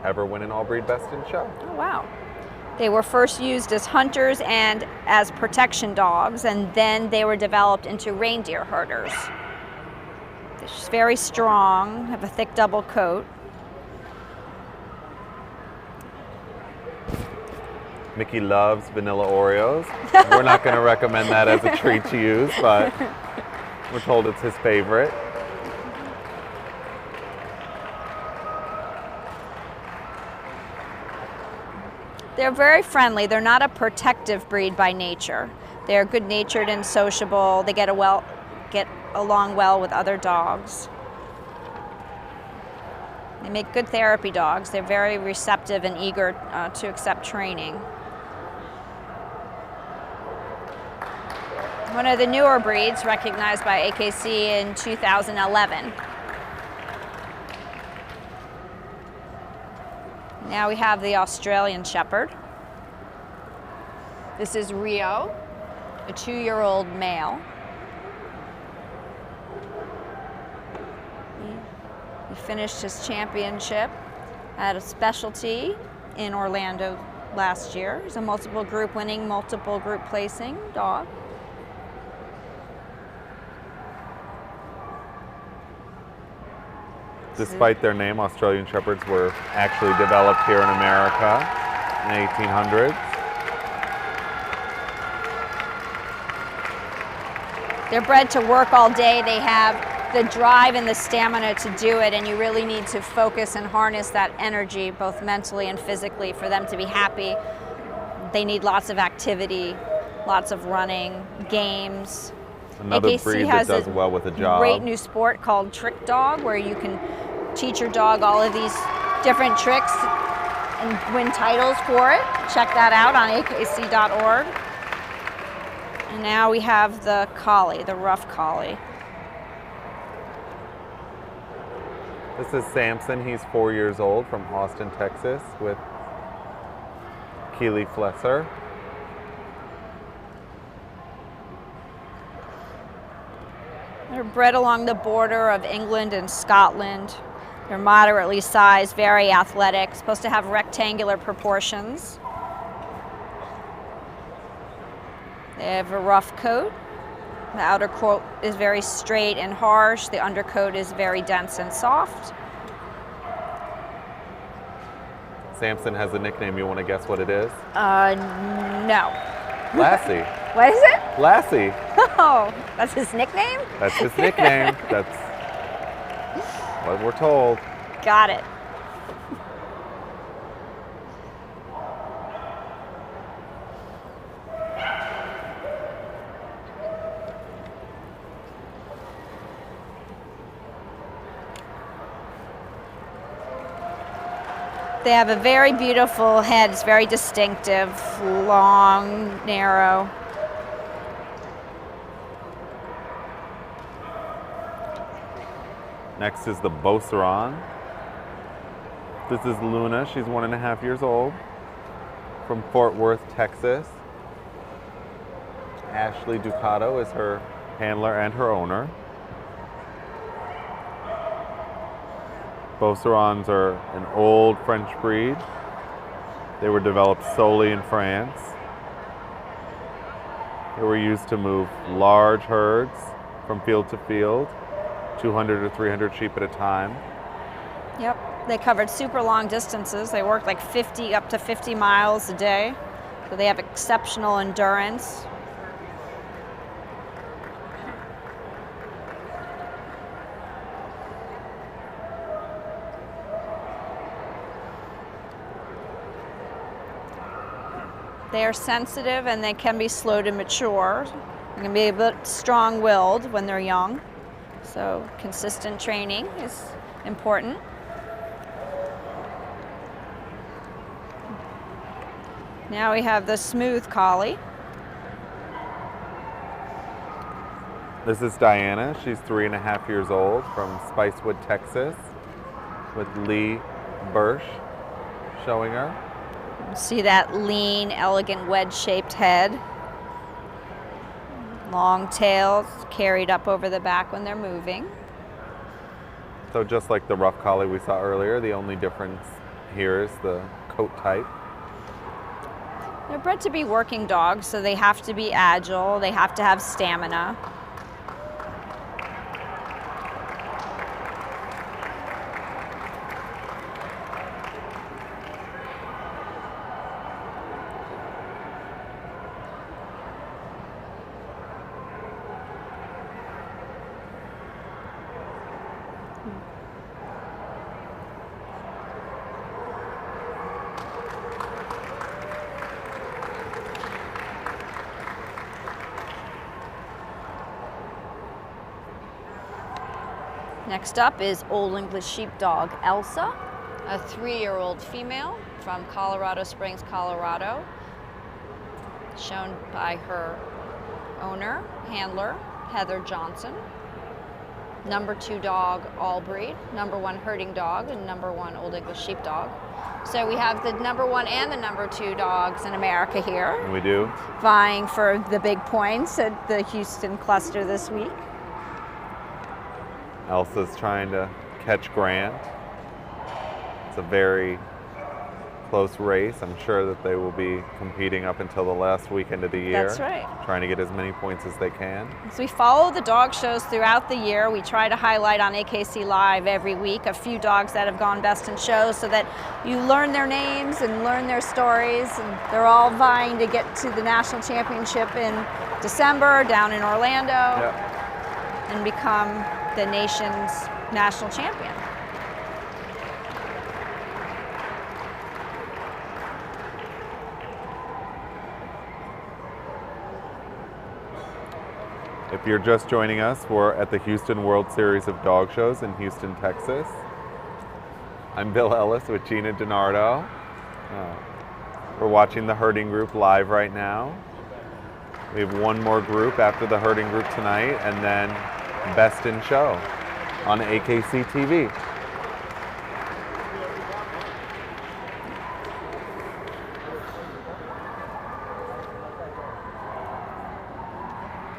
ever win an all-breed Best in Show. Oh, wow. They were first used as hunters and as protection dogs, and then they were developed into reindeer herders. They're just very strong, have a thick double coat. Mickey loves vanilla Oreos. We're not going to recommend that as a treat to use, but we're told it's his favorite. They're very friendly. They're not a protective breed by nature. They're good-natured and sociable. They get along well with other dogs. They make good therapy dogs. They're very receptive and eager to accept training. One of the newer breeds recognized by AKC in 2011. Now we have the Australian Shepherd. This is Rio, a 2-year-old male. He finished his championship at a specialty in Orlando last year. He's a multiple group winning, multiple group placing dog. Despite their name, Australian Shepherds were actually developed here in America in the 1800s. They're bred to work all day. They have the drive and the stamina to do it, and you really need to focus and harness that energy, both mentally and physically, for them to be happy. They need lots of activity, lots of running, games. Another AKC breed that has does well with a job. Great new sport called Trick Dog, where you can teach your dog all of these different tricks and win titles for it. Check that out on akc.org. And now we have the collie, the rough collie. This is Samson. He's 4 years old from Austin, Texas, with Keely Flesser. They're bred along the border of England and Scotland. They're moderately sized, very athletic, supposed to have rectangular proportions. They have a rough coat. The outer coat is very straight and harsh. The undercoat is very dense and soft. Samson has a nickname. You want to guess what it is? No. Lassie. What is it? Lassie. Oh, that's his nickname? That's his nickname. That's what we're told. Got it. They have a very beautiful head. It's very distinctive, long, narrow. Next is the Beauceron. This is Luna. She's 1.5 years old from Fort Worth, Texas. Ashley Ducato is her handler and her owner. Beaucerons are an old French breed. They were developed solely in France. They were used to move large herds from field to field, 200 or 300 sheep at a time. Yep. They covered super long distances. They worked like up to 50 miles a day. So they have exceptional endurance. They are sensitive and they can be slow to mature. They can be a bit strong-willed when they're young. So consistent training is important. Now we have the smooth collie. This is Diana. She's 3.5 years old from Spicewood, Texas, with Lee Birch showing her. See that lean, elegant, wedge-shaped head. Long tails carried up over the back when they're moving. So just like the rough collie we saw earlier, the only difference here is the coat type. They're bred to be working dogs, so they have to be agile, they have to have stamina. Next up is Old English Sheepdog Elsa, a 3-year-old female from Colorado Springs, Colorado, shown by her owner, handler, Heather Johnson. Number 2 dog, all breed, number 1 herding dog, and number 1 Old English Sheepdog. So we have the number 1 and the number 2 dogs in America here. We do. Vying for the big points at the Houston cluster this week. Elsa's trying to catch Grant. It's a very close race. I'm sure that they will be competing up until the last weekend of the year. That's right. Trying to get as many points as they can. So we follow the dog shows throughout the year. We try to highlight on AKC Live every week a few dogs that have gone best in shows so that you learn their names and learn their stories. And they're all vying to get to the national championship in December down in Orlando. Yep. And become the nation's national champion. If you're just joining us, we're at the Houston World Series of Dog Shows in Houston, Texas. I'm Bill Ellis with Gina DiNardo. We're watching the herding group live right now. We have one more group after the herding group tonight, and then Best in Show on AKC TV.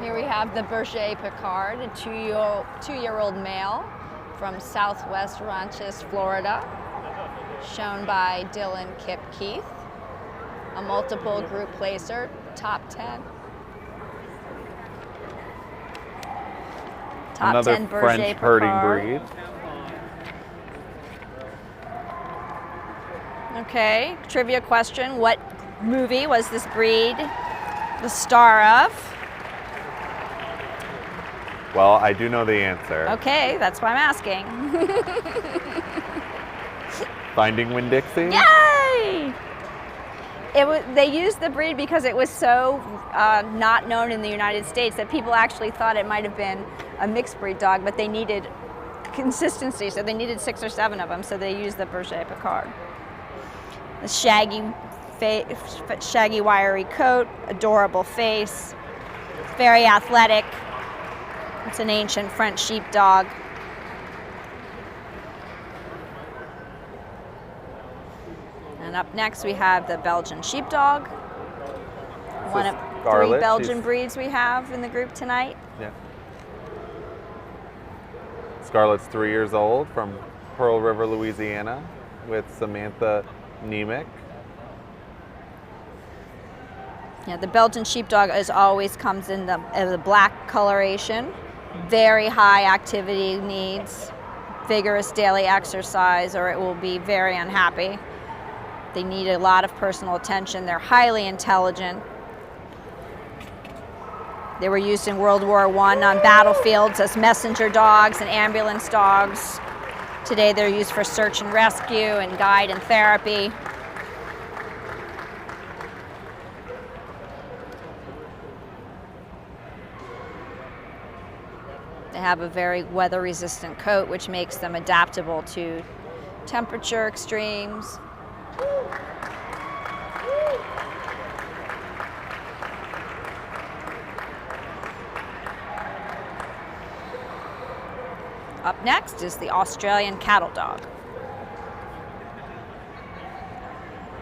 Here we have the Berger Picard, a two-year-old male from Southwest Ranches, Florida, shown by Dylan Kip Keith, a multiple group placer, top 10. Top Another 10 Berger French herding Picard. breed. Okay, trivia question. What movie was this breed the star of? Well, I do know the answer. Okay, that's why I'm asking. Finding Winn-Dixie? Yay! They used the breed because it was so not known in the United States that people actually thought it might have been a mixed breed dog, but they needed consistency, so they needed 6 or 7 of them, so they used the Berger Picard. The shaggy wiry coat, adorable face, very athletic. It's an ancient French sheepdog. And up next we have the Belgian sheepdog. One of Scarlet. 3 Belgian breeds we have in the group tonight. Yeah. Scarlett's 3 years old from Pearl River, Louisiana, with Samantha Nemec. Yeah, the Belgian Sheepdog always comes in the black coloration. Very high activity needs, vigorous daily exercise, or it will be very unhappy. They need a lot of personal attention. They're highly intelligent. They were used in World War I on battlefields as messenger dogs and ambulance dogs. Today they're used for search and rescue and guide and therapy. They have a very weather-resistant coat, which makes them adaptable to temperature extremes. Up next is the Australian Cattle Dog.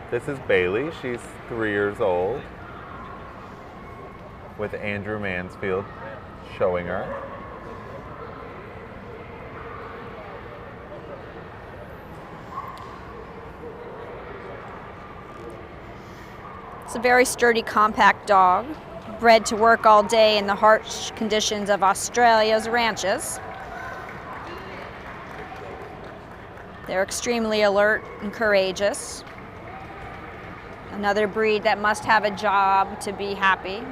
This is Bailey. She's 3 years old, with Andrew Mansfield showing her. It's a very sturdy, compact dog, bred to work all day in the harsh conditions of Australia's ranches. They're extremely alert and courageous. Another breed that must have a job to be happy.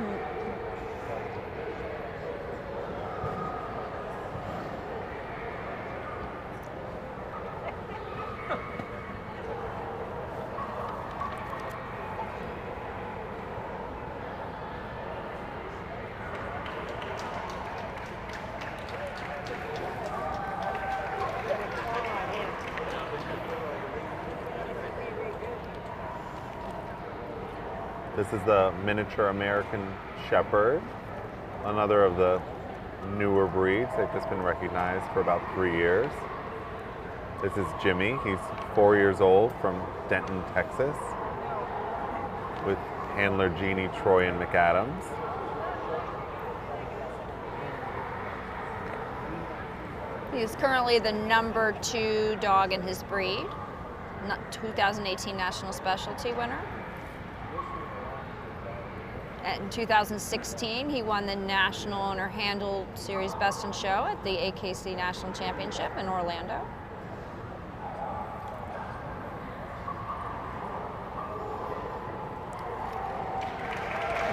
This is the miniature American Shepherd, another of the newer breeds. They've just been recognized for about 3 years. This is Jimmy. He's 4 years old from Denton, Texas, with handler Jeannie, Troy, and McAdams. He's currently the number 2 dog in his breed, 2018 National Specialty winner. In 2016, he won the National Owner Handle Series Best in Show at the AKC National Championship in Orlando.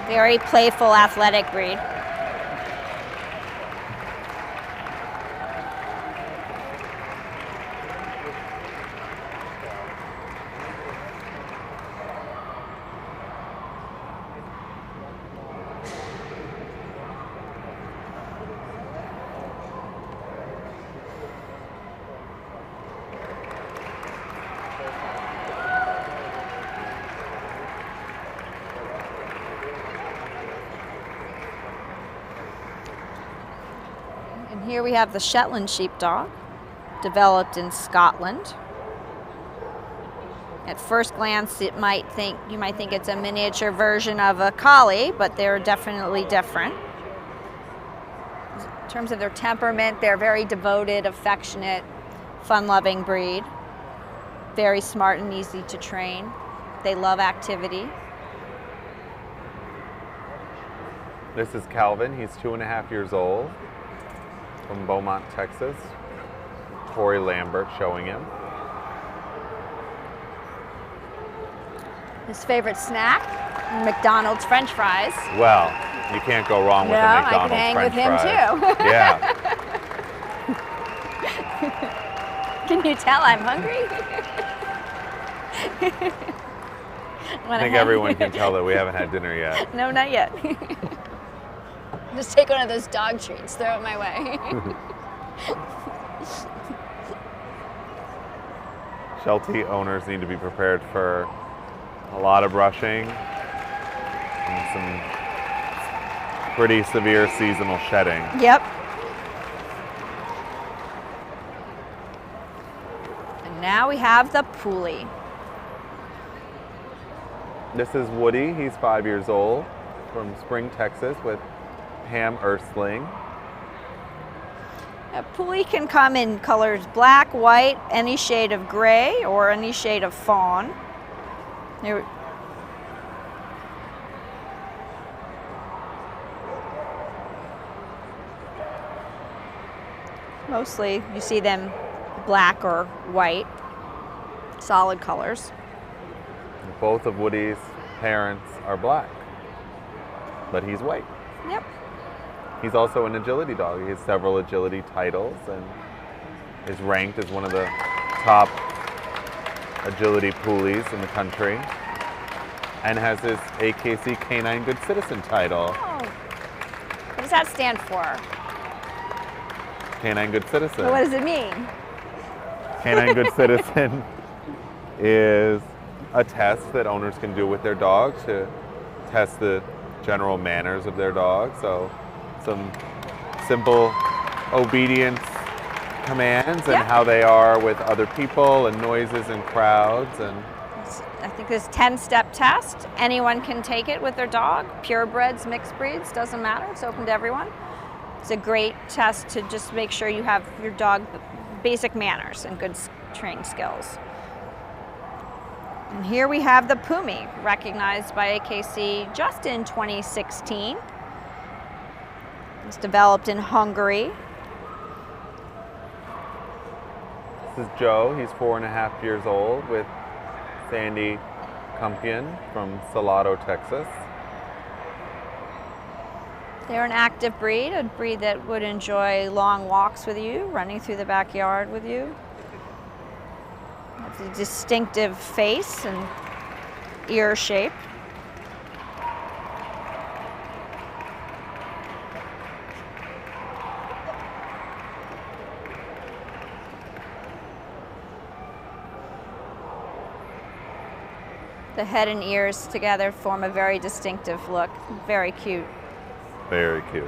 Very playful, athletic breed. And here we have the Shetland Sheepdog, developed in Scotland. At first glance, you might think it's a miniature version of a collie, but they're definitely different. In terms of their temperament, they're very devoted, affectionate, fun-loving breed. Very smart and easy to train. They love activity. This is Calvin. He's 2.5 years old, from Beaumont, Texas. Corey Lambert showing him. His favorite snack, McDonald's French fries. Well, you can't go wrong with a McDonald's I can hang French with him fry. too. Yeah. Can you tell I'm hungry? I think everyone can tell that we haven't had dinner yet. No, not yet. Just take one of those dog treats, throw it my way. Sheltie owners need to be prepared for a lot of brushing and some pretty severe seasonal shedding. Yep. And now we have the Poolie. This is Woody. He's 5 years old, from Spring, Texas, with Ham Erstling. A Poolie can come in colors black, white, any shade of gray, or any shade of fawn. Mostly you see them black or white, solid colors. Both of Woody's parents are black, but he's white. Yep. He's also an agility dog. He has several agility titles and is ranked as one of the top agility poolies in the country, and has his AKC Canine Good Citizen title. Oh. What does that stand for? Canine Good Citizen. Well, what does it mean? Canine Good Citizen is a test that owners can do with their dog to test the general manners of their dog. So some simple obedience commands and how they are with other people and noises and crowds. And I think this 10-step test. Anyone can take it with their dog. Purebreds, mixed breeds, doesn't matter. It's open to everyone. It's a great test to just make sure you have your dog basic manners and good training skills. And here we have the Pumi, recognized by AKC just in 2016. It's developed in Hungary. this is Joe. He's 4.5 years old with Sandy Kumpian from Salado, Texas. They're an active breed, a breed that would enjoy long walks with you, running through the backyard with you. Has a distinctive face and ear shape. The head and ears together form a very distinctive look. Very cute. Very cute.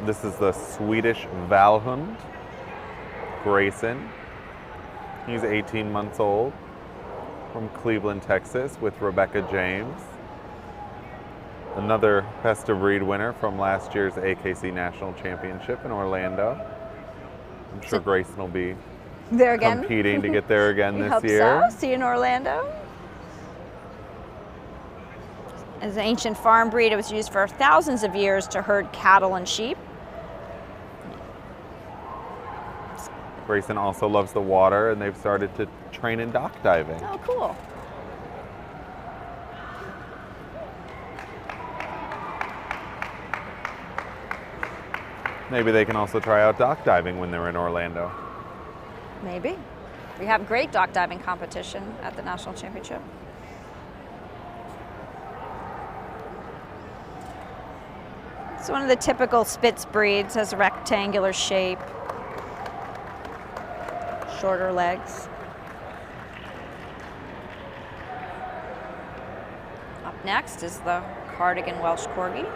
This is the Swedish Valhund, Grayson. He's 18 months old, from Cleveland, Texas, with Rebecca James. Another Best of Breed winner from last year's AKC National Championship in Orlando. I'm sure Grayson will be there again, competing to get there again we this hope year. So. See you in Orlando. As an ancient farm breed, it was used for thousands of years to herd cattle and sheep. Grayson also loves the water, and they've started to train in dock diving. Oh, cool. Maybe they can also try out dock diving when they're in Orlando. Maybe. We have great dock diving competition at the National Championship. It's one of the typical Spitz breeds, has a rectangular shape, shorter legs. Up next is the Cardigan Welsh Corgi.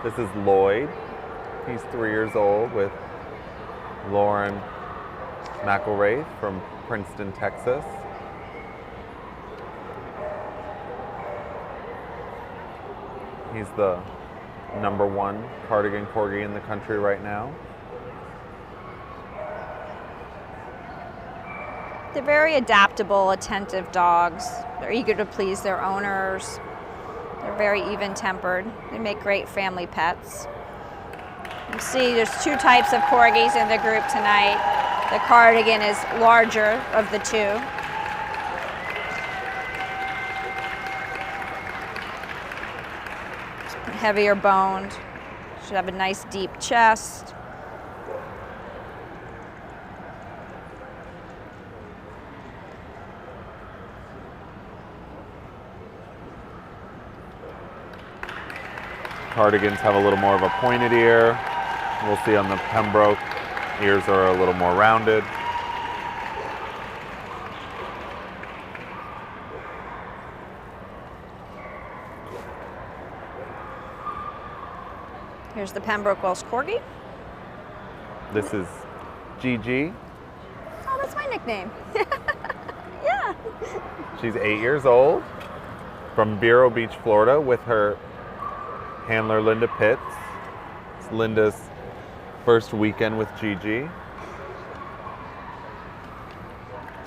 This is Lloyd. He's 3 years old with Lauren McElraith from Princeton, Texas. He's the #1 Cardigan Corgi in the country right now. They're very adaptable, attentive dogs. They're eager to please their owners. They're very even-tempered. They make great family pets. You see there's 2 types of corgis in the group tonight. The Cardigan is larger of the 2. Heavier boned. Should have a nice deep chest. Cardigans have a little more of a pointed ear. We'll see on the Pembroke, ears are a little more rounded. Here's the Pembroke Welsh Corgi. This is Gigi. Oh, that's my nickname. Yeah. She's 8 years old, from Vero Beach, Florida, with her handler Linda Pitts. It's Linda's first weekend with Gigi.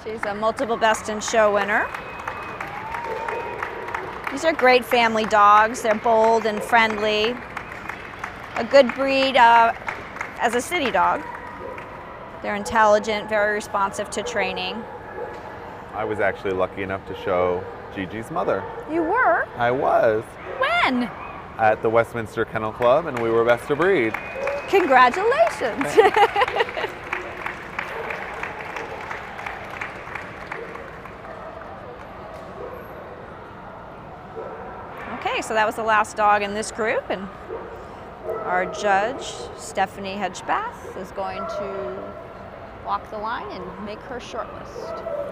She's a multiple best in show winner. These are great family dogs. They're bold and friendly. A good breed as a city dog. They're intelligent, very responsive to training. I was actually lucky enough to show Gigi's mother. You were? I was. When? At the Westminster Kennel Club, and we were best of breed. Congratulations. Okay, so that was the last dog in this group, and our judge, Stephanie Hedgebath, is going to walk the line and make her shortlist.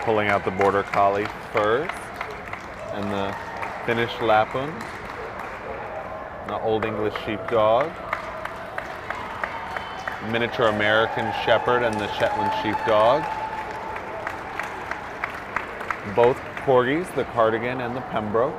Pulling out the Border Collie first, and the Finnish Lapland, the Old English Sheepdog, Miniature American Shepherd and the Shetland Sheepdog, both Corgis, the Cardigan and the Pembroke.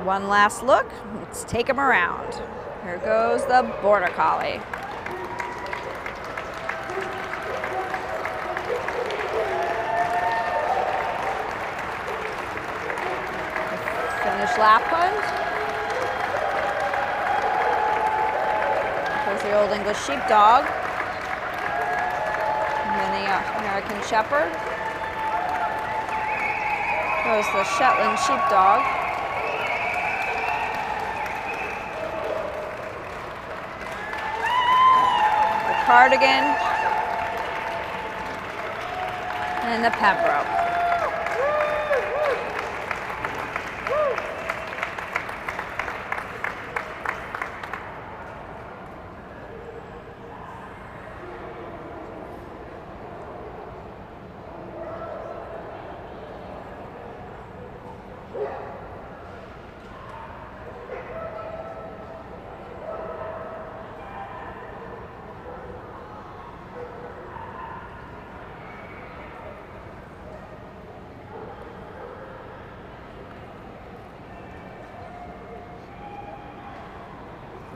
One last look. Let's take him around. Here goes the Border Collie. Finnish Lapland. Here's the Old English Sheepdog. And then the American Shepherd. Goes the Shetland Sheepdog. Cardigan, and the Pembroke.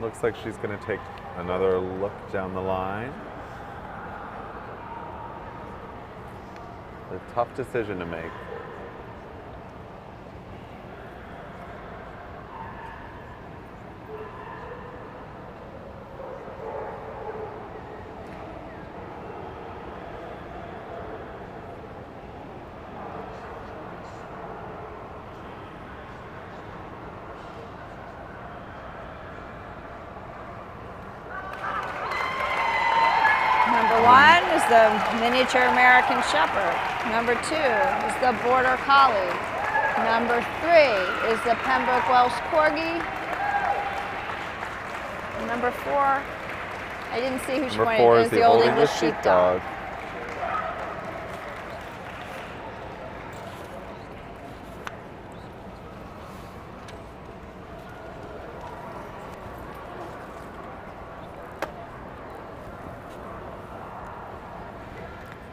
Looks like she's going to take another look down the line. A tough decision to make. Number one is the Miniature American Shepherd. Number two is the Border Collie. Number three is the Pembroke Welsh Corgi. And number four, I didn't see who she Number pointed, four is is the Old English Sheepdog.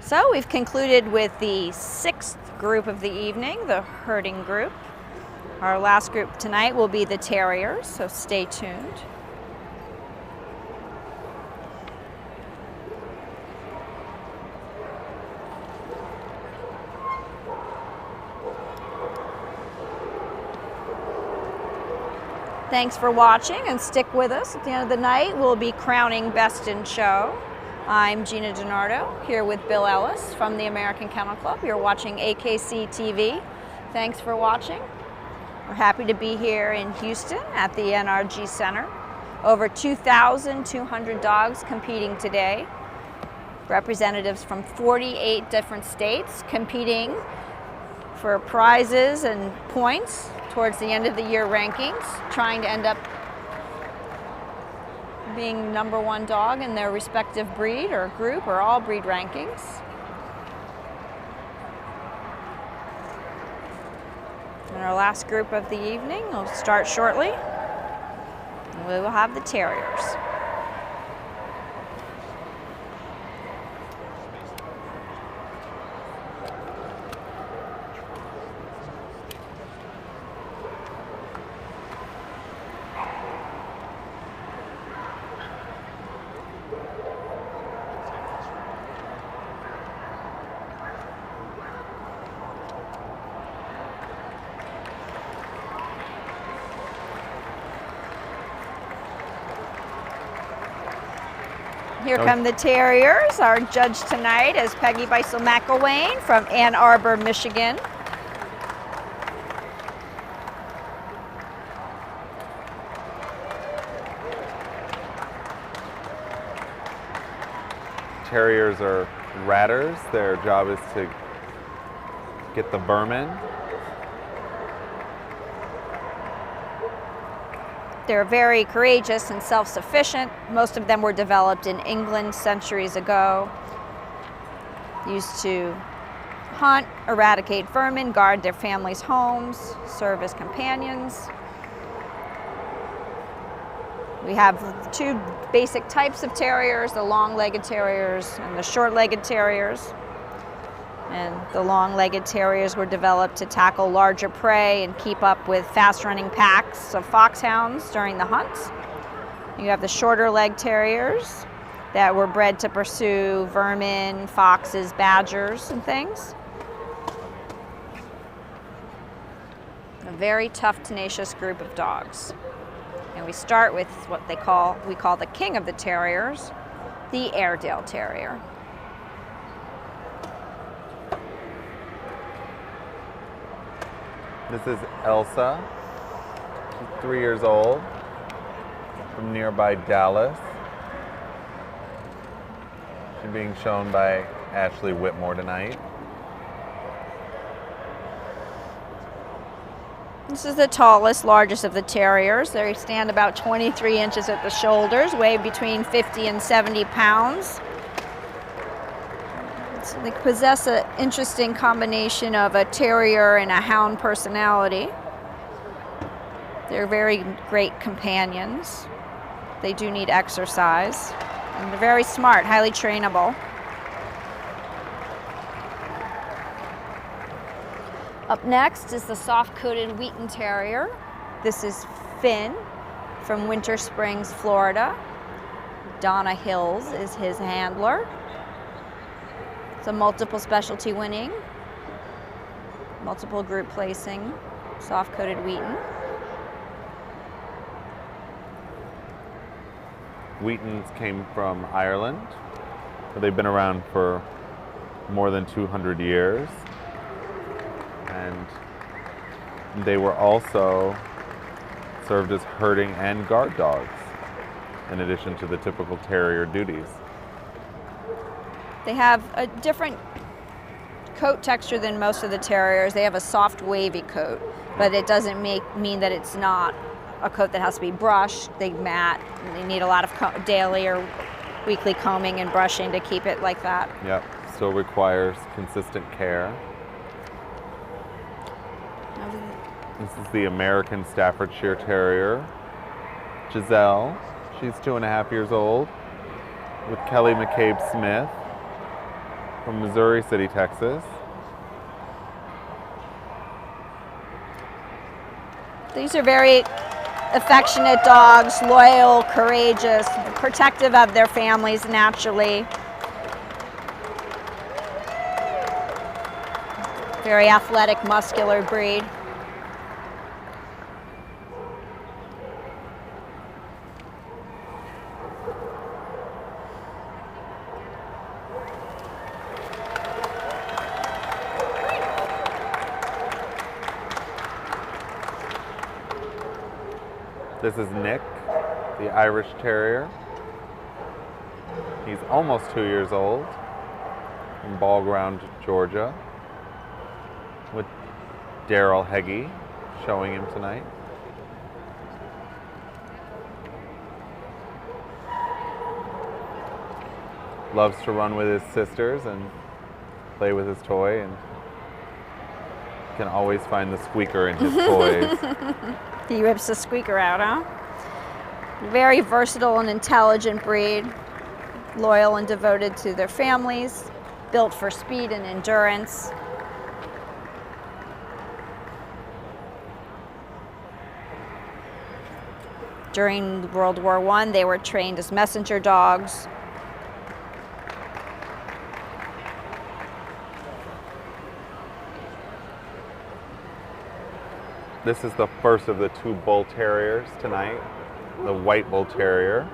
So we've concluded with the sixth group of the evening, the herding group. Our last group tonight will be the Terriers, so stay tuned. Thanks for watching, and stick with us. At the end of the night, we'll be crowning Best in Show. I'm Gina DiNardo, here with Bill Ellis from the American Kennel Club. You're watching AKC TV. Thanks for watching. We're happy to be here in Houston at the NRG Center. Over 2,200 dogs competing today. representatives from 48 different states competing for prizes and points towards the end of the year rankings, trying to end up being #1 dog in their respective breed or group or all breed rankings. And our last group of the evening will start shortly. And we will have the terriers. Here come the terriers. Our judge tonight is Peggy Beisel McElwain from Ann Arbor, Michigan. Terriers are ratters. Their job is to get the vermin. They're very courageous and self-sufficient. Most of them were developed in England centuries ago. Used to hunt, eradicate vermin, guard their families' homes, serve as companions. We have two basic types of terriers, the long-legged terriers and the short-legged terriers. And the long-legged terriers were developed to tackle larger prey and keep up with fast-running packs of foxhounds during the hunts. You have the shorter-legged terriers that were bred to pursue vermin, foxes, badgers, and things. A very tough, tenacious group of dogs. And we start with what we call the king of the terriers, the Airedale Terrier. This is Elsa. She's 3 years old, from nearby Dallas. She's being shown by Ashley Whitmore tonight. This is the tallest, largest of the terriers. They stand about 23 inches at the shoulders, weigh between 50 and 70 pounds. They possess an interesting combination of a terrier and a hound personality. They're very great companions. They do need exercise. And they're very smart, highly trainable. Up next is the soft-coated Wheaten Terrier. This is Finn from Winter Springs, Florida. Donna Hills is his handler. It's a multiple specialty winning, multiple group placing, soft-coated Wheaten. Wheatons came from Ireland, where they've been around for more than 200 years. And they were also served as herding and guard dogs, in addition to the typical terrier duties. They have a different coat texture than most of the terriers. They have a soft, wavy coat, but it doesn't mean that it's not a coat that has to be brushed. They mat, and they need a lot of daily or weekly combing and brushing to keep it like that. Yep, still requires consistent care. This is the American Staffordshire Terrier, Giselle. She's 2.5 years old, with Kelly McCabe Smith from Missouri City, Texas. These are very affectionate dogs, loyal, courageous, protective of their families naturally. Very athletic, muscular breed. This is Nick, the Irish Terrier. He's almost 2 years old. in Ball Ground, Georgia, with Daryl Heggie showing him tonight. Loves to run with his sisters and play with his toy, and can always find the squeaker in his toys. He rips the squeaker out, huh? Very versatile and intelligent breed, loyal and devoted to their families, built for speed and endurance. During World War I, they were trained as messenger dogs. This is the first of the two bull terriers tonight, the white bull terrier.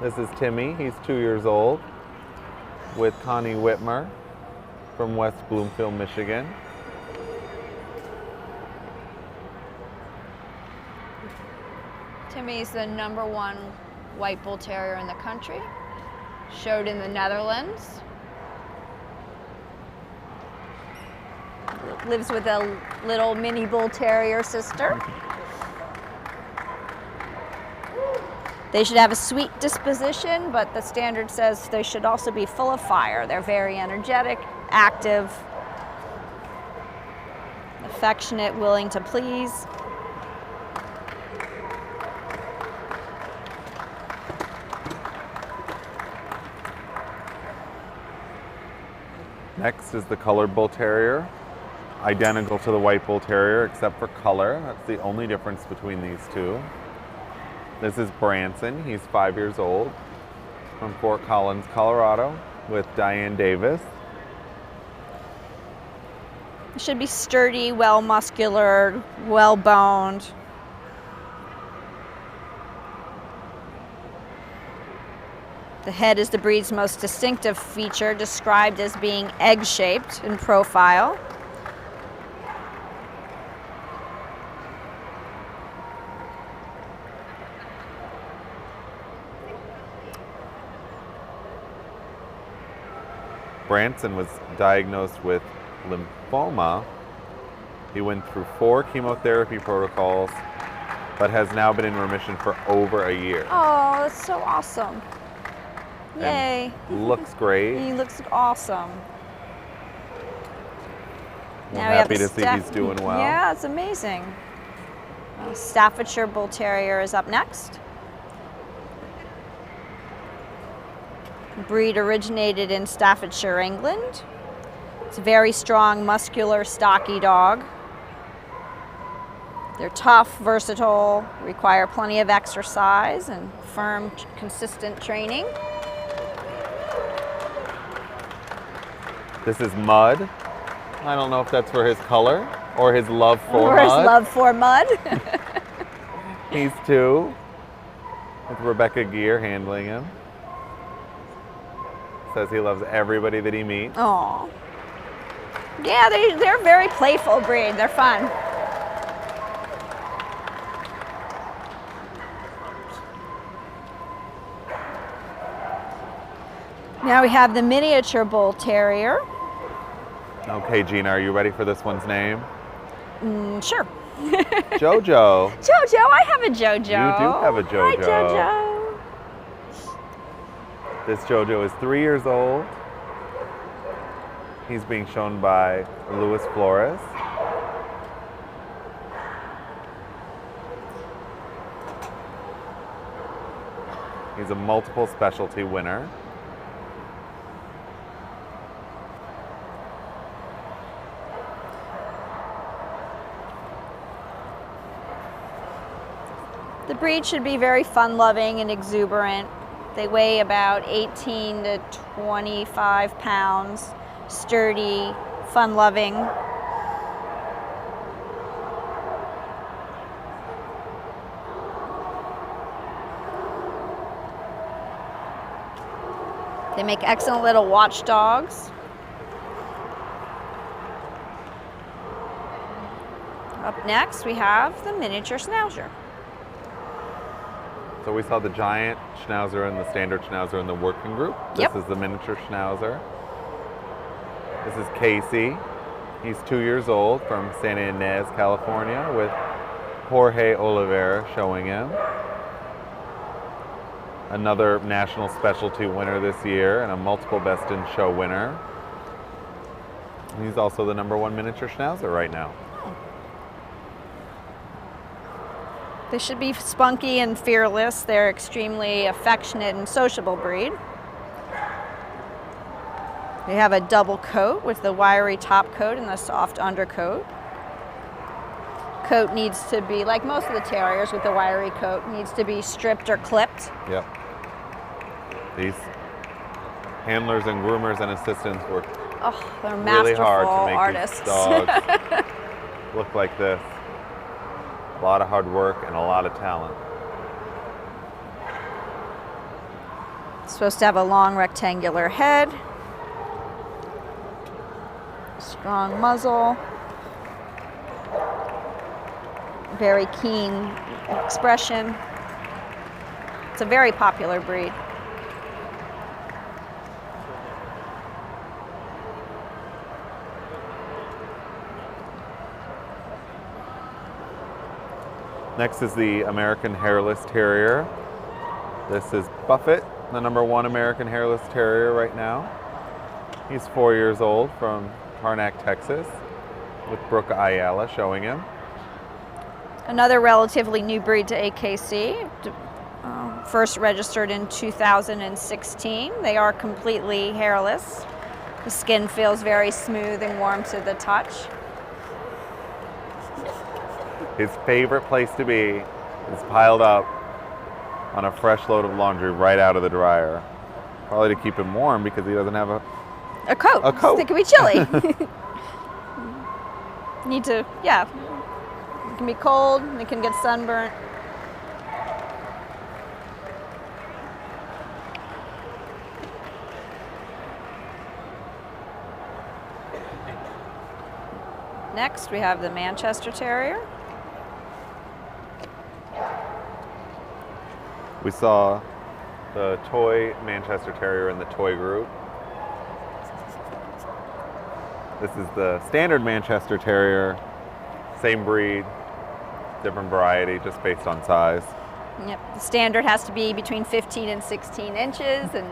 This is Timmy, he's 2 years old, with Connie Whitmer from West Bloomfield, Michigan. Timmy's the #1 white bull terrier in the country, showed in the Netherlands. Lives with a little mini bull terrier sister. They should have a sweet disposition, but the standard says they should also be full of fire. They're very energetic, active, affectionate, willing to please. Next is the colored bull terrier, identical to the white bull terrier except for color. That's the only difference between these two. This is Branson, he's 5 years old, from Fort Collins, Colorado, with Diane Davis. It should be sturdy, well muscular, well boned. The head is the breed's most distinctive feature, described as being egg-shaped in profile. Branson was diagnosed with lymphoma. He went through 4 chemotherapy protocols, but has now been in remission for over a year. Oh, that's so awesome. Yay. And looks great. He looks awesome. We're Now we have happy the to see he's doing well. Yeah, it's amazing. Staffordshire Bull Terrier is up next. Breed originated in Staffordshire, England. It's a very strong, muscular, stocky dog. They're tough, versatile, require plenty of exercise and firm, consistent training. This is Mud. I don't know if that's for his color or his love for Or mud. his love for mud. He's 2, with Rebecca Gear handling him. Says he loves everybody that he meets. Aw. Yeah, they're a very playful breed. They're fun. Now we have the miniature bull terrier. Okay, Gina, are you ready for this one's name? Sure. Jojo. Jojo, I have a Jojo. You do have a Jojo. Hi, Jojo. This Jojo is 3 years old. He's being shown by Luis Flores. He's a multiple specialty winner. The breed should be very fun-loving and exuberant. They weigh about 18 to 25 pounds, sturdy, fun-loving. They make excellent little watchdogs. Up next, we have the miniature schnauzer. So we saw the giant schnauzer and the standard schnauzer in the working group. This Yep. is the miniature schnauzer. This is Casey. He's 2 years old from Santa Ynez, California, with Jorge Oliveira showing him. Another national specialty winner this year and a multiple best in show winner. He's also the #1 miniature Schnauzer right now. They should be spunky and fearless. They're extremely affectionate and sociable breed. They have a double coat with the wiry top coat and the soft undercoat. Coat needs to be, like most of the terriers with the wiry coat, needs to be stripped or clipped. Yep. These handlers and groomers and assistants work they're really masterful hard to make artists. these dogs look like this. A lot of hard work and a lot of talent. It's supposed to have a long rectangular head, strong muzzle, very keen expression. It's a very popular breed. Next is the American Hairless Terrier. This is Buffett, the #1 American Hairless Terrier right now. He's 4 years old from Karnak, Texas, with Brooke Ayala showing him. Another relatively new breed to AKC, first registered in 2016. They are completely hairless. The skin feels very smooth and warm to the touch. His favorite place to be is piled up on a fresh load of laundry right out of the dryer. Probably to keep him warm because he doesn't have a coat. A coat. It could be chilly. Need to, yeah. It can be cold, it can get sunburnt. Next, we have the Manchester Terrier. We saw the toy Manchester Terrier in the toy group. This is the standard Manchester Terrier, same breed, different variety, just based on size. Yep, the standard has to be between 15 and 16 inches and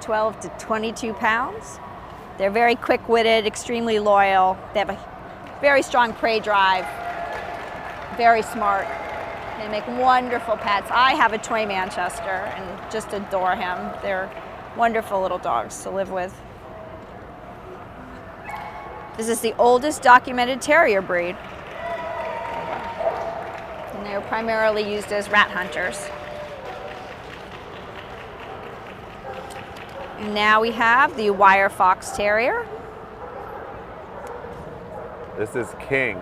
12 to 22 pounds. They're very quick-witted, extremely loyal. They have a very strong prey drive, very smart. They make wonderful pets. I have a toy Manchester and just adore him. They're wonderful little dogs to live with. This is the oldest documented terrier breed. And they're primarily used as rat hunters. And now we have the wire fox terrier. This is King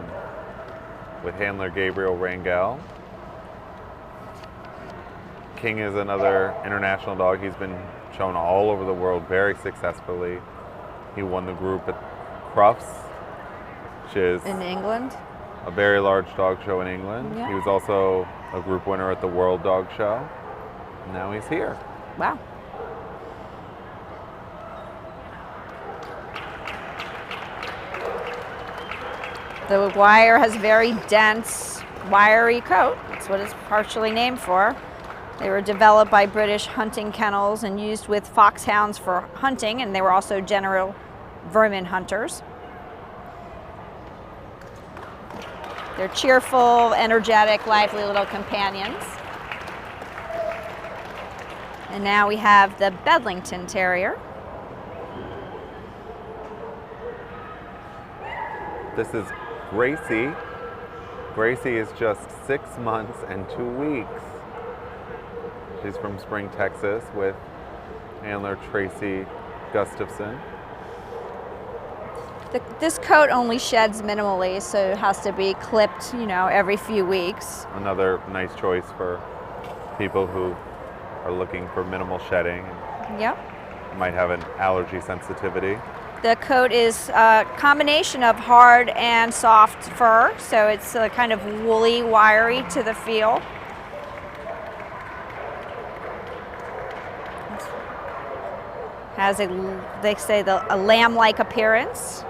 with handler Gabriel Rangel. King is another international dog. He's been shown all over the world very successfully. He won the group at Crufts, which is in England. A very large dog show in England. Yeah. He was also a group winner at the World Dog Show. And now he's here. Wow. The wire has very dense, wiry coat. That's what it's partially named for. They were developed by British hunting kennels and used with foxhounds for hunting, and they were also general vermin hunters. They're cheerful, energetic, lively little companions. And now we have the Bedlington Terrier. This is Gracie. Gracie is just 6 months and 2 weeks. She's from Spring, Texas, with handler Tracy Gustafson. This coat only sheds minimally, so it has to be clipped, every few weeks. Another nice choice for people who are looking for minimal shedding. Yep. Might have an allergy sensitivity. The coat is a combination of hard and soft fur, so it's kind of woolly, wiry to the feel. Has they say, a lamb-like appearance.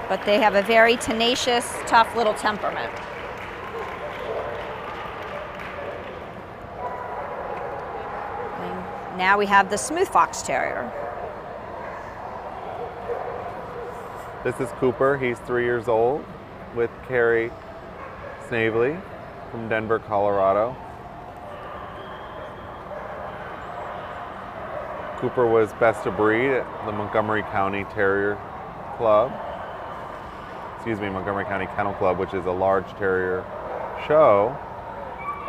But they have a very tenacious, tough little temperament. And now we have the Smooth Fox Terrier. This is Cooper. He's 3 years old with Carrie Snavely from Denver, Colorado. Cooper was best of breed at the Montgomery County Terrier Club. Excuse me, Montgomery County Kennel Club, which is a large terrier show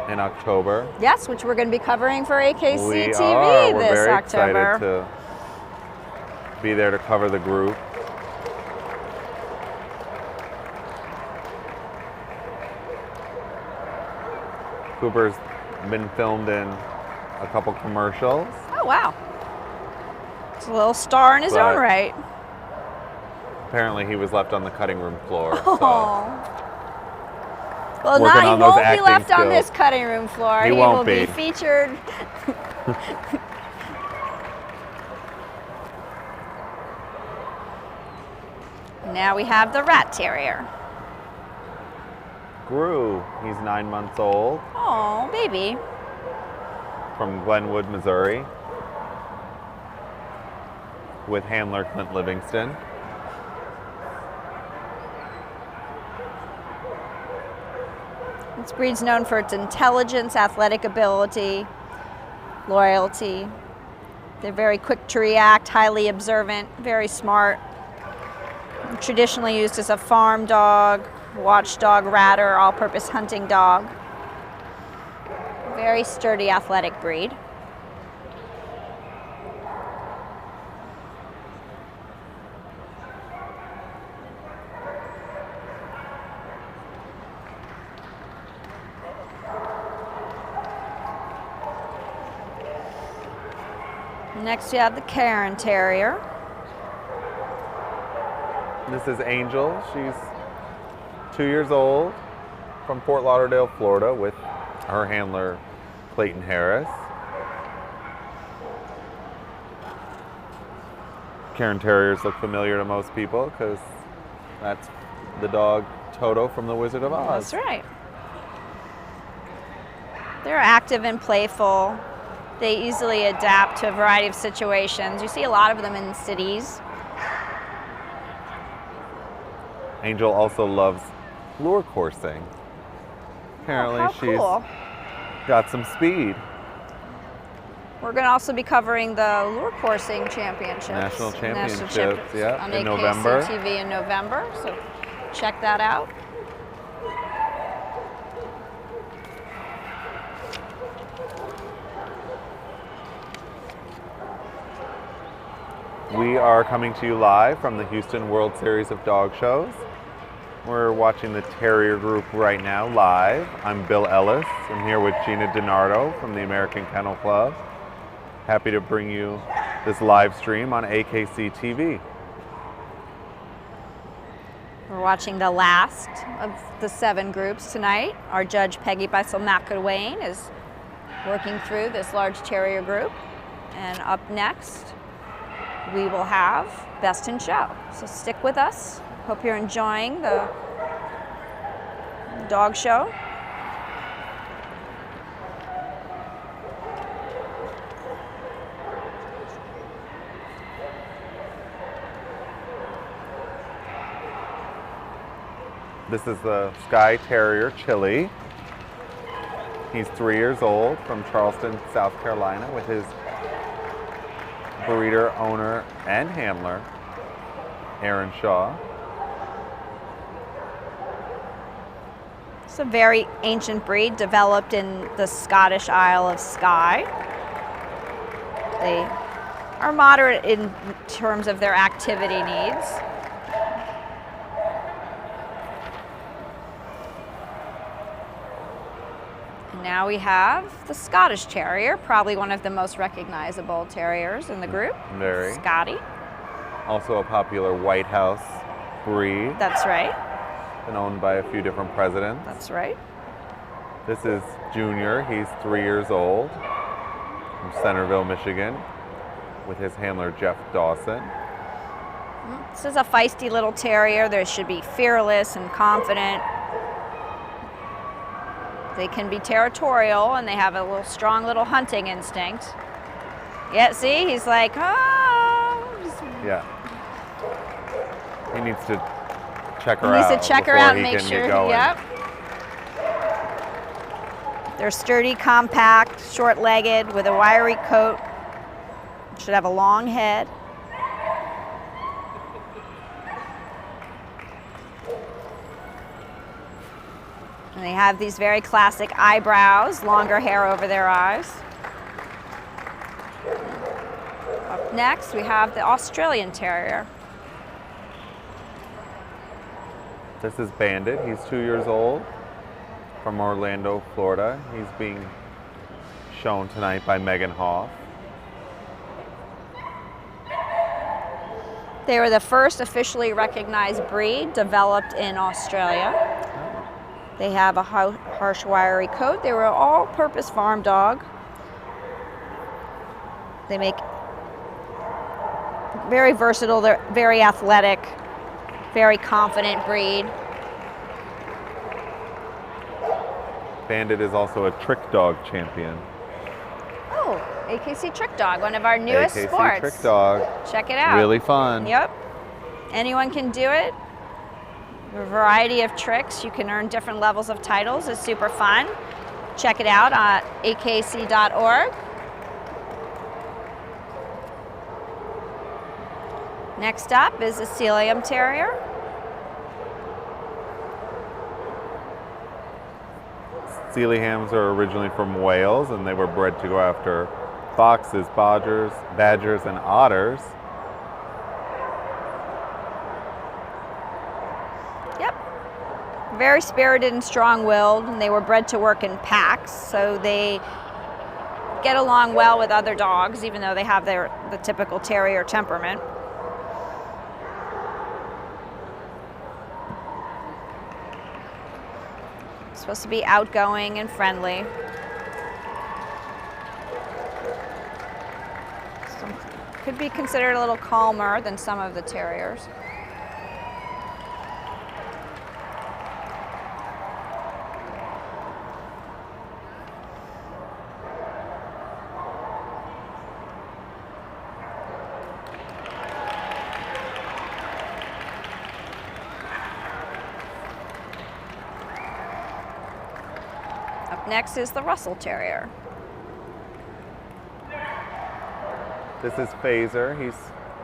in October. Yes, which we're going to be covering for AKC We TV are. We're this very October. excited to be there to cover the group. Cooper's been filmed in a couple commercials. Oh, wow. It's a little star in his own right. Apparently he was left on the cutting room floor. Oh. Well, Working he on those won't be acting left on skills. this cutting room floor. He will won't be be. featured. Now we have the Rat Terrier. Gru, he's 9 months old, Oh, baby. from Glenwood, Missouri, with handler Clint Livingston. This breed's known for its intelligence, athletic ability, loyalty. They're very quick to react, highly observant, very smart. Traditionally used as a farm dog, watchdog, ratter, all-purpose hunting dog. Very sturdy, athletic breed. Next we have the Cairn Terrier. This is Angel. She's 2 years old, from Fort Lauderdale, Florida, with her handler Clayton Harris. Cairn Terriers look familiar to most people because that's the dog Toto from The Wizard of Oz. That's right. They're active and playful. They easily adapt to a variety of situations. You see a lot of them in cities. Angel also loves lure coursing. Apparently how she's cool. got some speed. We're going to also be covering the lure coursing championships. National championships, championships yeah, on in AKC November. TV in November, so check that out. We are coming to you live from the Houston World Series of Dog Shows. We're watching the Terrier Group right now live. I'm Bill Ellis. I'm here with Gina DiNardo from the American Kennel Club. Happy to bring you this live stream on AKC TV. We're watching the last of the 7 groups tonight. Our judge, Peggy Bissell-McElwain, is working through this large terrier group. And up next, we will have Best in Show. So stick with us. Hope you're enjoying the dog show. This is the Skye Terrier, Chili. He's 3 years old, from Charleston, South Carolina, with his breeder, owner, and handler, Aaron Shaw. It's a very ancient breed developed in the Scottish Isle of Skye. They are moderate in terms of their activity needs. And now we have the Scottish Terrier, probably one of the most recognizable terriers in the group. Very. Scotty. Also a popular White House breed, That's right. been owned by a few different presidents. That's right. This is Junior, he's 3 years old, from Centerville, Michigan, with his handler Jeff Dawson. This is a feisty little terrier. They should be fearless and confident. They can be territorial, and they have a little strong little hunting instinct. Yeah, see, he's like, oh. Yeah. He needs to check her He out. needs to check her before out and he make can sure. get going. Yep. They're sturdy, compact, short-legged, with a wiry coat. Should have a long head. And they have these very classic eyebrows, longer hair over their eyes. Up next, we have the Australian Terrier. This is Bandit. He's 2 years old, from Orlando, Florida. He's being shown tonight by Megan Hoff. They were the first officially recognized breed developed in Australia. They have a harsh, wiry coat. They were an all-purpose farm dog. They make very versatile. They're very athletic, very confident breed. Bandit is also a trick dog champion. Oh, AKC Trick Dog, one of our newest AKC sports. Trick Dog. Check it out. Really fun. Yep. Anyone can do it. A variety of tricks. You can earn different levels of titles. It's super fun. Check it out at akc.org. Next up is the Sealyham Terrier. Sealyhams are originally from Wales, and they were bred to go after foxes, badgers, and otters. Yep. Very spirited and strong-willed, and they were bred to work in packs, so they get along well with other dogs, even though they have the typical terrier temperament. Supposed to be outgoing and friendly. Could be considered a little calmer than some of the terriers. Next is the Russell Terrier. This is Phaser. He's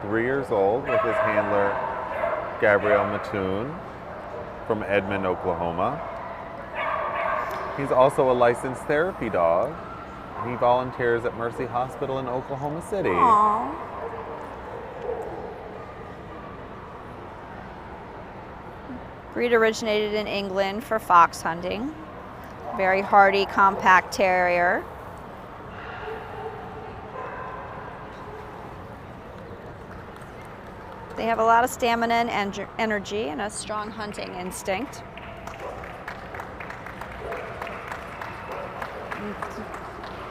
3 years old with his handler Gabrielle Mattoon from Edmond, Oklahoma. He's also a licensed therapy dog. He volunteers at Mercy Hospital in Oklahoma City. Aww. Breed originated in England for fox hunting. Very hardy, compact terrier. They have a lot of stamina and energy and a strong hunting instinct.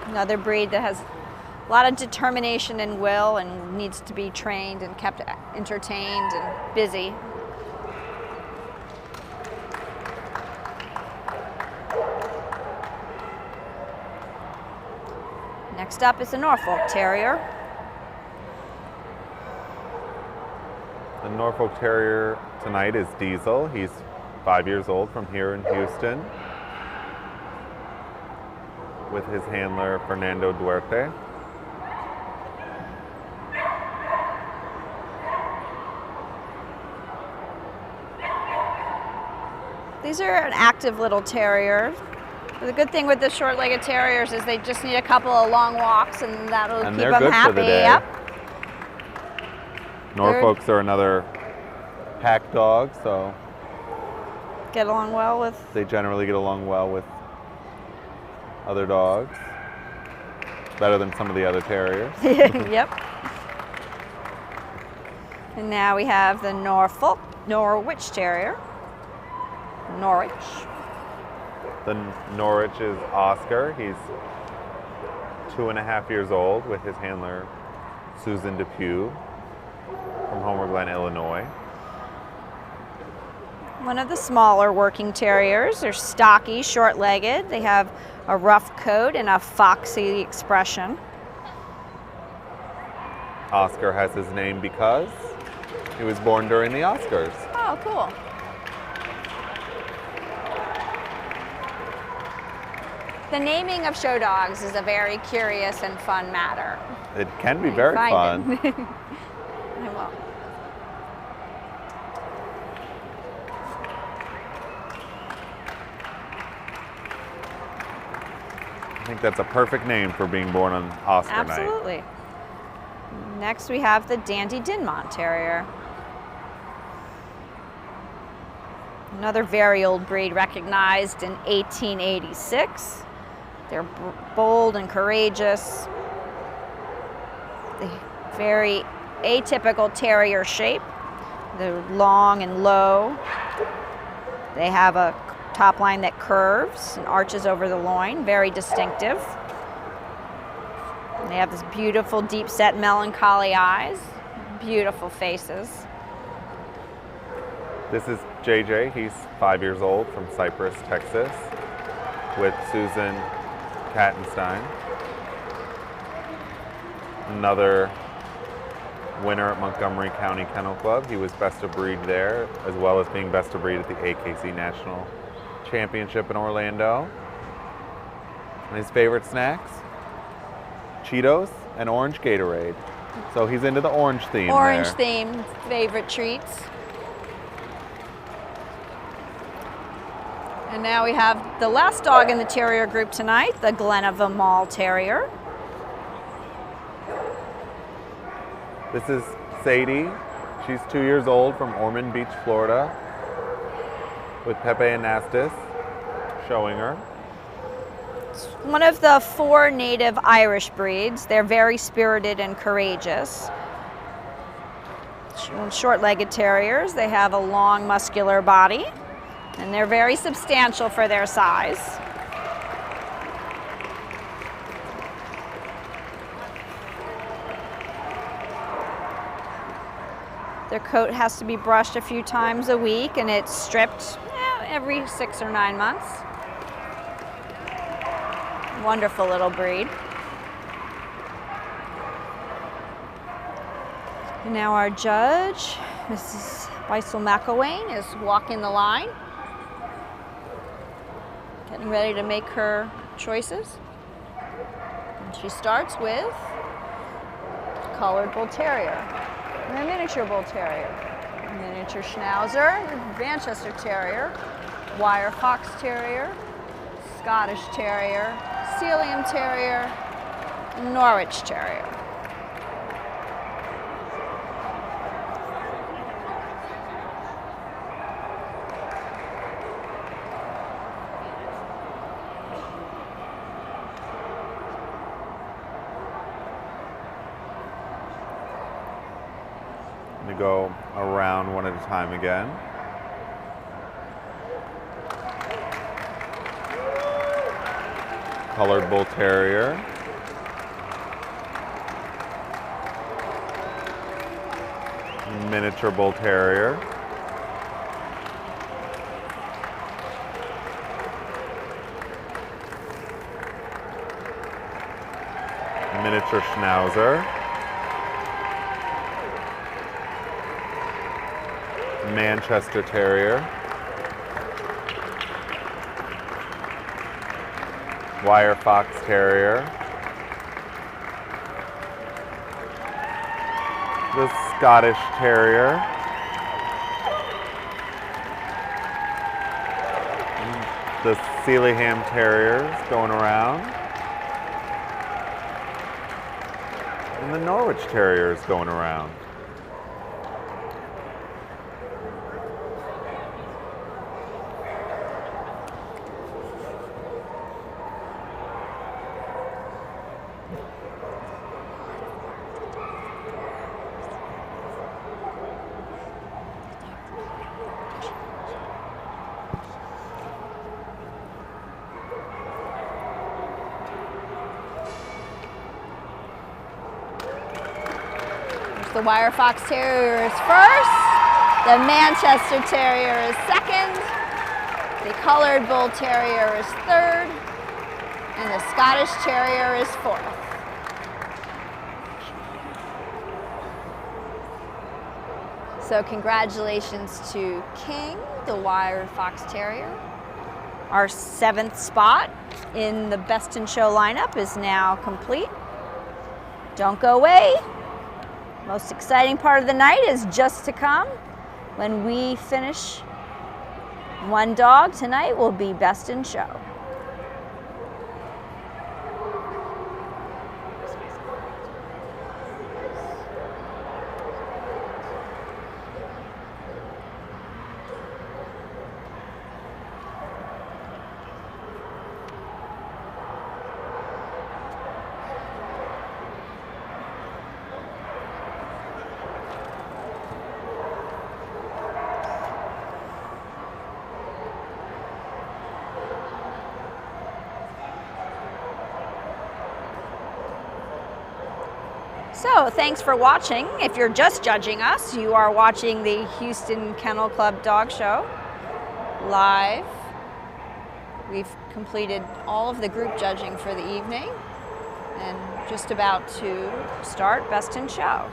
Another breed that has a lot of determination and will and needs to be trained and kept entertained and busy. Next up is a Norfolk Terrier. The Norfolk Terrier tonight is Diesel. He's 5 years old from here in Houston with his handler Fernando Duerte. These are an active little terrier. The good thing with the short-legged terriers is they just need a couple of long walks, and that'll keep they're them good happy. for the day. Yep. Norfolks are another pack dog, so Get along well with. they generally get along well with other dogs. Better than some of the other terriers. Yep. And now we have the Norwich Terrier. Norwich. The Norwich is Oscar. He's 2.5 years old with his handler, Susan Depew from Homer Glen, Illinois. One of the smaller working terriers. They're stocky, short-legged. They have a rough coat and a foxy expression. Oscar has his name because he was born during the Oscars. Oh, cool. The naming of show dogs is a very curious and fun matter. It can be very fun. I will. I think that's a perfect name for being born on Oscar night. Absolutely. Next we have the Dandy Dinmont Terrier. Another very old breed, recognized in 1886. They're bold and courageous. The very atypical terrier shape. They're long and low. They have a top line that curves and arches over the loin, very distinctive. They have this beautiful, deep-set, melancholy eyes, beautiful faces. This is JJ. He's 5 years old from Cypress, Texas, with Susan Kattenstein. Another winner at Montgomery County Kennel Club. He was best of breed there, as well as being best of breed at the AKC National Championship in Orlando. And his favorite snacks? Cheetos and orange Gatorade. So he's into the orange theme Orange there. theme, favorite treats. And now we have the last dog in the terrier group tonight, the Glenaville Mall Terrier. This is Sadie. She's 2 years old from Ormond Beach, Florida, with Pepe and Nastis showing her. It's one of the 4 native Irish breeds. They're very spirited and courageous. Short-legged terriers. They have a long, muscular body, and they're very substantial for their size. Their coat has to be brushed a few times a week, and it's stripped every 6 or 9 months. Wonderful little breed. And now our judge, Mrs. Weissel McElwain, is walking the line, getting ready to make her choices. And she starts with colored bull terrier, and a miniature bull terrier, a miniature schnauzer, Manchester terrier, wire fox terrier, Scottish terrier, Sealyham terrier, and Norwich terrier. I'm going to go around one at a time again. Colored bull terrier. Miniature bull terrier. Miniature schnauzer. Manchester terrier. Wire fox terrier. The Scottish terrier. The Sealyham terriers going around. And the Norwich terriers going around. The Wire Fox Terrier is first. The Manchester Terrier is second. The Colored Bull Terrier is third. And the Scottish Terrier is fourth. So congratulations to King, the Wire Fox Terrier. Our 7th spot in the Best in Show lineup is now complete. Don't go away. Most exciting part of the night is just to come. When we finish one dog tonight will be Best in Show. So thanks for watching. If you're just judging us, you are watching the Houston Kennel Club Dog Show live. We've completed all of the group judging for the evening and just about to start Best in Show.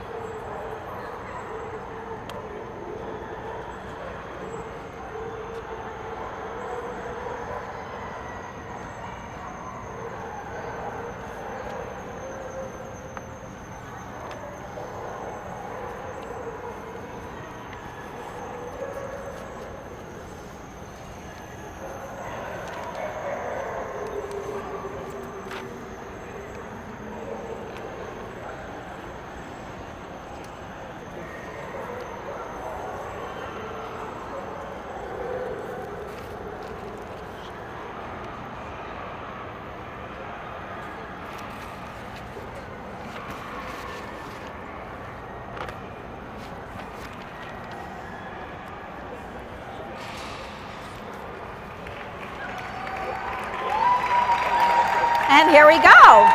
And here we go.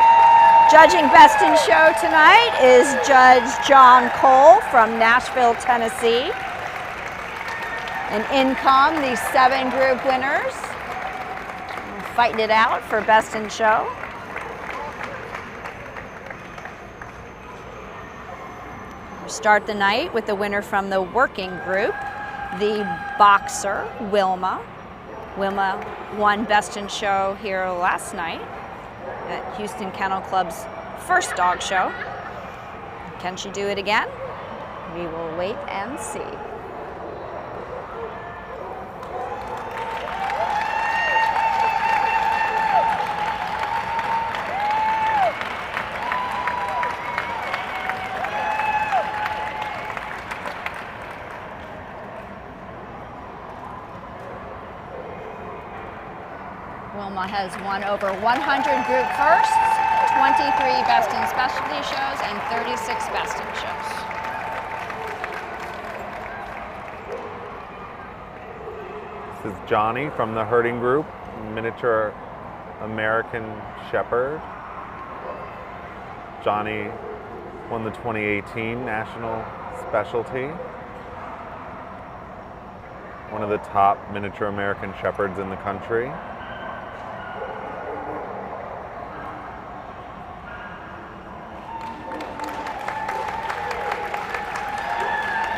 Judging Best in Show tonight is Judge John Cole from Nashville, Tennessee. And in come the 7 group winners. Fighting it out for Best in Show. We start the night with the winner from the working group, the boxer, Wilma. Wilma won Best in Show here last night at Houston Kennel Club's first dog show. Can she do it again? We will wait and see. Wilma has won over 100 group firsts, 23 Best in Specialty shows, and 36 Best in shows. This is Johnny from the herding group, miniature American Shepherd. Johnny won the 2018 National Specialty. One of the top miniature American Shepherds in the country.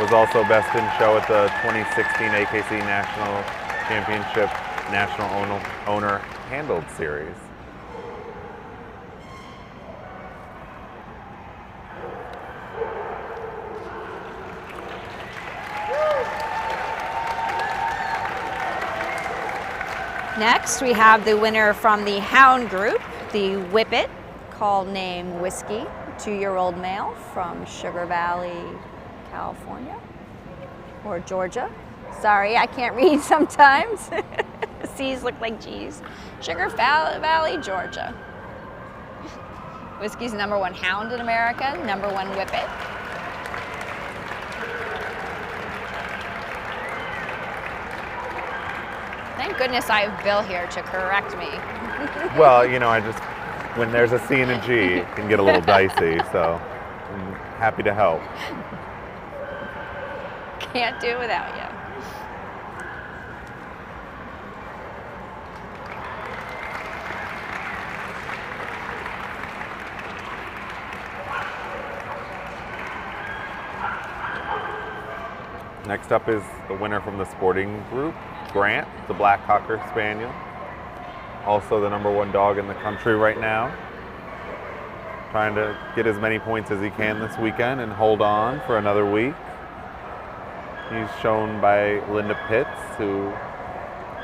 Was also Best in Show at the 2016 AKC National Championship National Owner Handled Series. Next, we have the winner from the Hound group, the Whippet, called name Whiskey, 2-year-old male from Sugar Valley, California, or Georgia. Sorry, I can't read sometimes. C's look like G's. Sugar Valley, Georgia. Whiskey's #1 hound in America, #1 Whippet. Thank goodness I have Bill here to correct me. Well, you know, when there's a C and a G, it can get a little dicey, so. I'm happy to help. Can't do it without you. Next up is the winner from the sporting group, Grant, the Black Cocker Spaniel. Also the #1 dog in the country right now. Trying to get as many points as he can this weekend and hold on for another week. He's shown by Linda Pitts, who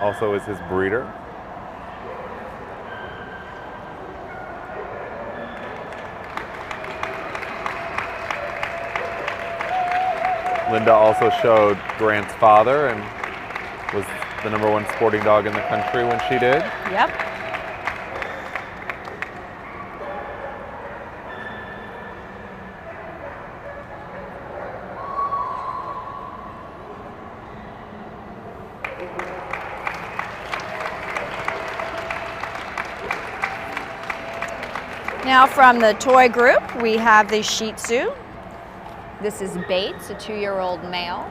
also is his breeder. Linda also showed Grant's father and was the #1 sporting dog in the country when she did. Yep. Now from the toy group, we have the Shih Tzu. This is Bates, a 2-year-old male,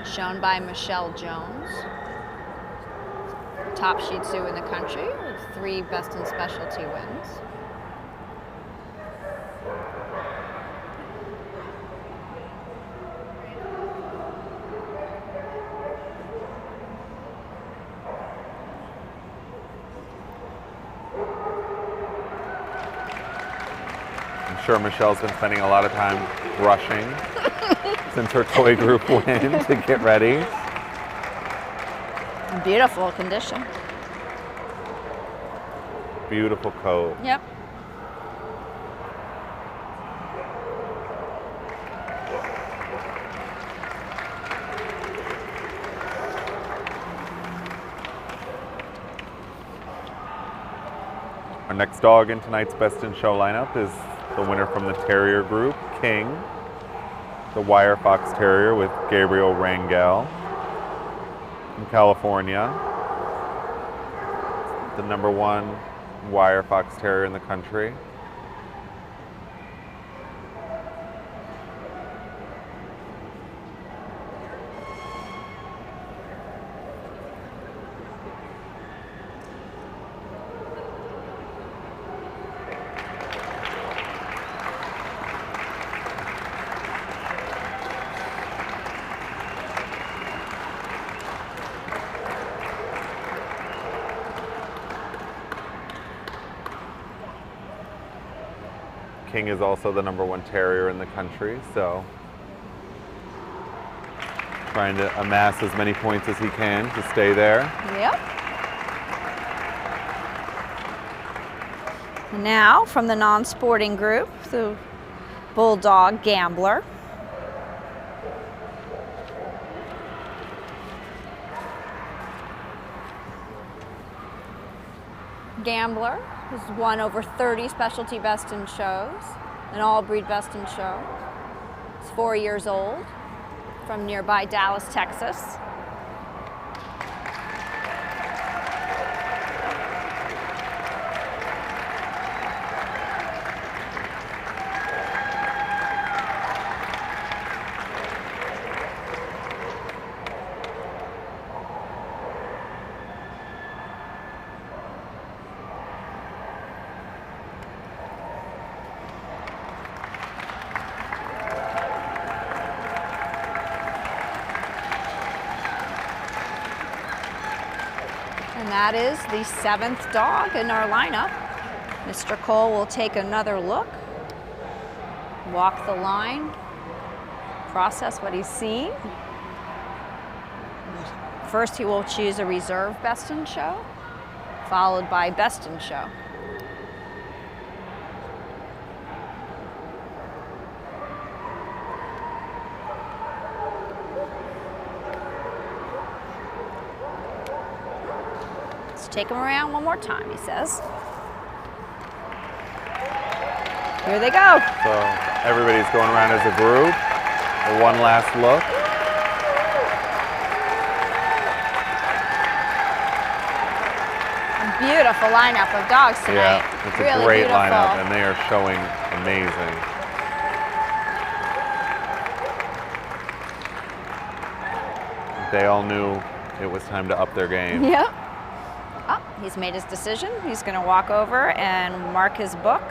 shown by Michelle Jones. Top Shih Tzu in the country with 3 best in specialty wins. I'm sure Michelle's been spending a lot of time brushing since her toy group win to get ready. Beautiful condition. Beautiful coat. Yep. Our next dog in tonight's Best in Show lineup is the winner from the Terrier group, King, the Wire Fox Terrier with Gabriel Rangel from California. The #1 Wire Fox Terrier in the country. King is also the #1 terrier in the country, so trying to amass as many points as he can to stay there. Yep. Now from the non-sporting group, the Bulldog Gambler. Gambler has won over 30 specialty best in shows, an all-breed best in show. He's 4 years old, from nearby Dallas, Texas. And that is the 7th dog in our lineup. Mr. Cole will take another look, walk the line, process what he's seen. First, he will choose a reserve best in show, followed by best in show. Take them around one more time, he says. Here they go. So everybody's going around as a group. One last look. A beautiful lineup of dogs tonight. Yeah, it's really a great beautiful. lineup, and they are showing amazing. they all knew it was time to up their game. Yep. Oh, he's made his decision. He's going to walk over and mark his book.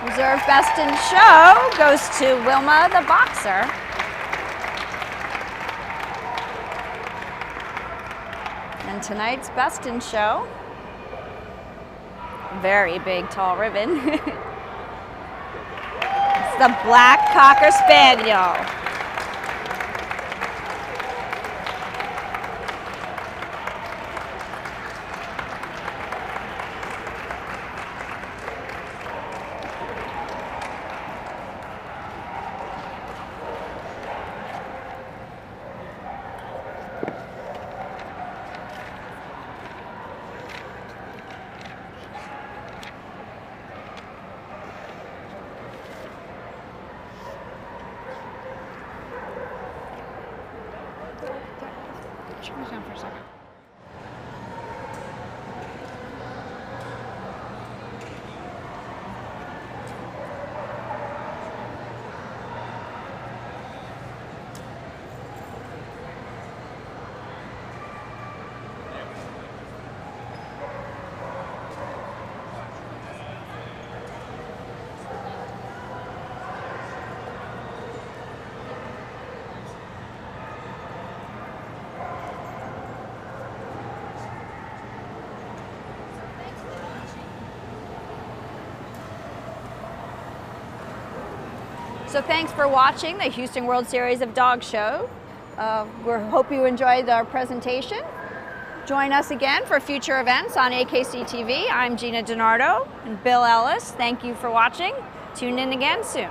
Reserve Best in Show goes to Wilma the Boxer. And tonight's Best in Show, very big tall ribbon. It's the Black Cocker Spaniel. Turn this down for a second. So thanks for watching the Houston World Series of Dog Show. We hope you enjoyed our presentation. Join us again for future events on AKC TV. I'm Gina DiNardo and Bill Ellis. Thank you for watching. Tune in again soon.